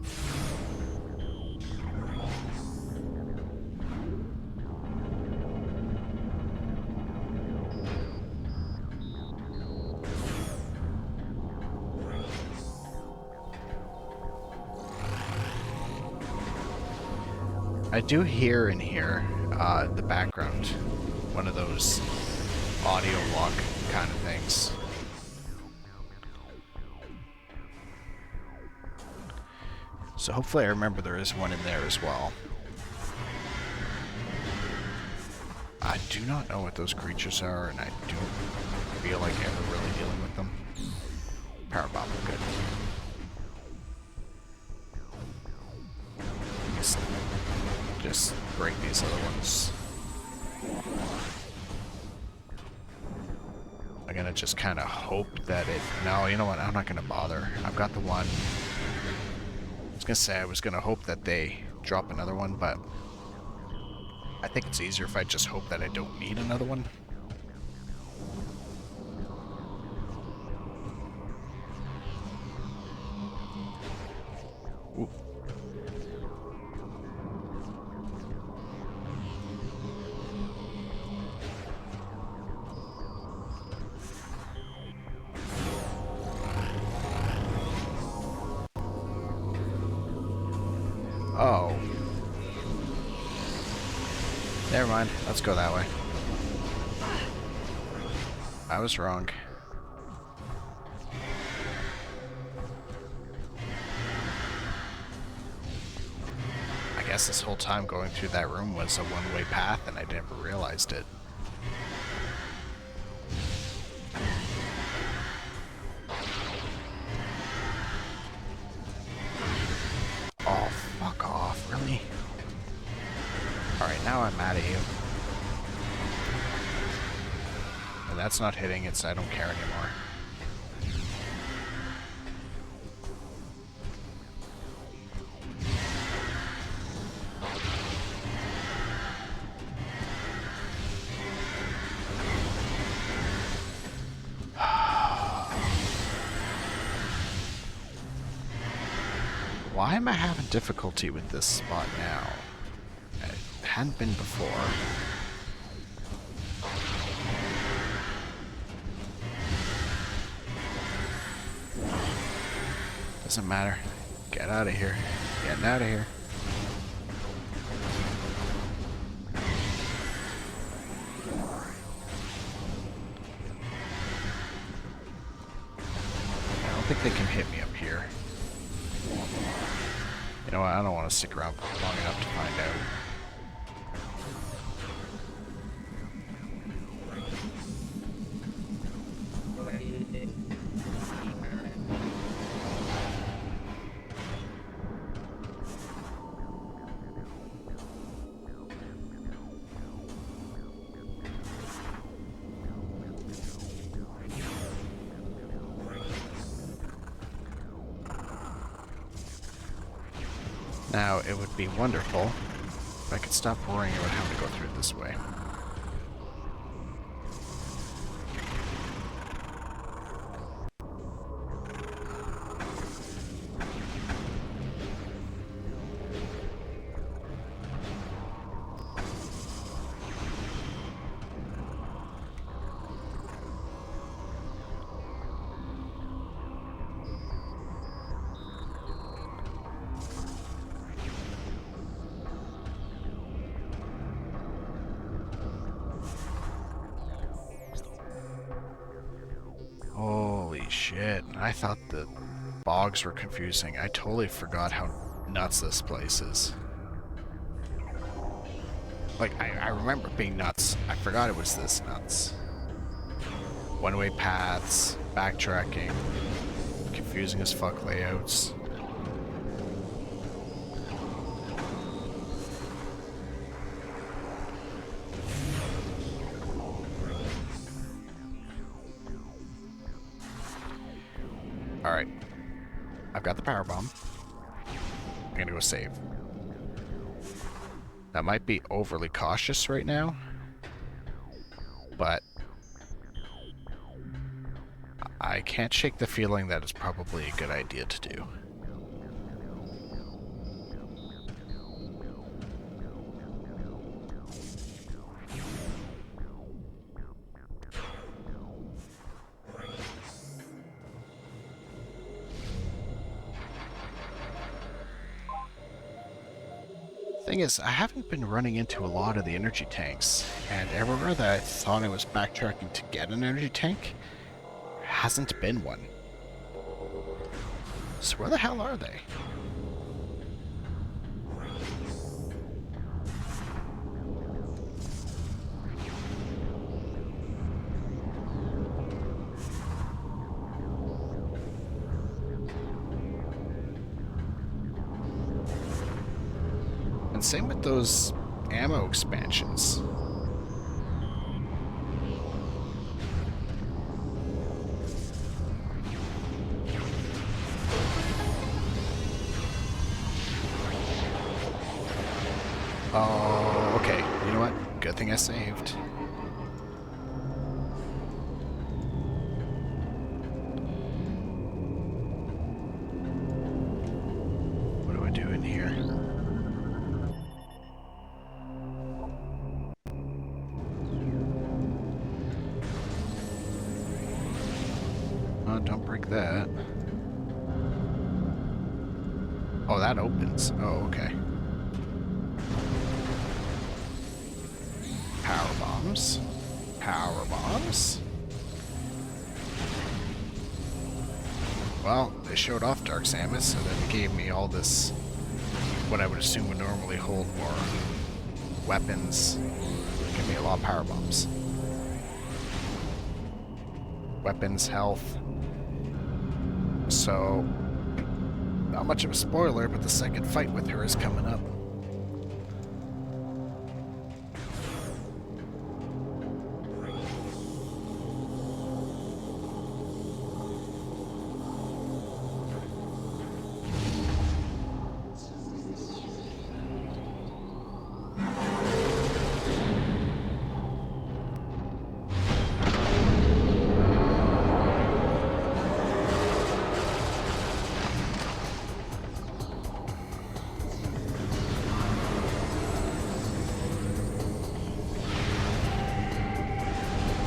I do hear in here, the background, one of those audio lock kind of things. So hopefully I remember there is one in there as well. I do not know what those creatures are, and I don't feel like ever really dealing with them. Powerbomb, good. Just break these other ones. I'm gonna just kind of hope that it... No, you know what? I'm not gonna bother. I've got the one. I was gonna say I was gonna hope that they drop another one, but I think it's easier if I just hope that I don't need another one. Ooh. Oh, Never mind. Let's go that way. I was wrong. I guess this whole time going through that room was a one-way path and I never realized it. Oh, fuck off, really? Alright, now I'm mad at you. And that's not hitting, it's I don't care anymore. Why am I having difficulty with this spot now? It hadn't been before. Doesn't matter. Get out of here. Getting out of here. I don't think they can hit me up here. You know what, I don't want to stick around long enough to find out. Now, it would be wonderful if I could stop worrying about having to go through it this way. Holy shit, I thought the bogs were confusing. I totally forgot how nuts this place is. Like, I remember it being nuts. I forgot it was this nuts. One-way paths, backtracking, confusing as fuck layouts. Alright. I've got the power bomb. I'm gonna go save. That might be overly cautious right now, but I can't shake the feeling that it's probably a good idea to do. Thing is, I haven't been running into a lot of the energy tanks, and everywhere that I thought I was backtracking to get an energy tank, hasn't been one. So where the hell are they? And same with those ammo expansions. Oh, okay. You know what? Good thing I saved. What do I do in here? Oh, don't break that. Oh, that opens. Oh, okay. bombs. Power bombs. Well, they showed off Dark Samus, so then it gave me all this, what I would assume would normally hold more weapons. Give me a lot of power bombs. Weapons, health. So, not much of a spoiler, but the second fight with her is coming up.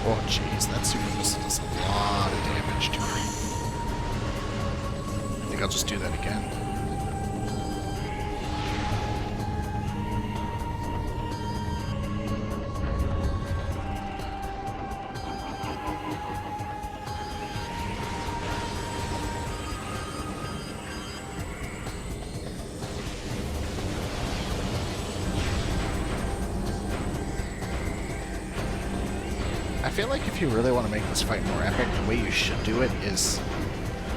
Oh jeez, that super missile does a lot of damage to her. I think I'll just do that again. I feel like if you really want to make this fight more epic, the way you should do it is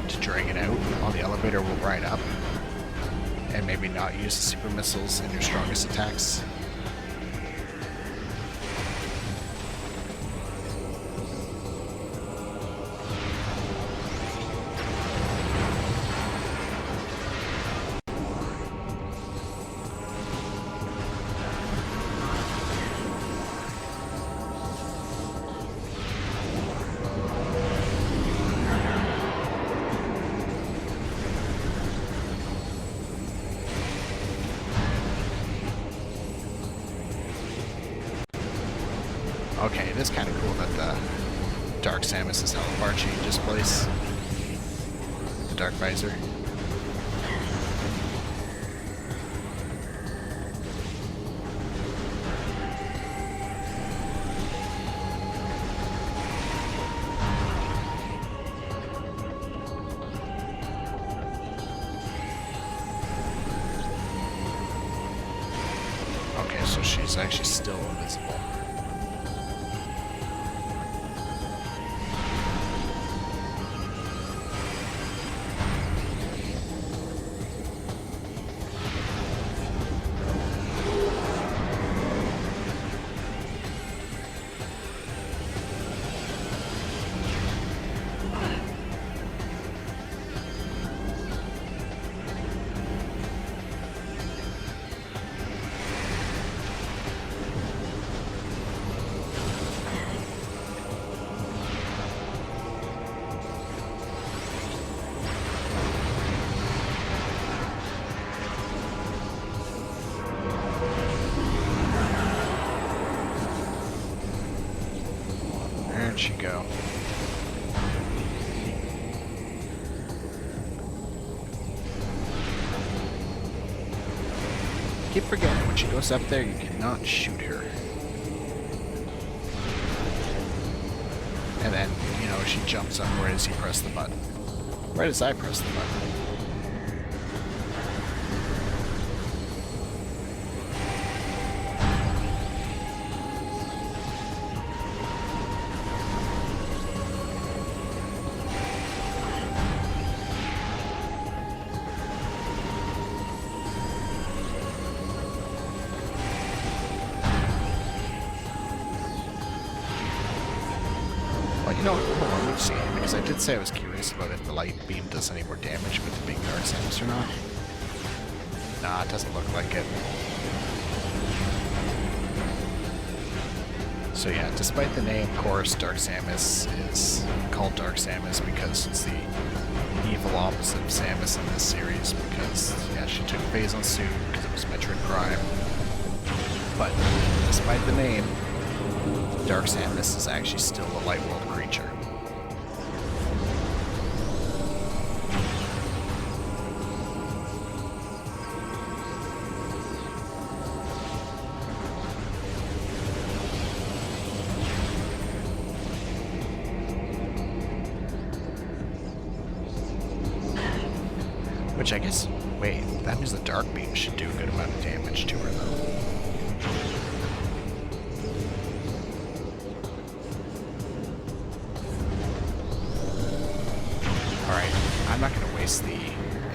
to drag it out on the elevator right up, and maybe not use the super missiles in your strongest attacks. Okay, it is kind of cool that the Dark Samus's health bar changes place. The Dark Visor. Okay, so she's actually still invisible. Where'd she go? Keep forgetting, when she goes up there, you cannot shoot her. And then, you know, she jumps up right as you press the button. Right as I press the button. Well, you know, hold on, let's see, because I did say I was curious about if the light beam does any more damage with the big Dark Samus or not. Nah, it doesn't look like it. So yeah, despite the name, of course, Dark Samus is called Dark Samus because it's the evil opposite of Samus in this series, because, yeah, she took Phazon suit because it was Metroid Prime. But, despite the name, Dark Samus is actually still a light world creature. Which I guess... Wait, that means the dark beam should do a good amount of damage to her, though. Alright, I'm not going to waste the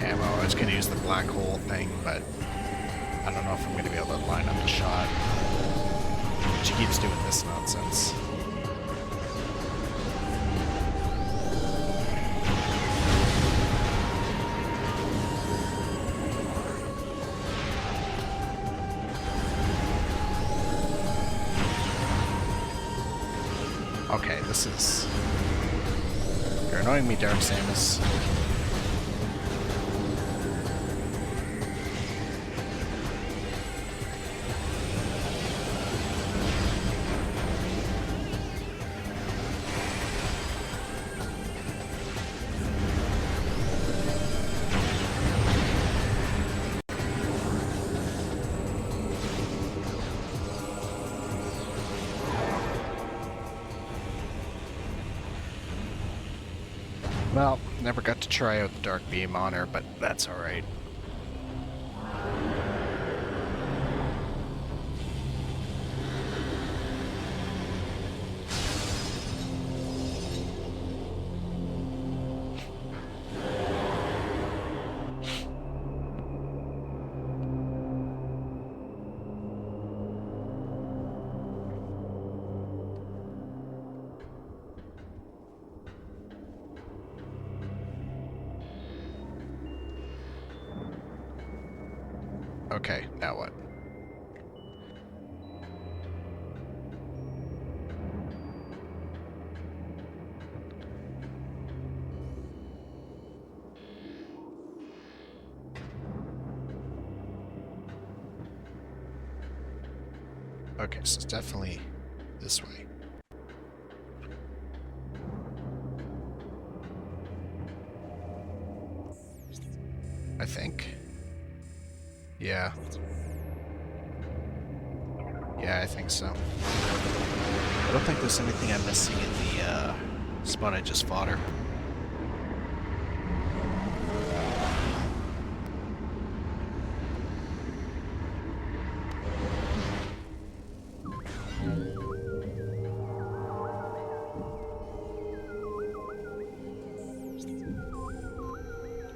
ammo. I was going to use the black hole thing, but I don't know if I'm going to be able to line up the shot. She keeps doing this nonsense. Okay, this is... You're annoying me, Dark Samus. Well, never got to try out the Dark Beam on her, but that's alright. Okay, now what? Okay, so it's definitely this way. I think. Yeah. Yeah, I think so. I don't think there's anything I'm missing in the spot I just fought her.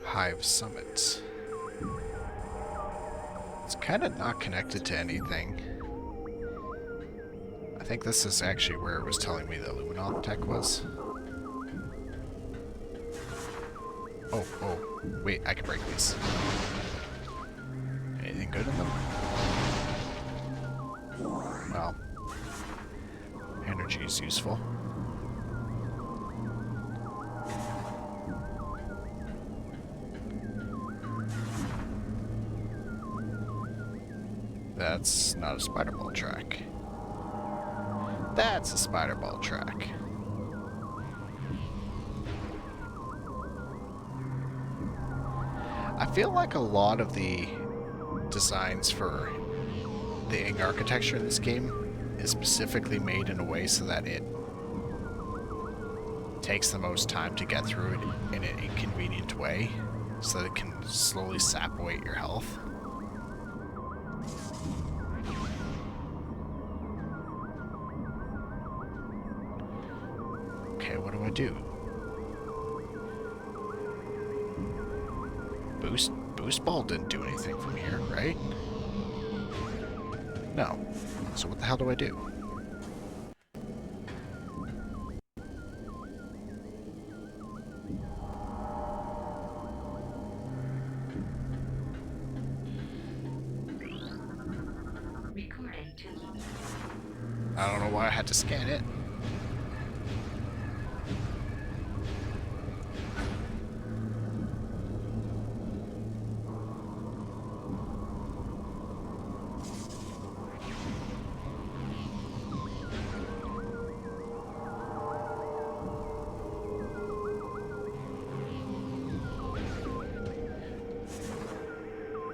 Hive Summit. It's kind of not connected to anything. I think this is actually where it was telling me the Luminoth tech was. Oh, wait, I can break these. Anything good in them? Well, energy is useful. That's not a spider ball track. That's a spider ball track. I feel like a lot of the designs for the Ing architecture in this game is specifically made in a way so that it takes the most time to get through it in an inconvenient way, so that it can slowly sap away your health. Okay, what do I do? Boost ball didn't do anything from here, right? No. So what the hell do I do? I don't know why I had to scan it.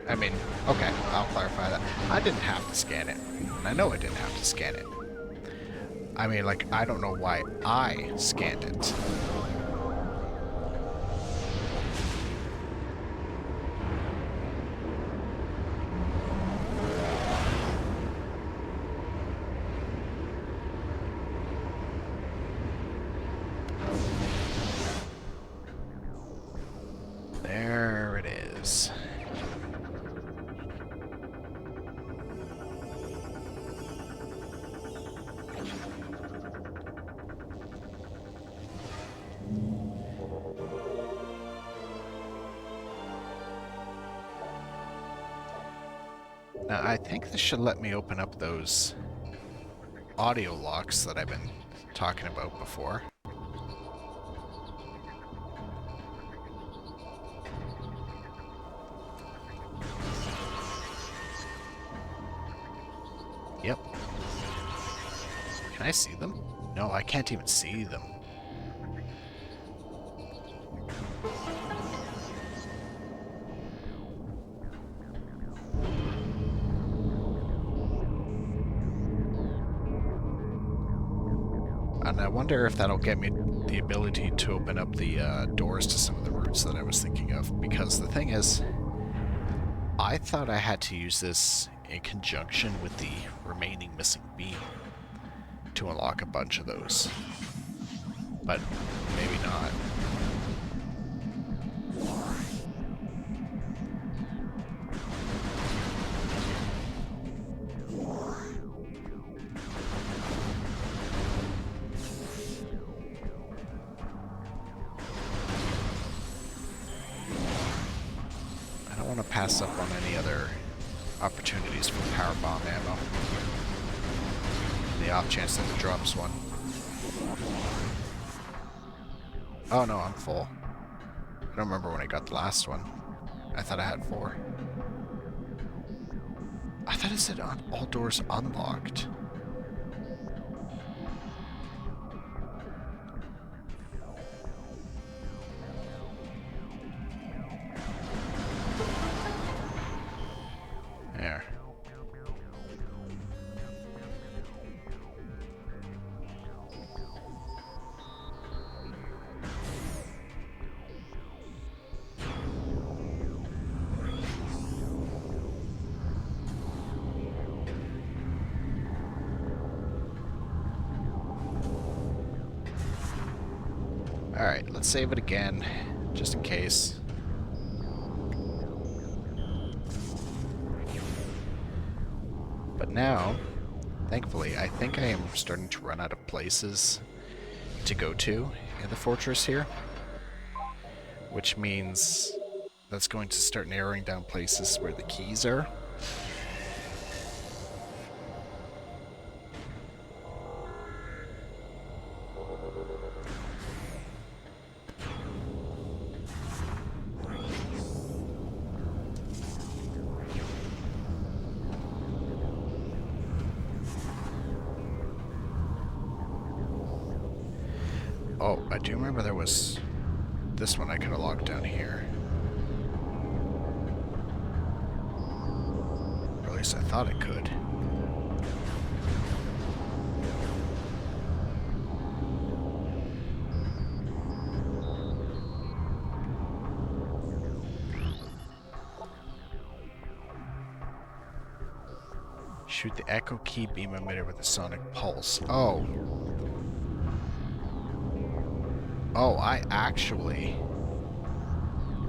I mean, okay, I'll clarify that. I didn't have to scan it. And I know I didn't have to scan it. I mean, like, I don't know why I scanned it. is. Now, I think this should let me open up those audio locks that I've been talking about before. Yep. Can I see them? No, I can't even see them. And I wonder if that'll get me the ability to open up the doors to some of the routes that I was thinking of. Because the thing is, I thought I had to use this in conjunction with the remaining missing beam to unlock a bunch of those. But maybe not. Pass up on any other opportunities for power bomb ammo. The off chance that it drops one. Oh no, I'm full. I don't remember when I got the last one. I thought I had 4. I thought it said all doors unlocked. There. Alright, let's save it again, just in case. But now, thankfully, I think I am starting to run out of places to go to in the fortress here. Which means that's going to start narrowing down places where the keys are. Oh, I do remember there was this one I could have locked down here. Or at least I thought I could. Shoot the echo key beam emitter with a sonic pulse. Oh. Oh, I actually...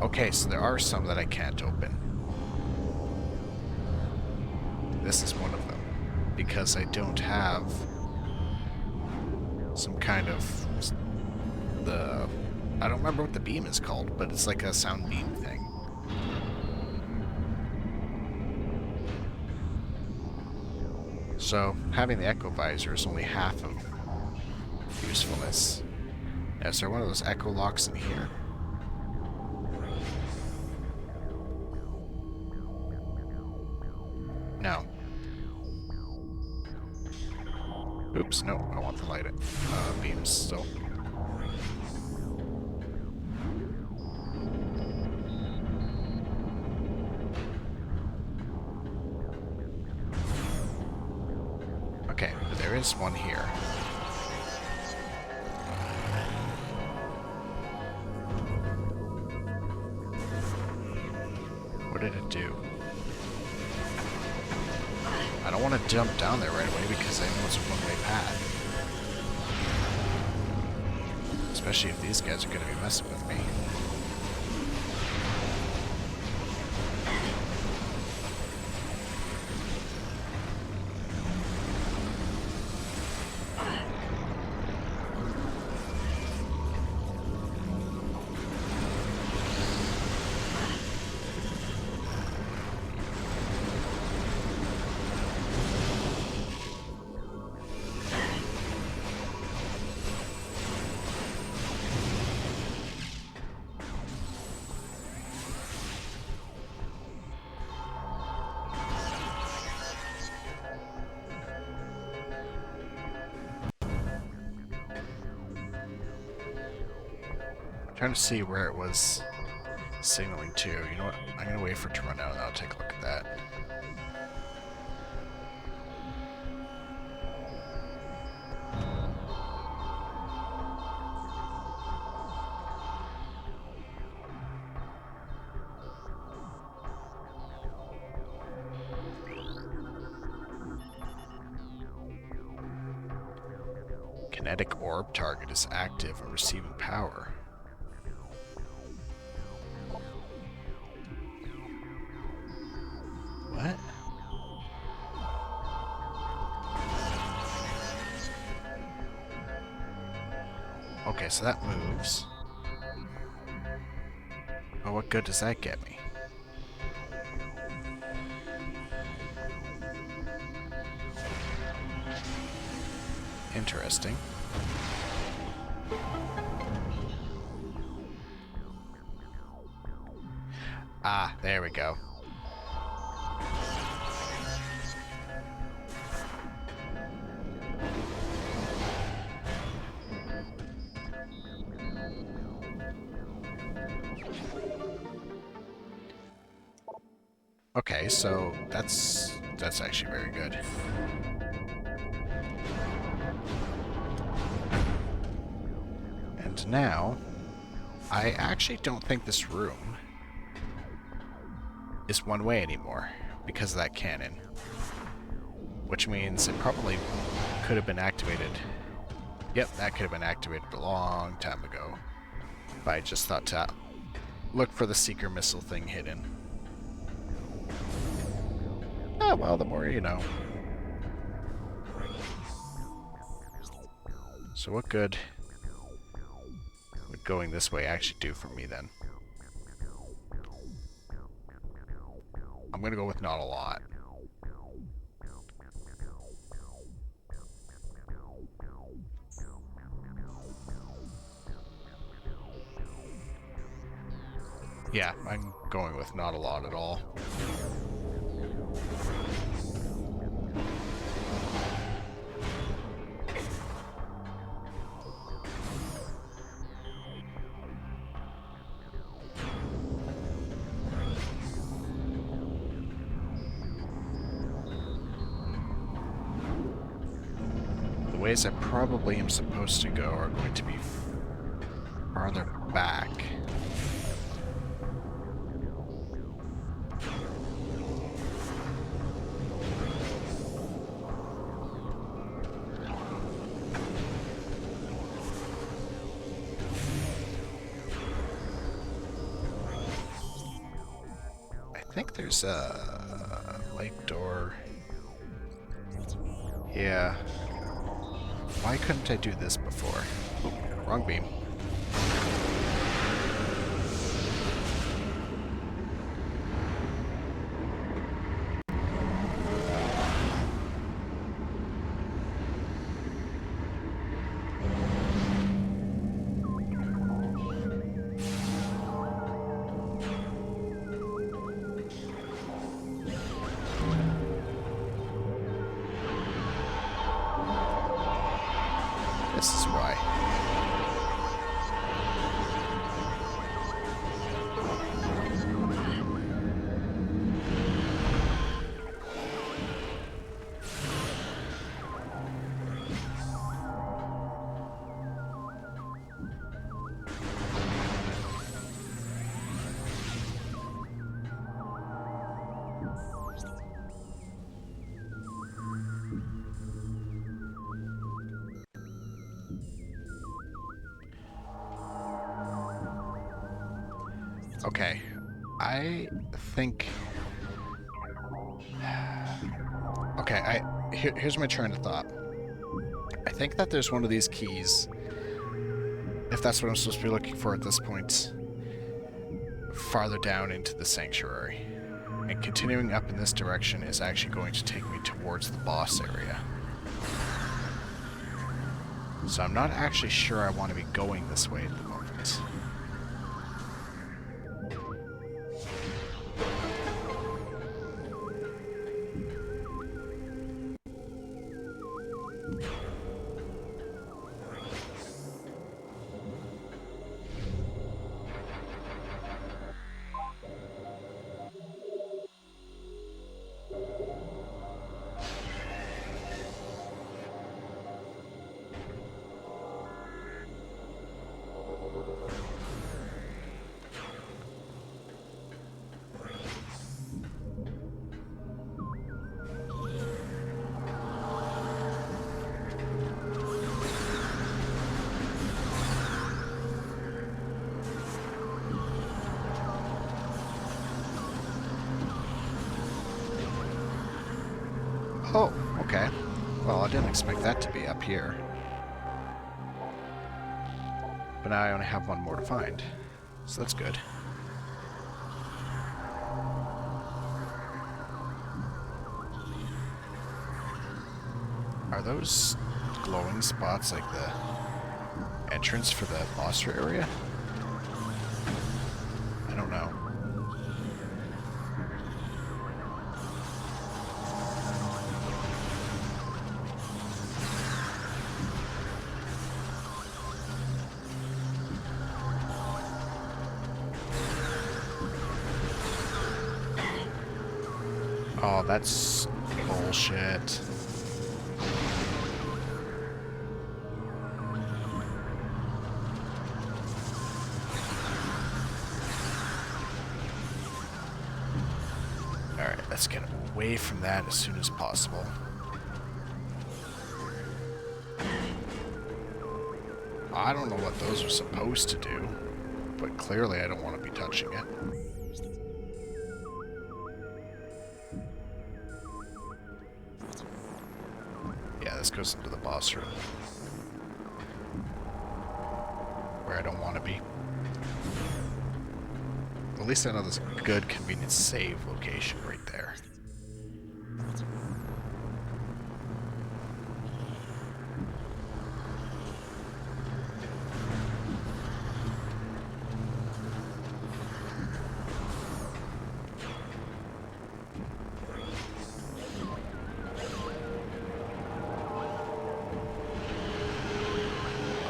Okay, so there are some that I can't open. This is one of them. Because I don't have some kind of... I don't remember what the beam is called, but it's like a sound beam thing. So, having the echo visor is only half of usefulness. Is there one of those echo locks in here? No. Oops, no, I want the light beams still. Okay, but there is one here. What did it do? I don't want to jump down there right away because I know it's a one-way path. Especially if these guys are going to be messing with me. trying to see where it was signaling to. You know what? I'm gonna wait for it to run out and I'll take a look at that. Kinetic orb target is active and receiving power. What? Okay, so that moves. But what good does that get me? Interesting. Ah, there we go. Okay, so that's actually very good. And now, I actually don't think this room is one way anymore because of that cannon. Which means it probably could have been activated. Yep, that could have been activated a long time ago. But I just thought to look for the seeker missile thing hidden. Oh, well, the more you know. So what good would going this way actually do for me then? I'm gonna go with not a lot. Yeah, I'm going with not a lot at all. The ways I probably am supposed to go are going to be farther back. I think there's a light door. Yeah. Why couldn't I do this before? Oop, wrong beam. This is why. Okay, I think... Okay, here's my train of thought. I think that there's one of these keys, if that's what I'm supposed to be looking for at this point, farther down into the sanctuary. And continuing up in this direction is actually going to take me towards the boss area. So I'm not actually sure I want to be going this way at the moment. Oh, okay. Well, I didn't expect that to be up here. But now I only have one more to find. So that's good. Are those glowing spots like the entrance for the monster area? I don't know. Oh, that's bullshit. Alright, let's get away from that as soon as possible. I don't know what those are supposed to do, but clearly I don't want to be touching it. Yeah, this goes into the boss room. Where I don't want to be. At least I know there's a good, convenient save location right there.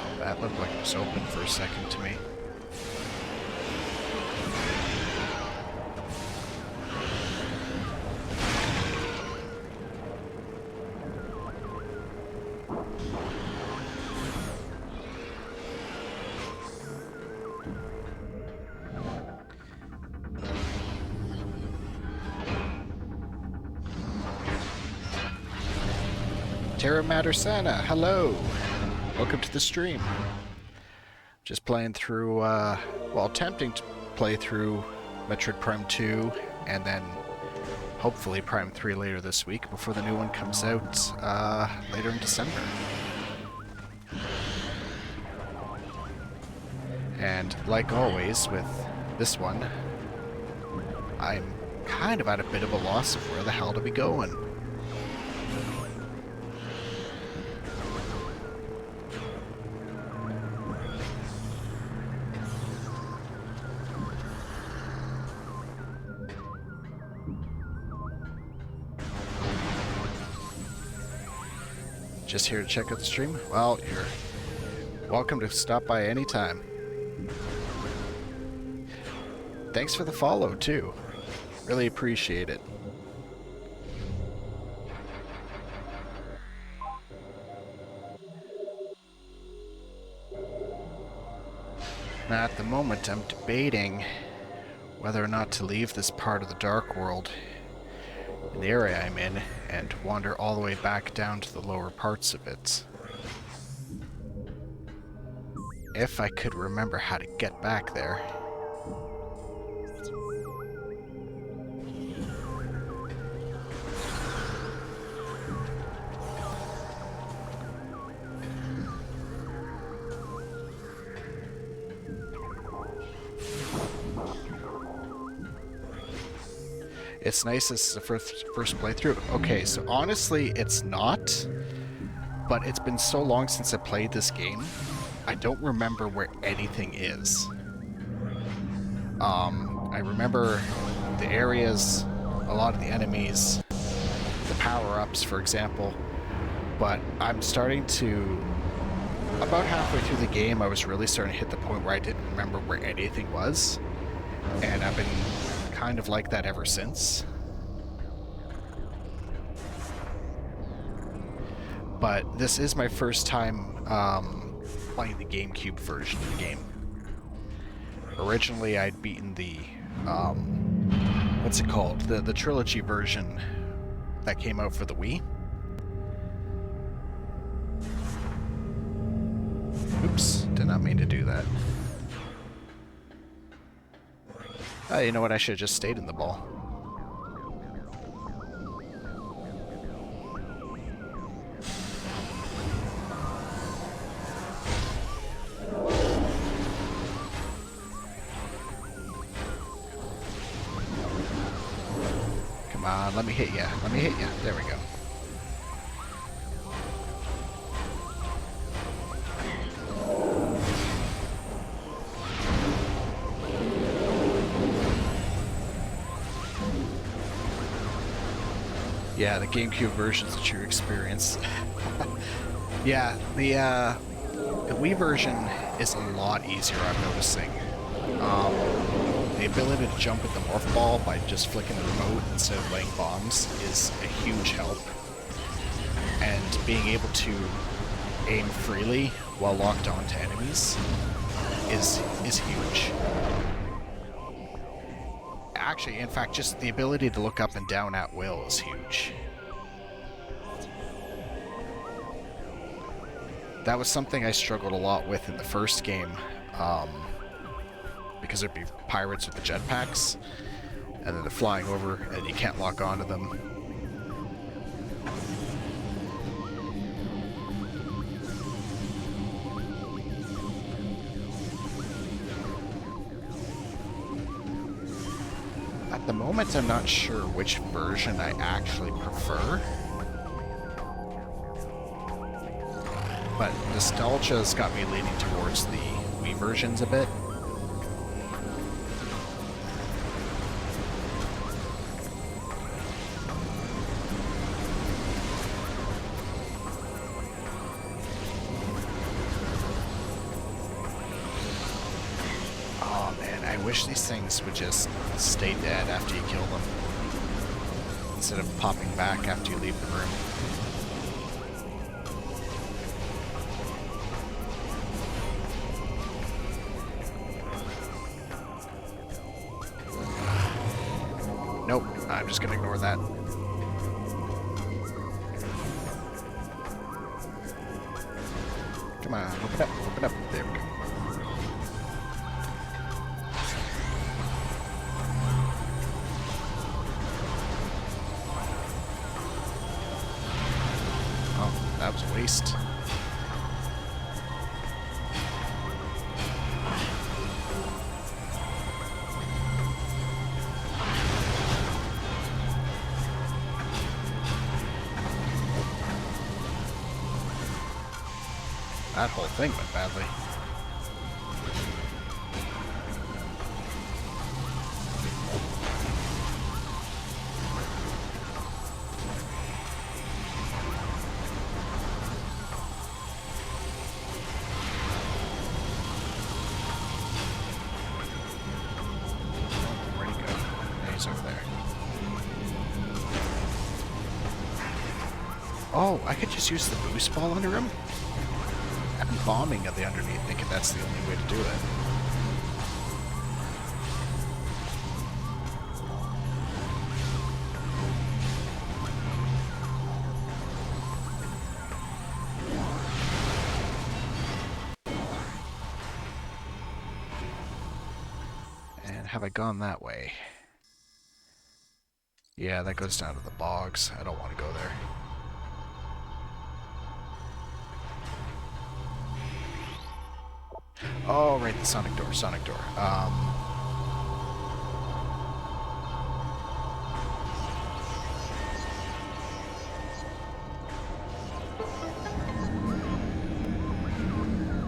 Oh, that looked like it was open for a second to me. Terra Matter Santa, hello! Welcome to the stream. Just playing through, well, attempting to play through Metroid Prime 2, and then hopefully Prime 3 later this week before the new one comes out later in December. And like always with this one, I'm kind of at a bit of a loss of where the hell to be going. Just here to check out the stream? Well, you're welcome to stop by anytime. Thanks for the follow, too. Really appreciate it. Now, at the moment, I'm debating whether or not to leave this part of the Dark World in the area I'm in and wander all the way back down to the lower parts of it. If I could remember how to get back there. It's nice this is the first playthrough. Okay, so honestly, it's not. But it's been so long since I played this game, I don't remember where anything is. I remember the areas, a lot of the enemies, the power-ups, for example. But I'm starting to... About halfway through the game, I was really starting to hit the point where I didn't remember where anything was. And I've been kind of like that ever since. But this is my first time playing the GameCube version of the game. Originally, I'd beaten the what's it called? The trilogy version that came out for the Wii. Oops, did not mean to do that. You know what? I should have just stayed in the ball. Come on, let me hit ya. Let me hit ya. There we go. Yeah, the GameCube version's a true experience. Yeah, the Wii version is a lot easier, I'm noticing. The ability to jump with the morph ball by just flicking the remote instead of laying bombs is a huge help. And being able to aim freely while locked onto enemies is huge. Actually, in fact, just the ability to look up and down at will is huge. That was something I struggled a lot with in the first game, because there'd be pirates with the jetpacks, and then they're flying over, and you can't lock onto them. At the moment, I'm not sure which version I actually prefer. But nostalgia's got me leaning towards the Wii versions a bit. Oh man, I wish these things would just stay dead after you kill them, instead of popping back after you leave the room. Nope, I'm just gonna ignore that. Come on, open up, open up. There we go. Oh, that was a waste. That whole thing went badly. Where'd he go? Yeah, he's over there. Oh, I could just use the boost ball under him? Bombing of the underneath, thinking that's the only way to do it. And have I gone that way? Yeah, that goes down to the bogs. I don't want to go there. Oh, right, the sonic door, sonic door.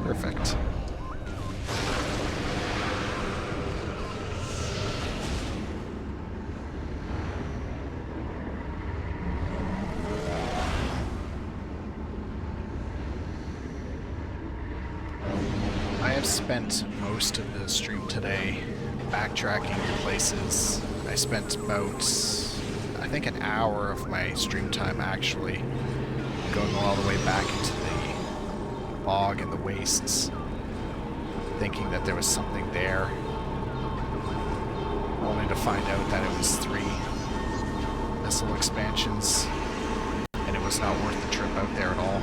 Perfect. Spent most of the stream today backtracking places. I spent about, I think, an hour of my stream time actually going all the way back into the bog and the wastes, thinking that there was something there, only to find out that it was 3 missile expansions, and it was not worth the trip out there at all.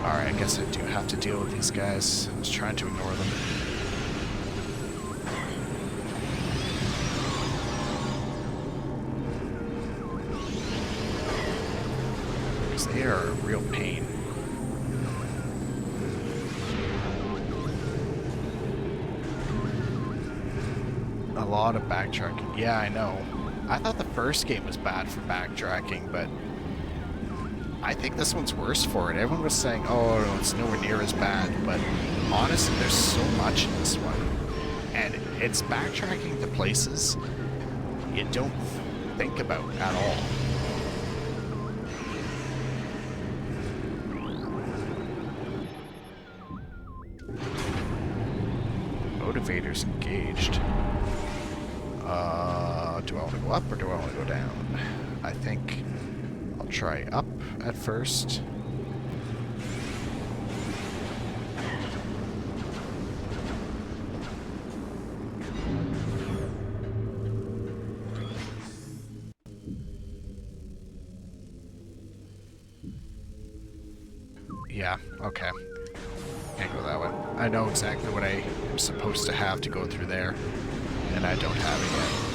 Alright, I guess I do have to deal with these guys. I was trying to ignore them. lot of backtracking. Yeah, I know. I thought the first game was bad for backtracking, but I think this one's worse for it. Everyone was saying, oh, no, it's nowhere near as bad, but honestly, there's so much in this one. And it's backtracking to places you don't think about at all. Motivators engaged. Do I want to go up or do I want to go down? I think I'll try up at first. Yeah, okay. Can't go that way. I know exactly what I am supposed to have to go through there, and I don't have it yet.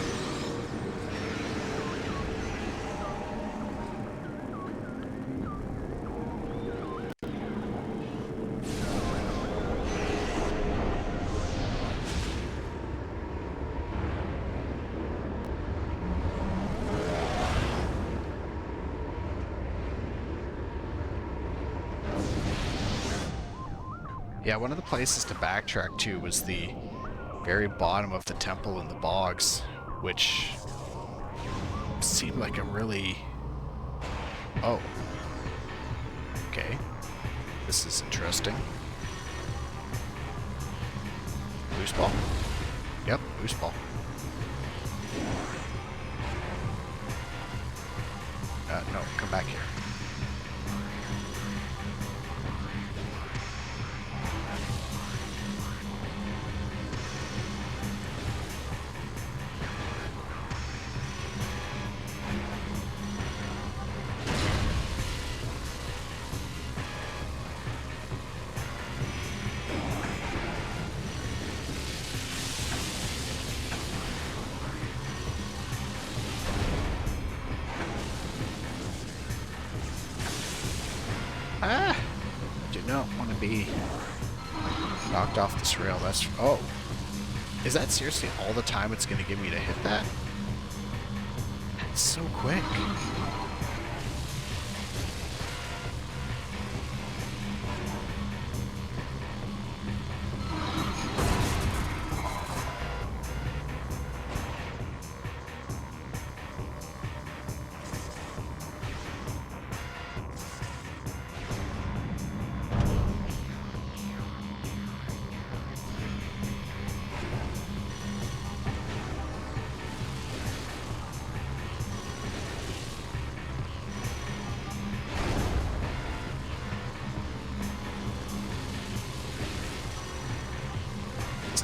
Yeah, one of the places to backtrack to was the very bottom of the temple in the bogs, which seemed like a really... Oh. Okay. This is interesting. Boost ball? Yep, boost ball. No, come back here. Ah! Do not want to be knocked off this rail. That's... Oh. Is that seriously all the time it's going to give me to hit that? That's so quick.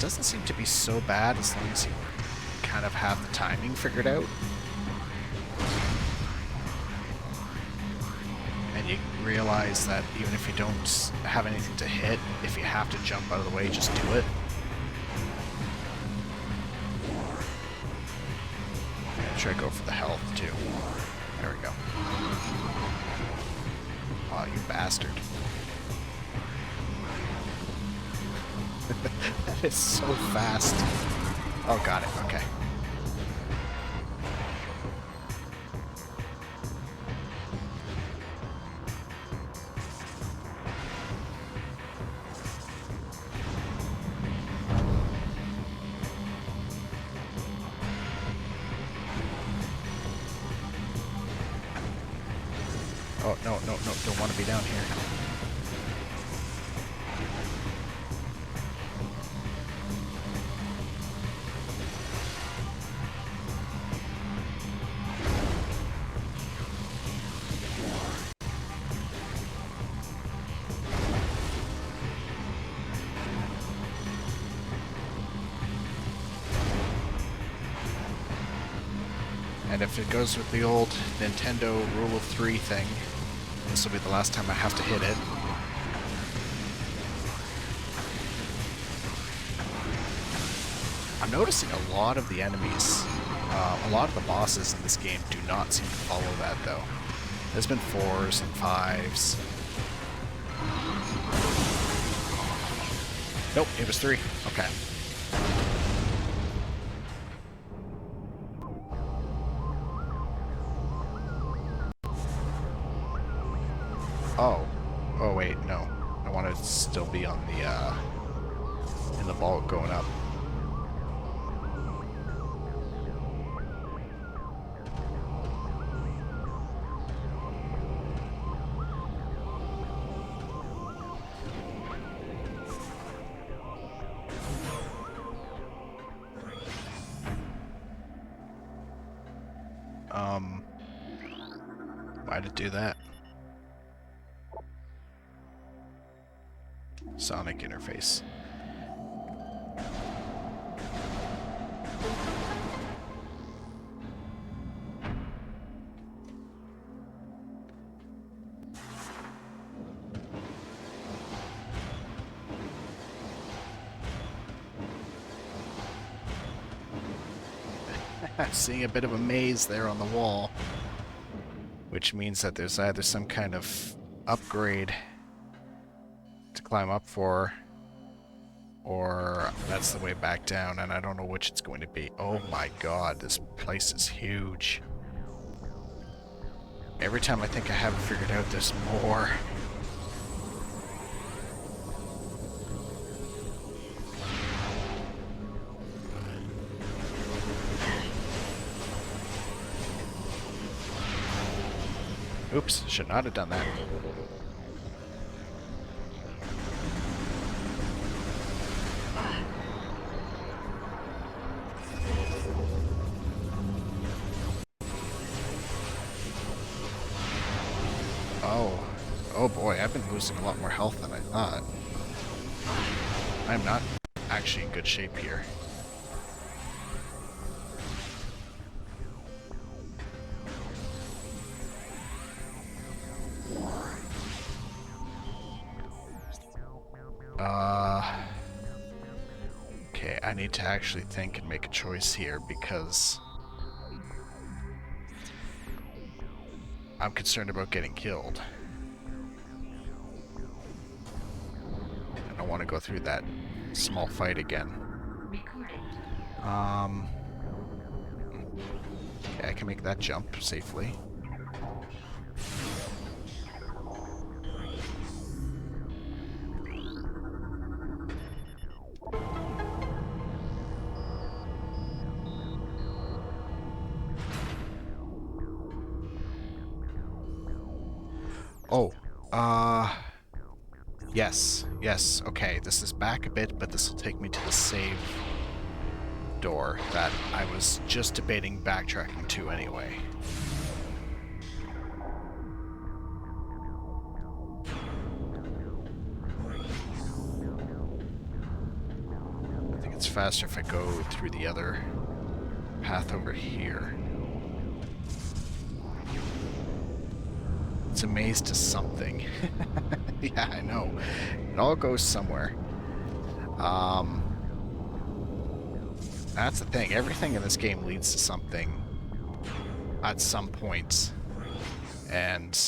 Doesn't seem to be so bad as long as you kind of have the timing figured out. And you realize that even if you don't have anything to hit, if you have to jump out of the way, just do it. Try to go for the health too. There we go. Oh, you bastard. That is so fast. Oh, got it. Okay. Oh, no, no, no. Don't want to be down here. And if it goes with the old Nintendo Rule of 3 thing, this will be the last time I have to hit it. I'm noticing a lot of the enemies, a lot of the bosses in this game do not seem to follow that though. There's been 4s and 5s. Nope, it was 3. Okay. I want to still be on the in the vault going up. Why'd it do that? Sonic interface. Seeing a bit of a maze there on the wall, which means that there's either some kind of upgrade to climb up for, or that's the way back down, and I don't know which it's going to be. Oh my god, this place is huge. Every time I think I have it figured out, there's more. Oops, should not have done that. Oh boy, I've been losing a lot more health than I thought. I'm not actually in good shape here. Okay, I need to actually think and make a choice here because I'm concerned about getting killed. I don't want to go through that small fight again. Okay, I can make that jump safely. Oh, yes, okay, this is back a bit, but this will take me to the save door that I was just debating backtracking to anyway. I think it's faster if I go through the other path over here. It's a maze to something. Yeah, I know. It all goes somewhere. That's the thing. Everything in this game leads to something at some point. And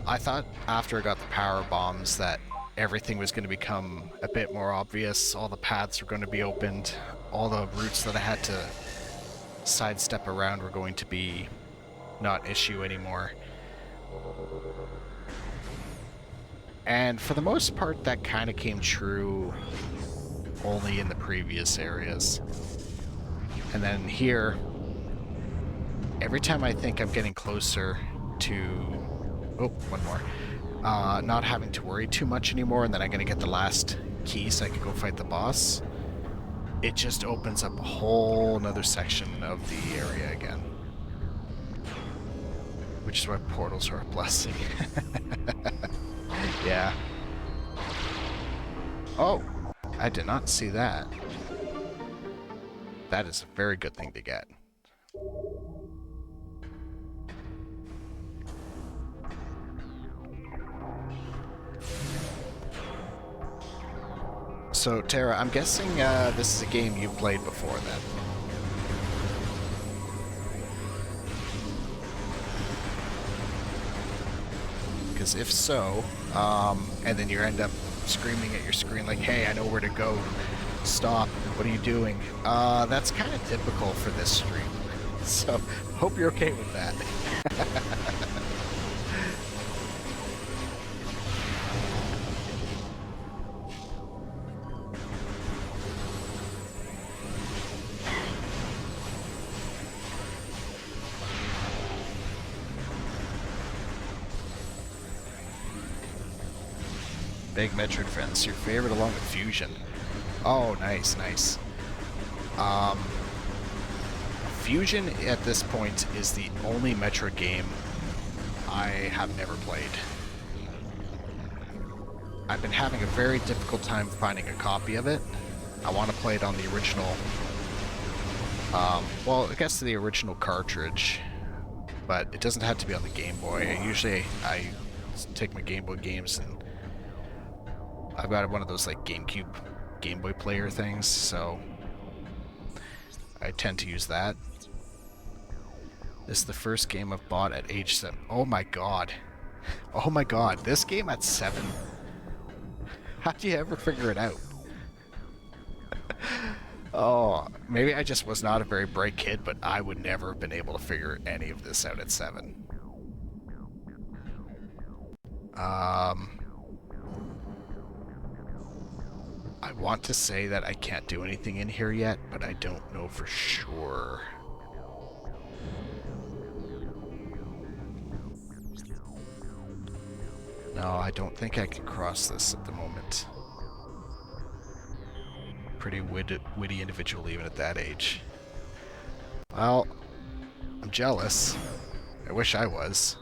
I thought after I got the power bombs that everything was going to become a bit more obvious. All the paths were going to be opened. All the routes that I had to sidestep around were going to be not issue anymore. And for the most part, that kind of came true only in the previous areas. And then here, every time I think I'm getting closer to... Oh, one more. Not having to worry too much anymore, and then I'm going to get the last key so I can go fight the boss, it just opens up a whole nother section of the area again. Which is why portals are a blessing. Yeah. Oh, I did not see that. That is a very good thing to get. So, Tara, I'm guessing this is a game you've played before then. Because if so, and then you end up screaming at your screen like, hey, I know where to go, stop, what are you doing? That's kind of typical for this stream. So, hope you're okay with that. Big Metroid fans. Your favorite along with Fusion. Oh, nice, nice. Fusion at this point is the only Metroid game I have never played. I've been having a very difficult time finding a copy of it. I want to play it on the original, well, I guess the original cartridge, but it doesn't have to be on the Game Boy. I take my Game Boy games, and I've got one of those like GameCube Game Boy player things, so I tend to use that. This is the first game I've bought at age 7. Oh my god. Oh my god, this game at 7? How do you ever figure it out? Oh, maybe I just was not a very bright kid, but I would never have been able to figure any of this out at 7. I want to say that I can't do anything in here yet, but I don't know for sure. No, I don't think I can cross this at the moment. Pretty witty individual even at that age. Well, I'm jealous. I wish I was.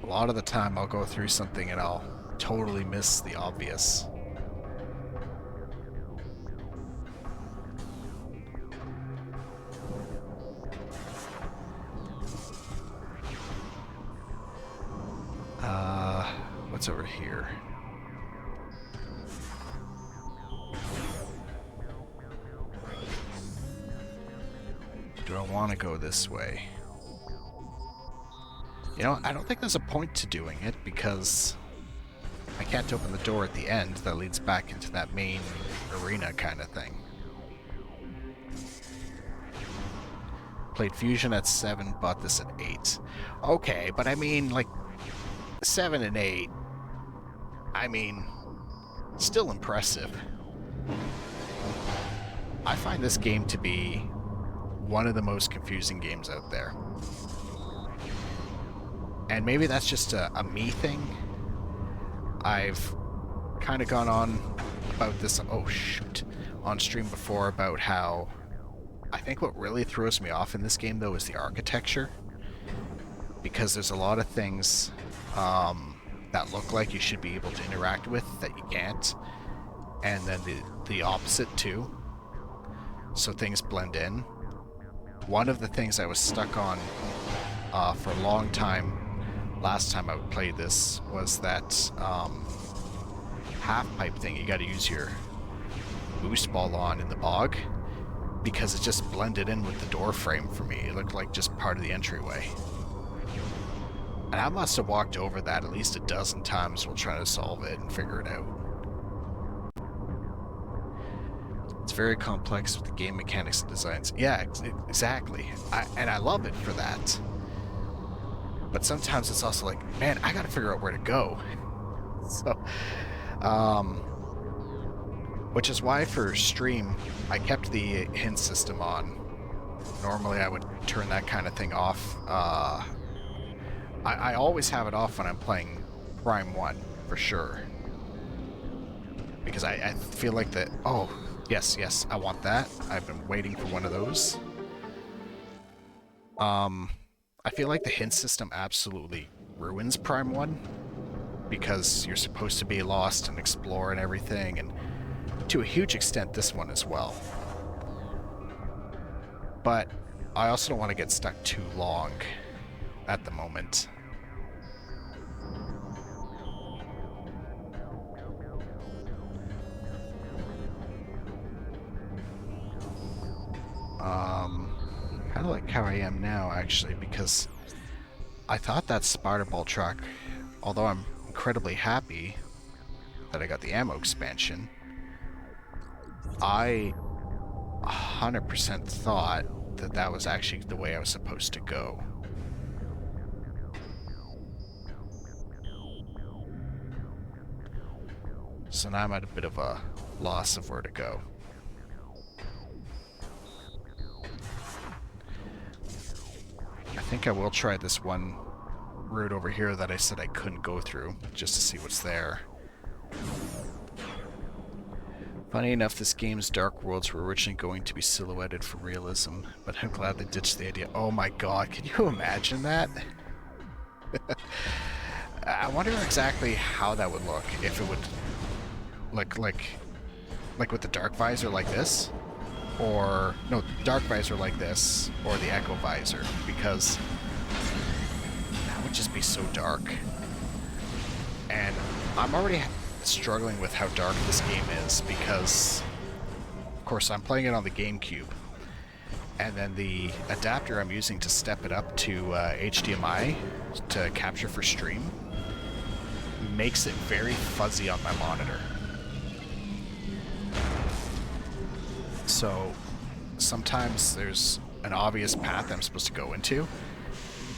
A lot of the time I'll go through something and I'll totally miss the obvious. What's over here? Do I want to go this way? You know, I don't think there's a point to doing it because I can't open the door at the end that leads back into that main arena kind of thing. Played Fusion at 7, bought this at 8. Okay, but I mean, like, 7 and 8, I mean, still impressive. I find this game to be one of the most confusing games out there. And maybe that's just a me thing. I've kind of gone on about this, oh shoot, on stream before about how I think what really throws me off in this game though is the architecture. Because there's a lot of things that look like you should be able to interact with that you can't. And then the opposite too. So things blend in. One of the things I was stuck on for a long time last time I played this was that half-pipe thing you gotta use your boost ball on in the bog because it just blended in with the door frame for me. It looked like just part of the entryway. And I must have walked over that at least a dozen times while trying to solve it and figure it out. It's very complex with the game mechanics and designs. Yeah, exactly. And I love it for that. But sometimes it's also like, man, I gotta figure out where to go. So, which is why for stream, I kept the hint system on. Normally I would turn that kind of thing off. I always have it off when I'm playing Prime 1, for sure. Because I feel like that, oh, yes, I want that. I've been waiting for one of those. I feel like the hint system absolutely ruins Prime 1. Because you're supposed to be lost and explore and everything, and to a huge extent this one as well. But I also don't want to get stuck too long at the moment. Kind of like how I am now, actually, because I thought that Spider Ball track, although I'm incredibly happy that I got the ammo expansion, I 100% thought that that was actually the way I was supposed to go. So now I'm at a bit of a loss of where to go. I think I will try this one route over here that I said I couldn't go through, just to see what's there. Funny enough, this game's dark worlds were originally going to be silhouetted for realism, but I'm glad they ditched the idea. Oh my god, can you imagine that? I wonder exactly how that would look, if it would look like with the dark visor like this, or no, dark visor like this, or the echo visor, because that would just be so dark. And I'm already struggling with how dark this game is because, of course, I'm playing it on the GameCube, and then the adapter I'm using to step it up to HDMI to capture for stream makes it very fuzzy on my monitor. So sometimes there's an obvious path I'm supposed to go into,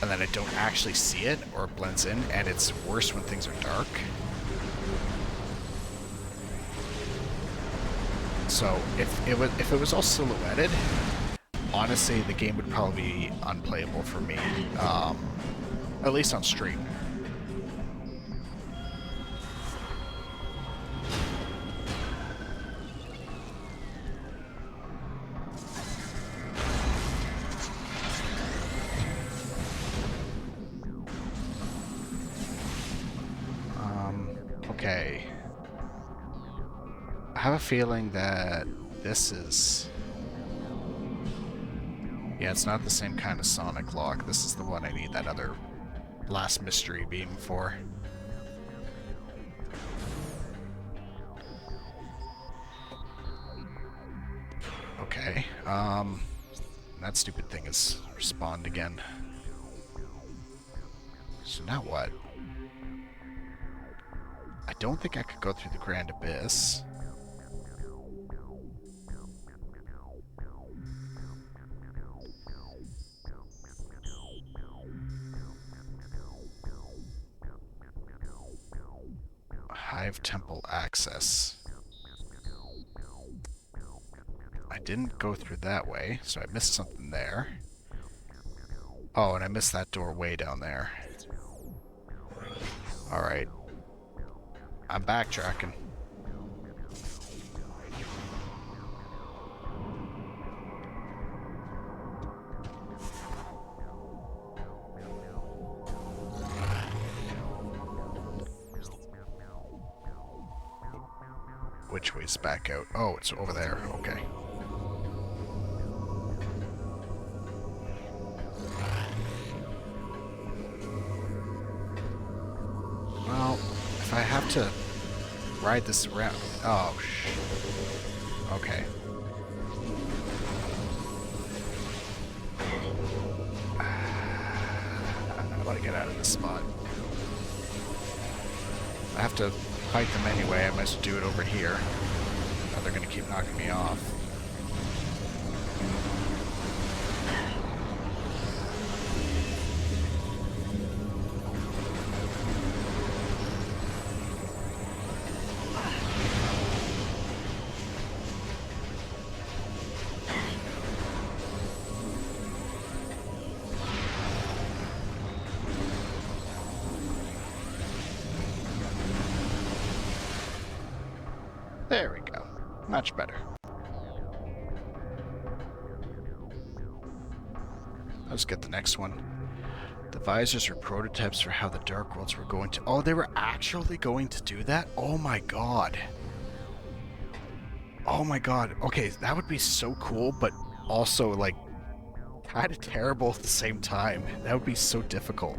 and then I don't actually see it, or it blends in, and it's worse when things are dark. So if it was all silhouetted, honestly, the game would probably be unplayable for me, at least on stream. Okay. I have a feeling that this is... Yeah, it's not the same kind of sonic lock. This is the one I need that other last mystery beam for. Okay, that stupid thing has respawned again. So now what? I don't think I could go through the Grand Abyss. Hive Temple access. I didn't go through that way, so I missed something there. Oh, and I missed that door way down there. Alright. I'm backtracking. Which way's back out? Oh, it's over there. Okay. Well, if I have to ride this around... Oh, okay. I want to get out of this spot. I have to fight them anyway. I might as well do it over here. Now they're going to keep knocking me off. There we go. Much better. Let's get the next one. The visors were prototypes for how the Dark Worlds were going to... Oh, they were actually going to do that? Oh my god. Oh my god. Okay, that would be so cool, but also, like, kind of terrible at the same time. That would be so difficult.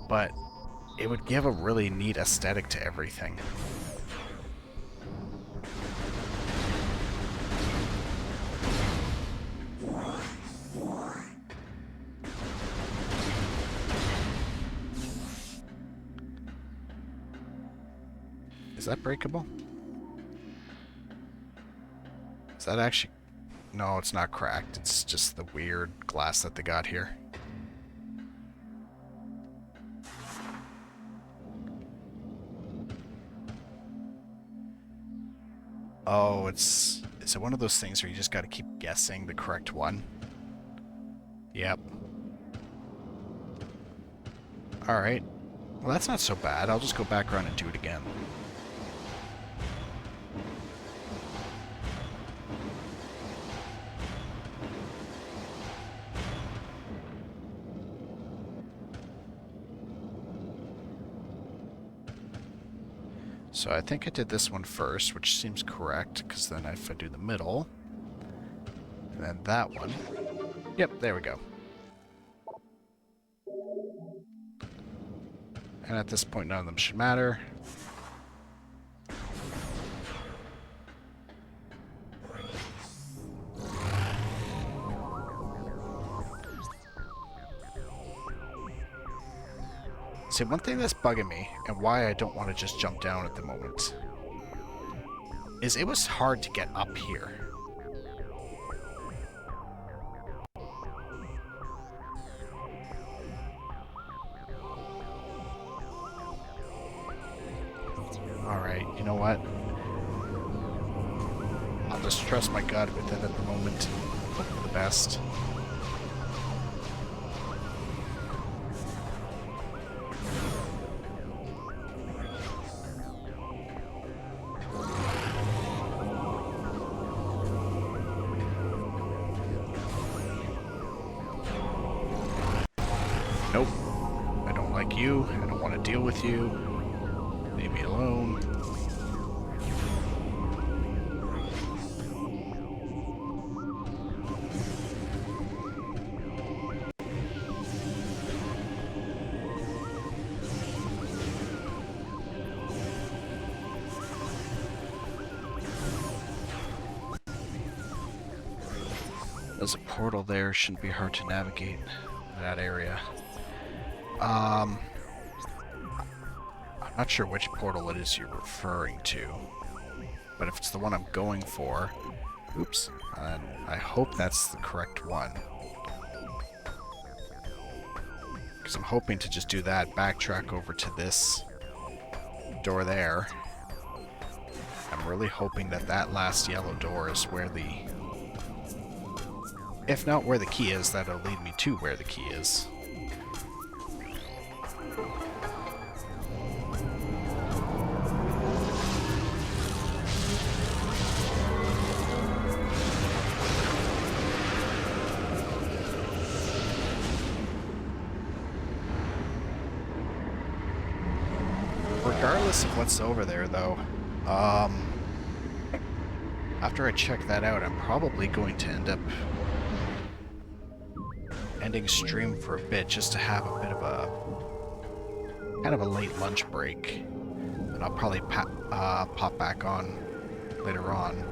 But it would give a really neat aesthetic to everything. Is that breakable? Is that actually... No, it's not cracked. It's just the weird glass that they got here. Oh, it's... Is it one of those things where you just gotta keep guessing the correct one? Yep. Alright. Well, that's not so bad. I'll just go back around and do it again. So I think I did this one first, which seems correct, because then if I do the middle, and then that one. Yep, there we go. And at this point, none of them should matter. See, one thing that's bugging me, and why I don't want to just jump down at the moment, is it was hard to get up here. Alright, you know what? I'll just trust my gut with it at the moment. Hope for the best. Nope. I don't like you. I don't want to deal with you. Leave me alone. There's a portal there. Shouldn't be hard to navigate that area. I'm not sure which portal it is you're referring to, but if it's the one I'm going for, oops, I hope that's the correct one. Because I'm hoping to just do that, backtrack over to this door there. I'm really hoping that that last yellow door is where the... If not where the key is, that'll lead me to where the key is. Regardless of what's over there, though, after I check that out, I'm probably going to end up ending stream for a bit just to have a bit of a kind of a late lunch break, and I'll probably pop back on later on.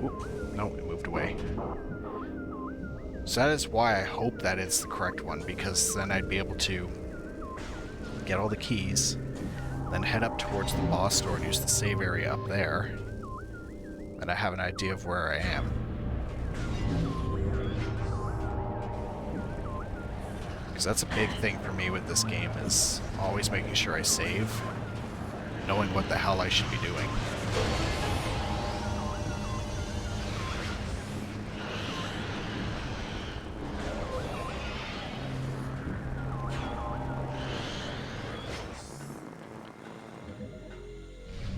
Oop, no, it moved away. So that is why I hope that it's the correct one, because then I'd be able to get all the keys, then head up towards the boss door and use the save area up there. And I have an idea of where I am. Because that's a big thing for me with this game, is always making sure I save, knowing what the hell I should be doing.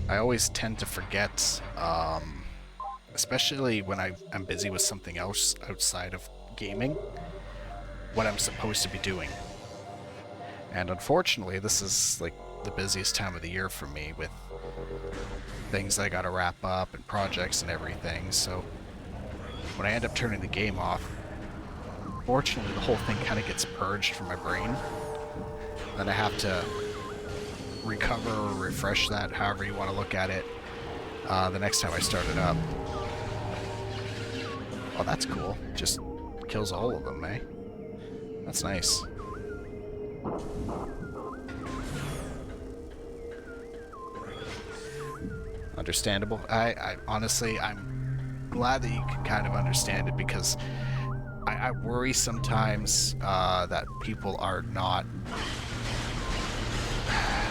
I always tend to forget, especially when I'm busy with something else outside of gaming, what I'm supposed to be doing. And unfortunately, this is like the busiest time of the year for me, with things I gotta wrap up and projects and everything, so when I end up turning the game off, unfortunately the whole thing kind of gets purged from my brain. Then I have to recover or refresh that, however you want to look at it, the next time I start it up. Oh, that's cool. Just kills all of them, eh? That's nice. Understandable. I honestly, I'm glad that you can kind of understand it, because I worry sometimes that people are not...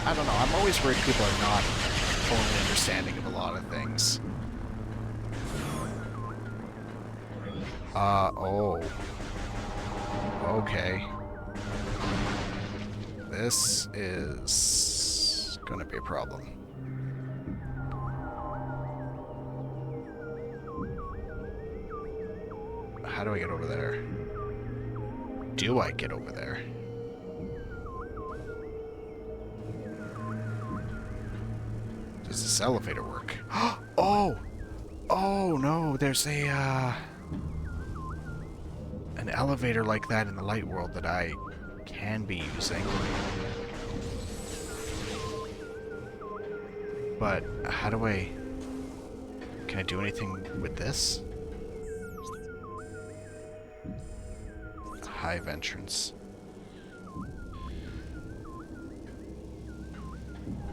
I don't know, I'm always worried people are not totally understanding of a lot of things. Oh. Okay. This is gonna be a problem. How do I get over there? Do I get over there? Does this elevator work? Oh! Oh no, there's a an elevator like that in the light world that I can be using. But how do I... Can I do anything with this? Hive entrance.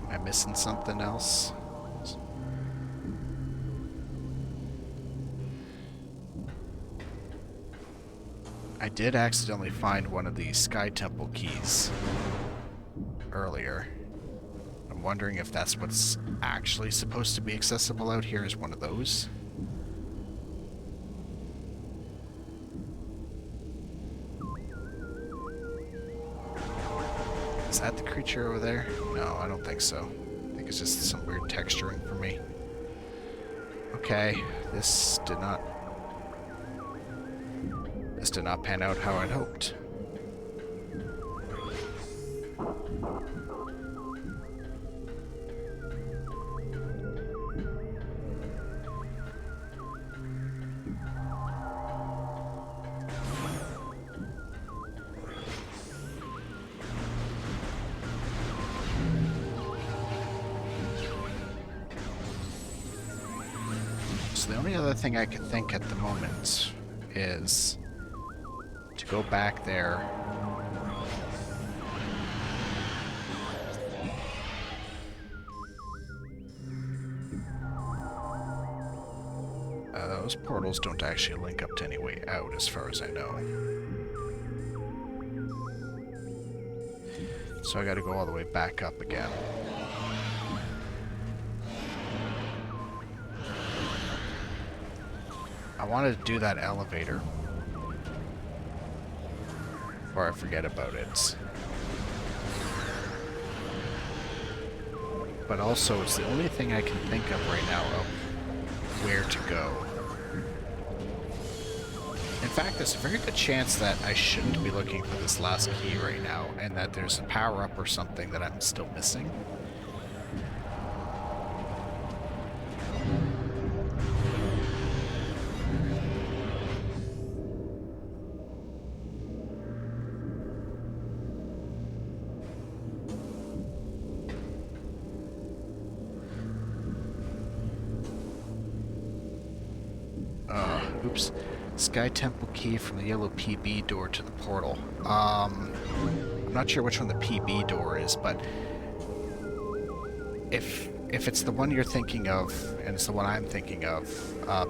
Am I missing something else? I did accidentally find one of the Sky Temple keys earlier. I'm wondering if that's what's actually supposed to be accessible out here, is one of those. Is that the creature over there? No, I don't think so. I think it's just some weird texturing for me. Okay, this did not pan out how I'd hoped. So the only other thing I can think at the moment is to go back there. Those portals don't actually link up to any way out, as far as I know. So I gotta go all the way back up again. I wanted to do that elevator before I forget about it. But also, it's the only thing I can think of right now of where to go. In fact, there's a very good chance that I shouldn't be looking for this last key right now, and that there's a power-up or something that I'm still missing. Oops. Sky Temple key from the yellow PB door to the portal. I'm not sure which one the PB door is, but if it's the one you're thinking of, and it's the one I'm thinking of,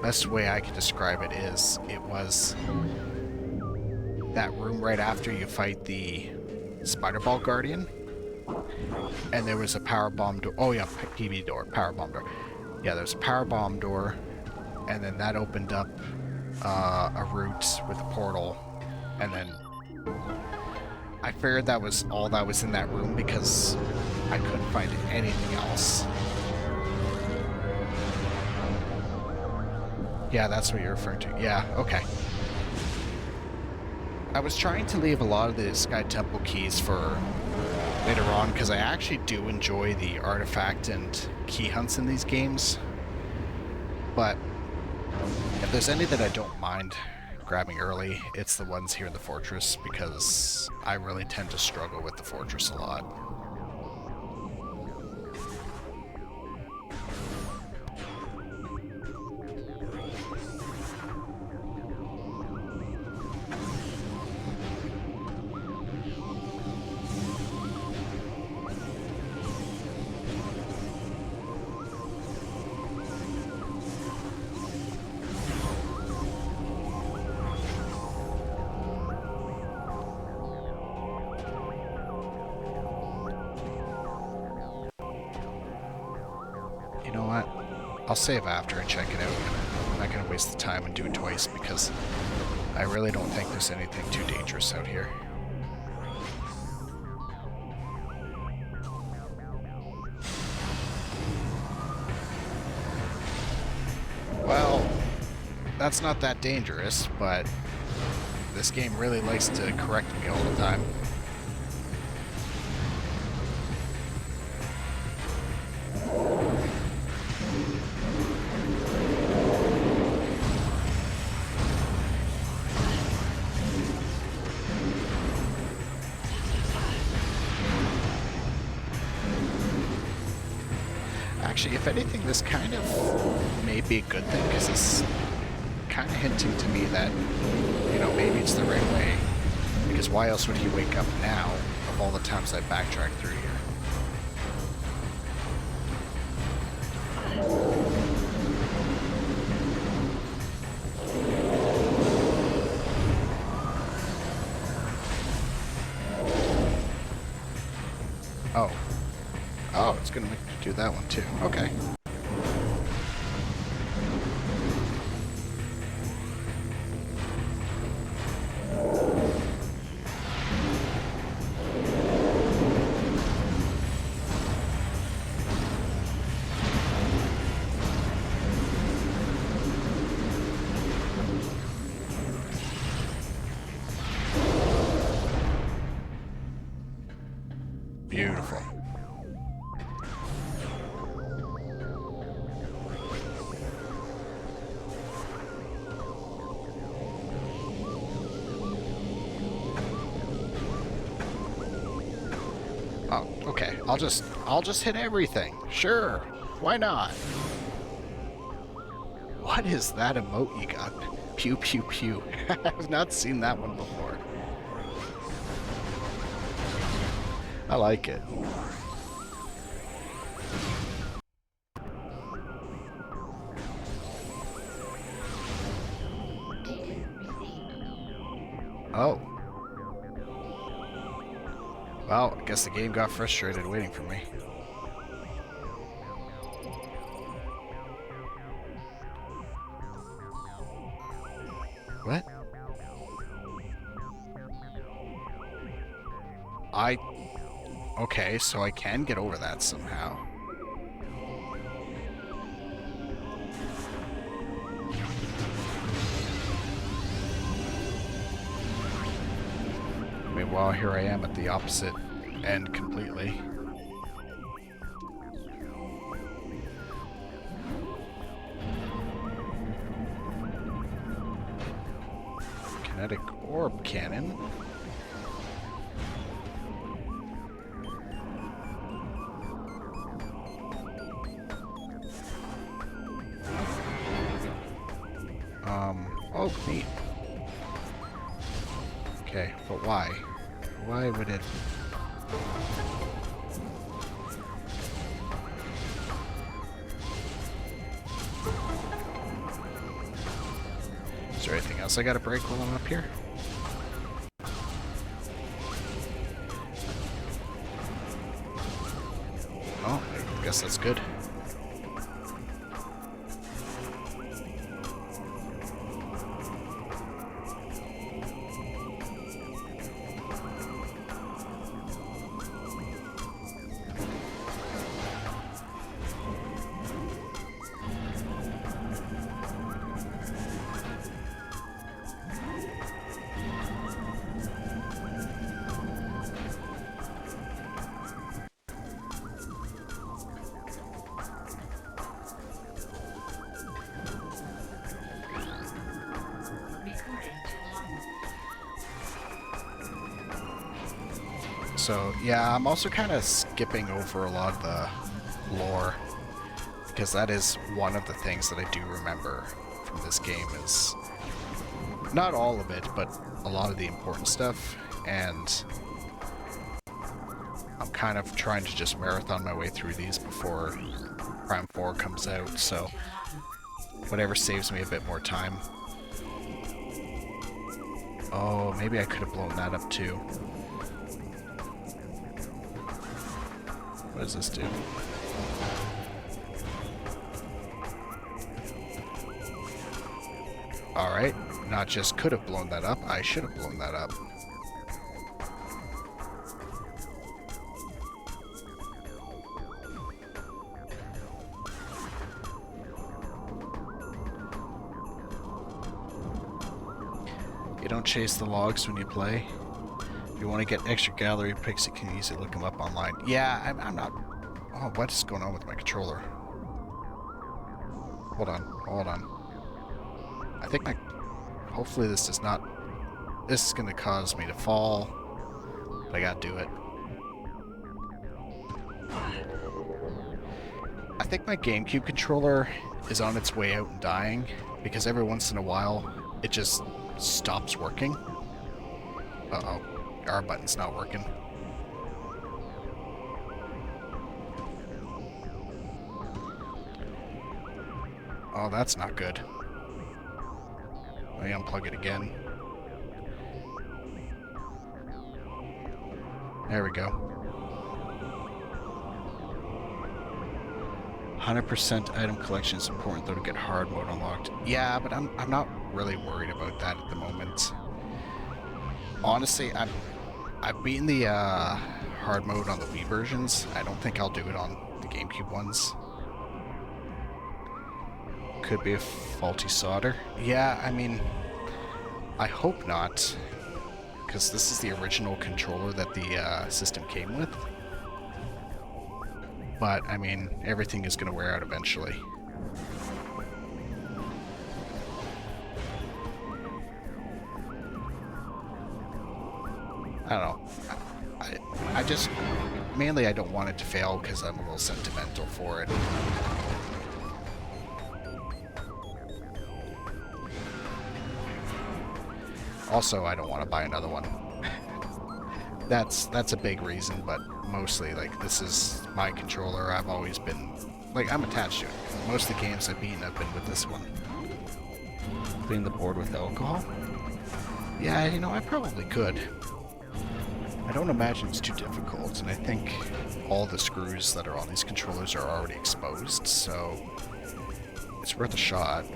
best way I can describe it is it was that room right after you fight the Spider Ball Guardian, and there was a power bomb door. Oh yeah, PB door, power bomb door. Yeah, there's a power bomb door, and then that opened up a route with a portal, and then I figured that was all that was in that room because I couldn't find anything else. Yeah, that's what you're referring to. Yeah, okay. I was trying to leave a lot of the Sky Temple keys for later on because I actually do enjoy the artifact and key hunts in these games, but if there's any that I don't mind grabbing early, it's the ones here in the fortress, because I really tend to struggle with the fortress a lot. You know what? I'll save after and check it out. I'm not going to waste the time and do it twice because I really don't think there's anything too dangerous out here. Well, that's not that dangerous, but this game really likes to correct me all the time. Actually, if anything, this kind of may be a good thing, because it's kind of hinting to me that, you know, maybe it's the right way. Because why else would he wake up now, of all the times I backtracked through here? Oh. Oh, it's gonna make me do that one too. Okay. Beautiful. Oh, okay. I'll just hit everything. Sure. Why not? What is that emote you got? Pew pew pew. I've not seen that one before. I like it. Oh. Well, I guess the game got frustrated waiting for me. What? Okay, so I can get over that somehow. Meanwhile, here I am at the opposite end completely. Kinetic orb cannon. Oh, neat. Okay, but why? Why would it... Is there anything else I gotta break while I'm up here? Oh, I guess that's good. So, yeah, I'm also kind of skipping over a lot of the lore, because that is one of the things that I do remember from this game is not all of it, but a lot of the important stuff, and I'm kind of trying to just marathon my way through these before Prime 4 comes out, so whatever saves me a bit more time. Oh, maybe I could have blown that up too. What does this do? Alright, not just could have blown that up, I should have blown that up. You don't chase the logs when you play. If you want to get extra gallery pics, you can easily look them up online. Yeah, I'm not... Oh, what is going on with my controller? Hold on. I think my... Hopefully this does not... This is going to cause me to fall. But I gotta do it. I think my GameCube controller is on its way out and dying, because every once in a while it just stops working. Uh-oh. R button's not working. Oh, that's not good. Let me unplug it again. There we go. 100% item collection is important though to get hard mode unlocked. Yeah, but I'm not really worried about that at the moment. Honestly, I've beaten the hard mode on the Wii versions. I don't think I'll do it on the GameCube ones. Could be a faulty solder. Yeah, I mean, I hope not, because this is the original controller that the system came with. But, I mean, everything is going to wear out eventually. I don't know. I just... Mainly I don't want it to fail because I'm a little sentimental for it. Also, I don't want to buy another one. That's a big reason, but mostly, like, this is my controller. I've always been... Like, I'm attached to it. Most of the games I've beaten have been with this one. Clean the board with alcohol? Yeah, you know, I probably could. I don't imagine it's too difficult, and I think all the screws that are on these controllers are already exposed, so it's worth a shot.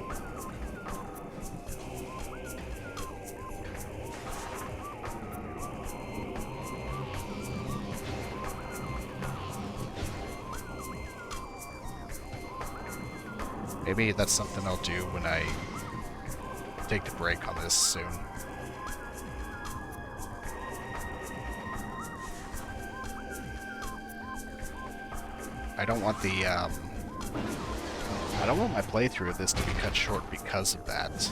Maybe that's something I'll do when I take the break on this soon. I don't want the, I don't want my playthrough of this to be cut short because of that.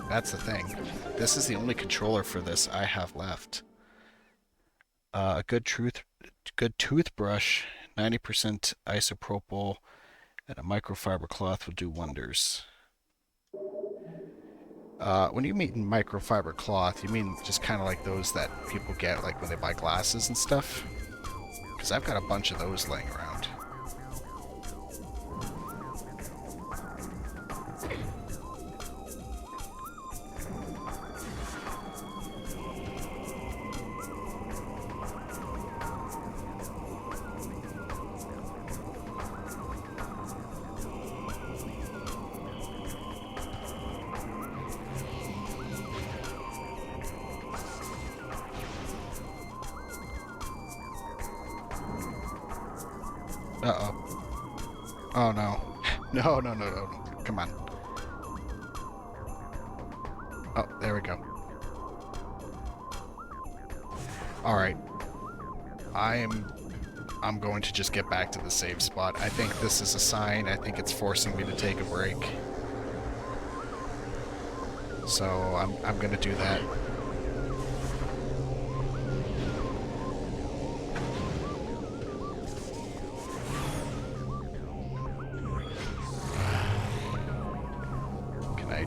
That's the thing. This is the only controller for this I have left. A good toothbrush, 90% isopropyl, and a microfiber cloth will do wonders. When you mean microfiber cloth, you mean just kind of like those that people get like when they buy glasses and stuff? Because I've got a bunch of those laying around. Uh-oh. Oh, no. No. Come on. Oh, there we go. Alright. I'm going to just get back to the save spot. I think this is a sign. I think it's forcing me to take a break. So, I'm gonna do that.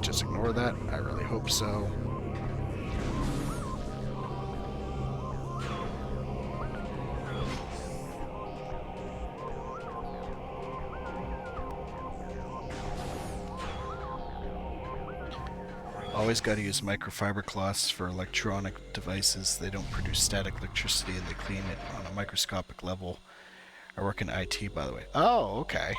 Just ignore that. I really hope so. Always got to use microfiber cloths for electronic devices. They don't produce static electricity and they clean it on a microscopic level. I work in IT, by the way. Oh, okay.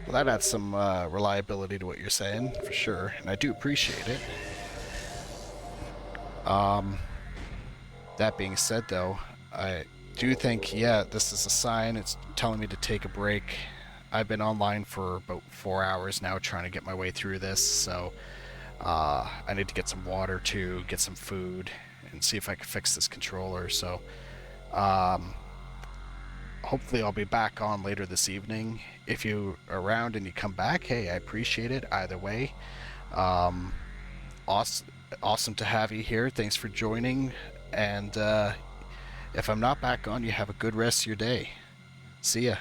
Well, that adds some reliability to what you're saying, for sure, and I do appreciate it. Um, that being said, though, I do think, yeah, this is a sign. It's telling me to take a break. I've been online for about 4 hours now trying to get my way through this, so I need to get some water too, get some food, and see if I can fix this controller. So um, hopefully I'll be back on later this evening. If you're around and you come back, hey, I appreciate it either way. Um, awesome, awesome to have you here. Thanks for joining. And if I'm not back on, you have a good rest of your day. See ya.